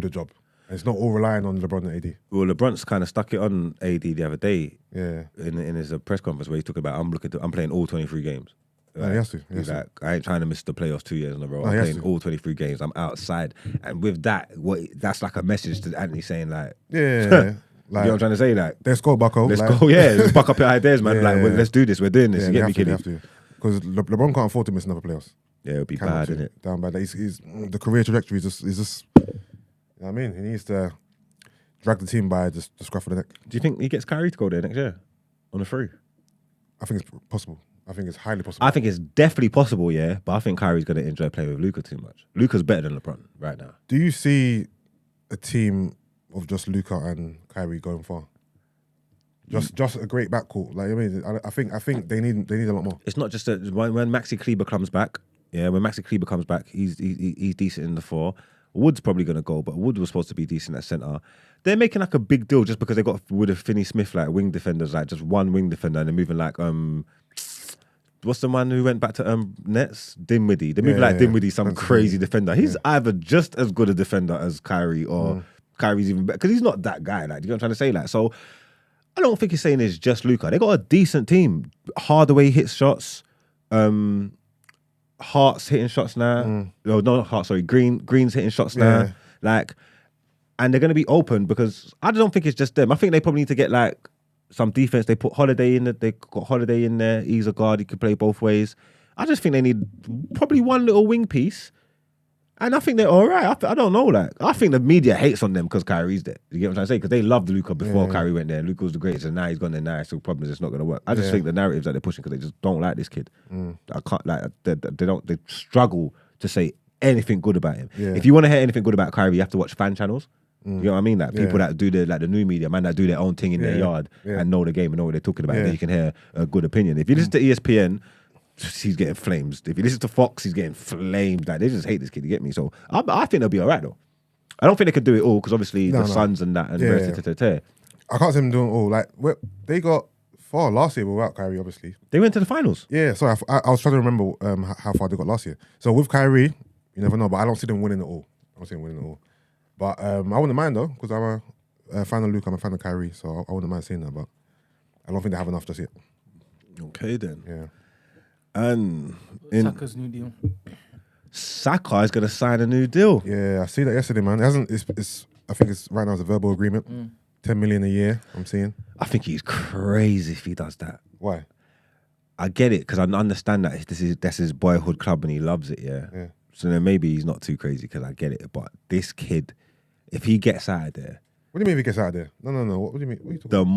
the job. And it's not all relying on LeBron and AD. Well, LeBron's kind of stuck it on AD the other day. Yeah. In his press conference where he's talking about I'm playing all 23 games. No, he has to. He's like, I ain't trying to miss the playoffs 2 years in a row. No, I'm he has playing to. all 23 games. I'm outside. And with that, that's like a message to Anthony saying like, Yeah. you know Like, what I'm trying to say? Like, let's go, Bucko. let's like, go, let's buck up your ideas, man. Yeah, like, well, yeah. let's do this. We're doing this. Yeah, you get me, they have kidding? to. Because LeBron can't afford to miss another playoffs. Yeah, it'll be Cannot bad, to. isn't it? Down bad. Like, he's the career trajectory is just you know what I mean? He needs to drag the team by just the scruff of the neck. Do you think he gets Kyrie to go there next year on the free? I think it's possible. I think it's highly possible. I think it's definitely possible, yeah. But I think Kyrie's going to enjoy playing with Luka too much. Luka's better than LeBron right now. Do you see a team of just Luka and Kyrie going far? Just a great backcourt. Like, I mean, I think they need a lot more. It's not just that when Maxi Kleber comes back. Yeah, when Maxi Kleber comes back, he's decent in the 4. Wood's probably going to go, but Wood was supposed to be decent at centre. They're making like a big deal just because they got Wood and Finney-Smith like wing defenders, like just one wing defender, and they're moving like what's the man who went back to Nets? Dinwiddie. They're moving like Dinwiddie, some crazy defender. He's either just as good a defender as Kyrie, or Kyrie's even better because he's not that guy. Like, you know what I'm trying to say? Like, so I don't think he's saying it's just Luka. They got a decent team. Hardaway hits shots. Hart's hitting shots now. No, not Hart. Sorry, Green's hitting shots now. Yeah. Like, and they're going to be open because I don't think it's just them. I think they probably need to get like some defense. They put Holiday in. They got Holiday in there. He's a guard. He can play both ways. I just think they need probably one little wing piece. And I think they're all right. I don't know. Like, I think the media hates on them because Kyrie's there. You get what I'm trying to say? Because they loved Luka before Kyrie went there. Luka was the greatest, and now he's gone there. Now it's still problems. It's not going to work. I just think the narratives that they're pushing because they just don't like this kid. I can't like. They struggle to say anything good about him. Yeah. If you want to hear anything good about Kyrie, you have to watch fan channels. You know what I mean? Like people that do the new media, man, that do their own thing in their yard and know the game and know what they're talking about. And then you can hear a good opinion. If you listen to ESPN. He's getting flames. If you listen to Fox, he's getting flamed. Like, they just hate this kid. You get me? So I think they'll be all right though. I don't think they could do it all because obviously the Suns and that and the rest. I can't see them doing it all. Like, they got far last year without Kyrie, obviously. They went to the finals. Yeah, sorry, I was trying to remember how far they got last year. So with Kyrie, you never know, but I don't see them winning it all. But I wouldn't mind though, because I'm a fan of Luke, I'm a fan of Kyrie, so I wouldn't mind seeing that. But I don't think they have enough just yet. Okay then. Yeah. And Saka's new deal. Saka is going to sign a new deal. Yeah, I see that yesterday, man. It hasn't. It's. I think it's right now. It's a verbal agreement. 10 million a year. I'm seeing. I think he's crazy if he does that. Why? I get it because I understand that that's his boyhood club and he loves it. Yeah. So then maybe he's not too crazy because I get it. But this kid, if he gets out of there. What do you mean if he gets out of there? No. What do you mean? What are you talking The about?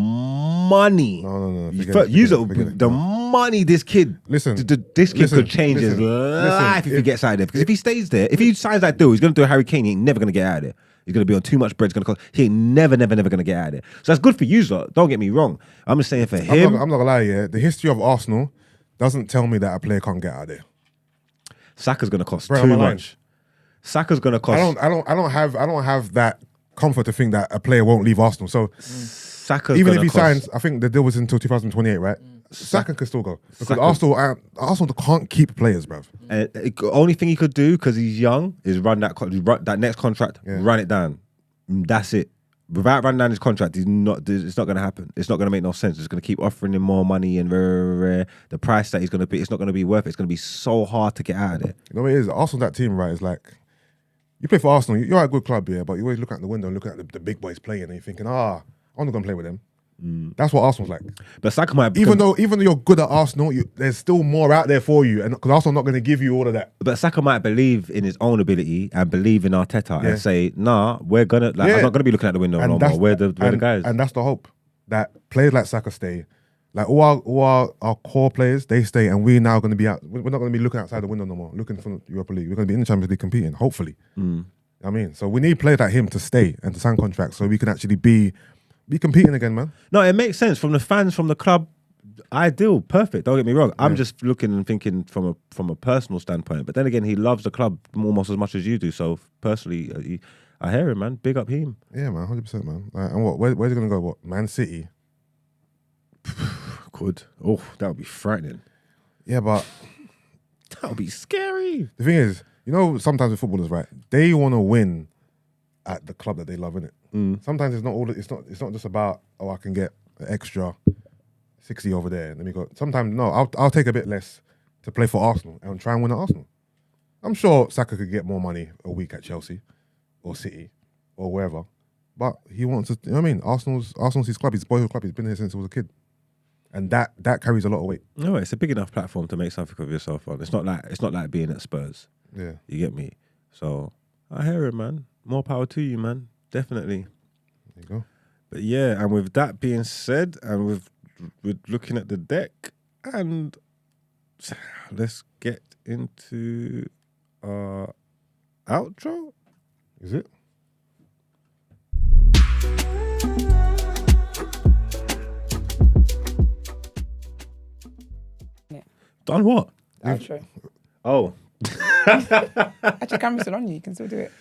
money. No. The money this kid. Listen. This kid could change his life if he gets out of there. Because if he stays there, if he signs that deal, he's going to do a Harry Kane. He ain't never going to get out of there. He's going to be on too much bread. It's going to cost. He ain't never going to get out of there. So that's good for you, lot. Don't get me wrong. I'm just saying for him. I'm not going to lie, yeah. The history of Arsenal doesn't tell me that a player can't get out of there. Saka's going to cost Bro, too I'm much. Saka's going to cost. I don't have that comfort to think that a player won't leave Arsenal. So Saka's even if he cost. signs, I think the deal was until 2028, right? Saka can still go because Arsenal can't keep players, bruv. Only thing he could do because he's young is run that next contract, run it down. That's it. Without running down his contract, it's not going to happen. It's not going to make no sense. It's going to keep offering him more money and the price that he's going to pay. It's not going to be worth it. It's going to be so hard to get out of there. You know what it is? Arsenal, that team, right, is like, you play for Arsenal, you're at a good club, yeah, but you always look out the window and look at the big boys playing and you're thinking, I'm not going to play with them. That's what Arsenal's like. But Saka might even though you're good at Arsenal, there's still more out there for you, and because Arsenal's not going to give you all of that. But Saka might believe in his own ability and believe in Arteta and say, "Nah, we're gonna. I'm not going to be looking at the window no more. We're the guys." And that's the hope that players like Saka stay. Like all our core players, they stay, and we're now going to be out. We're not going to be looking outside the window no more, looking for the Europa League. We're going to be in the Champions League competing, hopefully. I mean, so we need players like him to stay and to sign contracts so we can actually be competing again, man. No, it makes sense from the fans, from the club. Ideal, perfect. Don't get me wrong. I'm just looking and thinking from a personal standpoint. But then again, he loves the club almost as much as you do. So personally, I hear him, man. Big up him. Yeah, man, 100%, man. And where's he gonna go? What, Man City? Could. Oh, that would be frightening. Yeah, but that would be scary. The thing is, you know, sometimes with footballers, right? They want to win at the club that they love, innit? Sometimes it's not all. It's not just about I can get an extra 60 over there. Let me go. Sometimes no, I'll take a bit less to play for Arsenal and try and win at Arsenal. I'm sure Saka could get more money a week at Chelsea or City or wherever, but he wants to. You know what I mean? Arsenal's his club. His boyhood club. He's been here since he was a kid, and that carries a lot of weight. No, it's a big enough platform to make something of yourself on. It's not like being at Spurs. Yeah, you get me. So I hear it, man. More power to you, man. Definitely. There you go. But yeah, and with that being said, and with looking at the deck, and let's get into our outro. Is it? Done what? Outro. Oh. Actually, camera's still on you. You can still do it.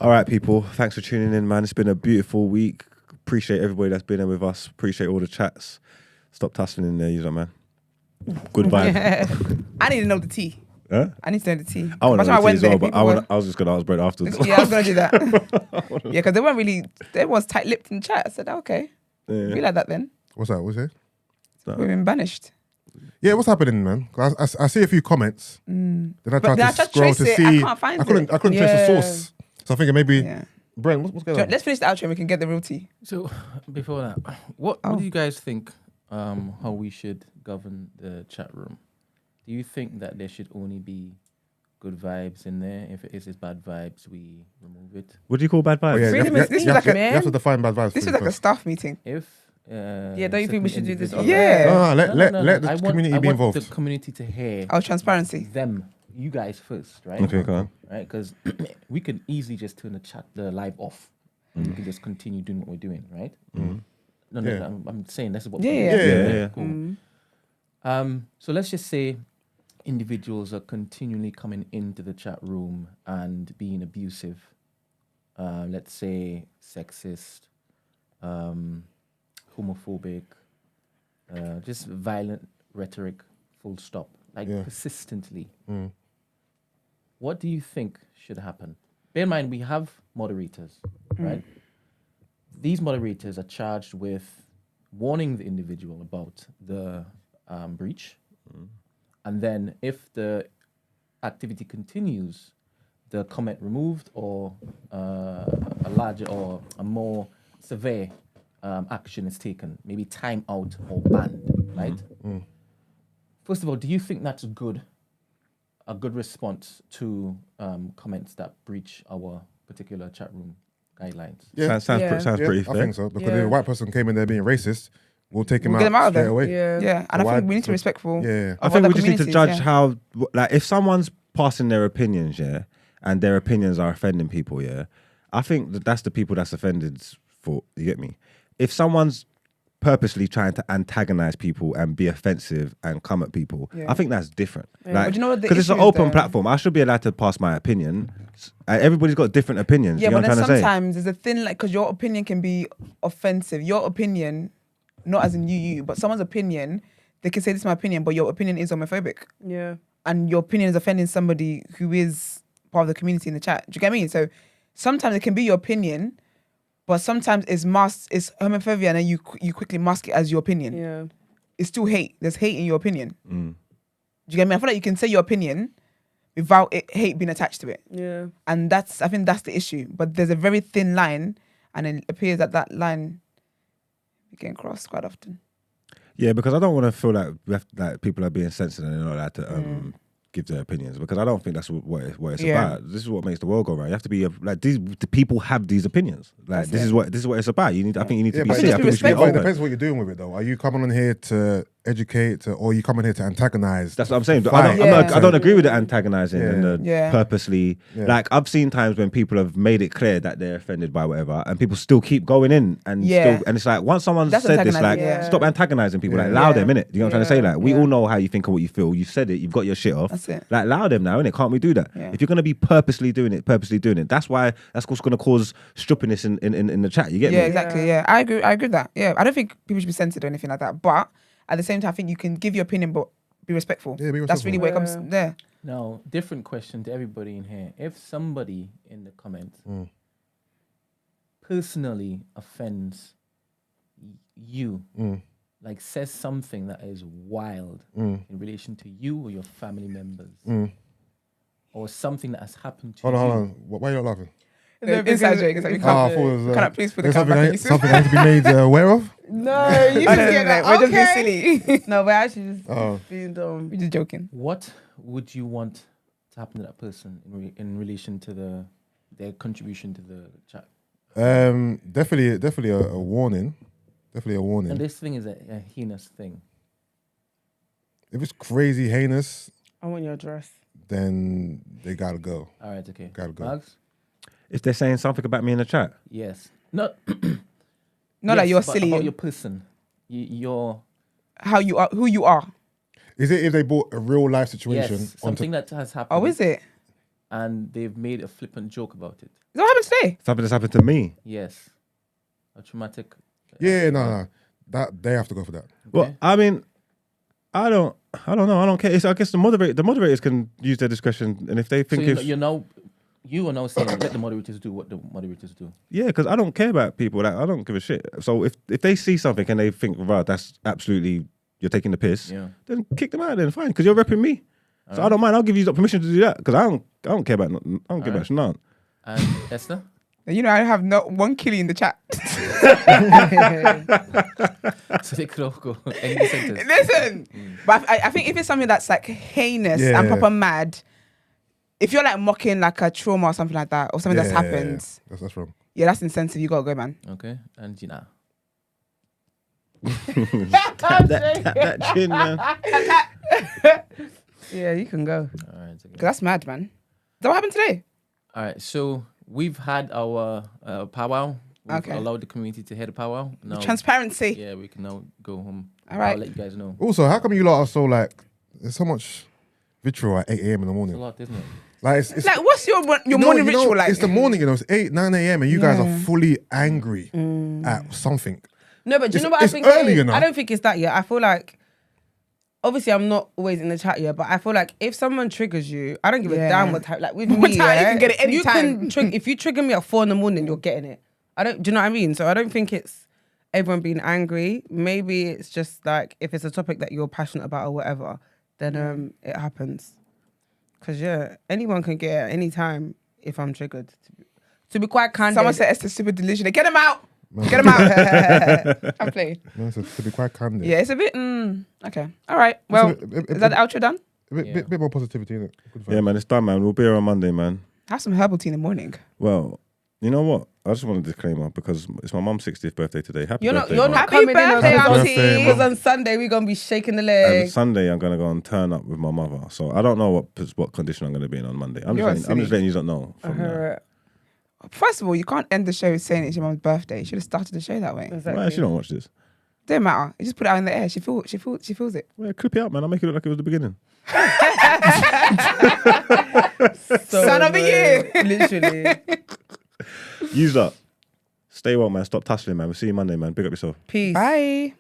All right, people. Thanks for tuning in, man. It's been a beautiful week. Appreciate everybody that's been there with us. Appreciate all the chats. Stop tussling in there, you know, man. Good vibe. I need to know the tea. Huh? I need to know the tea. I want to know the tea as well, but people I was just going to ask Brett afterwards. Yeah, I was going to do that. Yeah, because everyone's tight-lipped in chat. I said, okay. Yeah. Be like that then. What's that? What's it? We've been banished. Yeah, what's happening, man? 'Cause I see a few comments. Then I tried to scroll to trace it. see. I can't find I couldn't it. trace the source. So I think maybe. Yeah. Brent, what's going on? Let's finish the outro and we can get the real tea. So before that, what do you guys think how we should govern the chat room? Do you think that there should only be good vibes in there? If it is bad vibes, we remove it. What do you call bad vibes? Oh, yeah, Freedom you is- this have is like to- a- you have to define bad vibes. This for is me like a first. staff meeting. If Yeah, don't you think we should do this certain on- Yeah. No, let I the want- community I be want involved. the community to hear Oh, transparency. them, you guys first, right? Okay, go on. Right, because we can easily just turn the live off. And we can just continue doing what we're doing, right? No, Yeah. I'm saying that's what. Yeah. Cool. So let's just say individuals are continually coming into the chat room and being abusive. Let's say sexist, homophobic, just violent rhetoric. Full stop. Like persistently. What do you think should happen? Bear in mind, we have moderators, right? These moderators are charged with warning the individual about the breach. And then if the activity continues, the comment removed or a larger or a more severe action is taken, maybe time out or banned, right? First of all, do you think that's good? A good response to comments that breach our particular chat room guidelines? Yeah. Sounds pretty I fair. think so. Because Yeah. if a white person came in there being racist, we'll take him We'll get him out out of straight there. away. Yeah. Yeah, and So I think why- we need to be respectful. Yeah. I of think other we just need to communities, judge yeah. how, like, if someone's passing their opinions, and their opinions are offending people, I think that's the people that's offended for. You get me? If someone's purposely trying to antagonize people and be offensive and come at people, Yeah. I think that's different. But Like, you know what the because it's an issue is, open though? platform, I should be allowed to pass my opinion. Everybody's got different opinions. Yeah, you know but what then I'm trying to say? sometimes there's a thin, like, because your opinion can be offensive. Your opinion, not as in you, but someone's opinion, they can say this is my opinion, but your opinion is homophobic. Yeah. And your opinion is offending somebody who is part of the community in the chat. Do you get me? So sometimes it can be your opinion, but sometimes it's homophobia, and then you quickly mask it as your opinion. Yeah. It's still hate. There's hate in your opinion. Mm. Do you get me? I feel like you can say your opinion without hate being attached to it. Yeah. And I think that's the issue. But there's a very thin line, and it appears that line is getting crossed quite often. Yeah, because I don't want to feel like people are being censored and they're not allowed to give their opinions, because I don't think that's what it's about. This is what makes the world go round. You have to be the people have these opinions. Like That's this it. is what it's about. I think you need to be but safe. I think we should be it open. depends what you're doing with it, though. Are you coming on here to educate, or are you coming here to antagonize? That's what I'm saying. Fight? I don't agree with the antagonizing and the Yeah. purposely. Yeah. Like, I've seen times when people have made it clear that they're offended by whatever, and people still keep going in and it's like, once someone That's said this, like, antagonizing, stop antagonizing people. Yeah. Like, allow Yeah. them, innit? You know what I'm trying to say? Like, we Yeah. all know how you think and what you feel. You've said it. You've got your shit off. That's it. Like, allow them now, innit? Can't we do that? Yeah. If you're gonna be purposely doing it, that's what's gonna cause stupidness in the chat. You get Yeah, me? exactly. Yeah, I agree with that. Yeah, I don't think people should be censored or anything like that. But at the same time, I think you can give your opinion, but be respectful. Yeah, be That's respectful. really where it comes there. Now, different question to everybody in here. If somebody in the comments personally offends you, like says something that is wild in relation to you or your family members, or something that has happened to Hold you. on. Why are you not laughing? Inside joke. It's like, you I thought can't, it was, can I please put the there's camera back in you? something that has to be made aware of? No, you No, just no, get no, that. we're just being Okay. silly. No, we're actually just Oh. being dumb. We're just joking. What would you want to happen to that person in relation to their contribution to the chat? Definitely a warning. Definitely a warning. And this thing is a heinous thing. If it's crazy heinous, I want your address. then they gotta go. All right, okay. Gotta go. Mags? If they're saying something about me in the chat, Yes. Not Not like you're but silly. about your person. Your How you are, who you are. Is it if they brought a real life situation yes, something that has happened. Oh, is it? Is And they've made a flippant joke about it. that what happened today? something that's happened to me. Yes. A traumatic. No. That they have to go for that. Well, I mean, I don't know. I don't care. I guess the moderators can use their discretion, and if they think So you are now saying let the moderators do what the moderators do. yeah, because I don't care about people. Like, I don't give a shit. So if they see something and they think, right, that's absolutely you're taking the piss, Yeah. then kick them out. Then fine, because you're repping me. So I don't mind. I'll give you permission to do that because I don't care about nothing. I don't care about none. And Esther? You know, I have not one killie in the chat. So they could all go any sentence. Listen, but I think if it's something that's like heinous Yeah. and proper mad, if you're like mocking like a trauma or something like that, or something that's happened, That's wrong. yeah, that's insensitive. You gotta go, man. Okay. And Gina. That chin, man. Yeah, you can go. All right. Okay. 'Cause that's mad, man. Is that what happened today? All right. So we've had our powwow. We've Okay. allowed the community to head a powwow. Now, Transparency. yeah, we can now go home. All right. I'll let you guys know. Also, how come you lot are so like? There's so much vitriol at 8 a.m. in the It's a morning. lot, isn't it? Like it's Like, what's your No, morning you know, ritual like? It's the morning, it's 8, 9 a.m. and you guys Yeah. are fully angry at something. No, but do you know what I It's think? early, it is? you know. I don't think it's that yet. I feel like, obviously, I'm not always in the chat yet, but I feel like if someone triggers you, I don't give a Yeah. damn what time. Like with What me, time, you yeah, can get it you anytime. can if you trigger me at 4 a.m, you're getting it. Do you know what I mean? So I don't think it's everyone being angry. Maybe it's just like if it's a topic that you're passionate about or whatever, then it happens. Cause yeah, anyone can get it at any time if I'm triggered. To be quite candid, Someone said Esther's super delusional. Get him out. Get him out. I'm playing. No, so to be quite candid. Yeah, it's a bit. Okay. All right. Well, is that the outro done? A bit more positivity in it. Yeah, man, it's done, man. We'll be here on Monday, man. Have some herbal tea in the morning. Well, you know what? I just want a disclaimer because it's my mum's 60th birthday today. Happy you're birthday, not Mum. Happy coming birthday, in Auntie. because on Sunday we're gonna be shaking the And leg. Sunday, I'm gonna go and turn up with my mother. So I don't know what condition I'm gonna be in on Monday. I'm You're just letting you not know. From now. First of all, you can't end the show saying it's your mum's birthday. You should have started the show that way. Well, she don't watch this. Don't matter. You just put it out in the air. She feels it. Well, clip it up, man. I'll make it look like it was the beginning. Son of the year. Literally. Use up. Stay well, man. Stop tussling, man. We'll see you Monday, man. Big up yourself. Peace. Bye.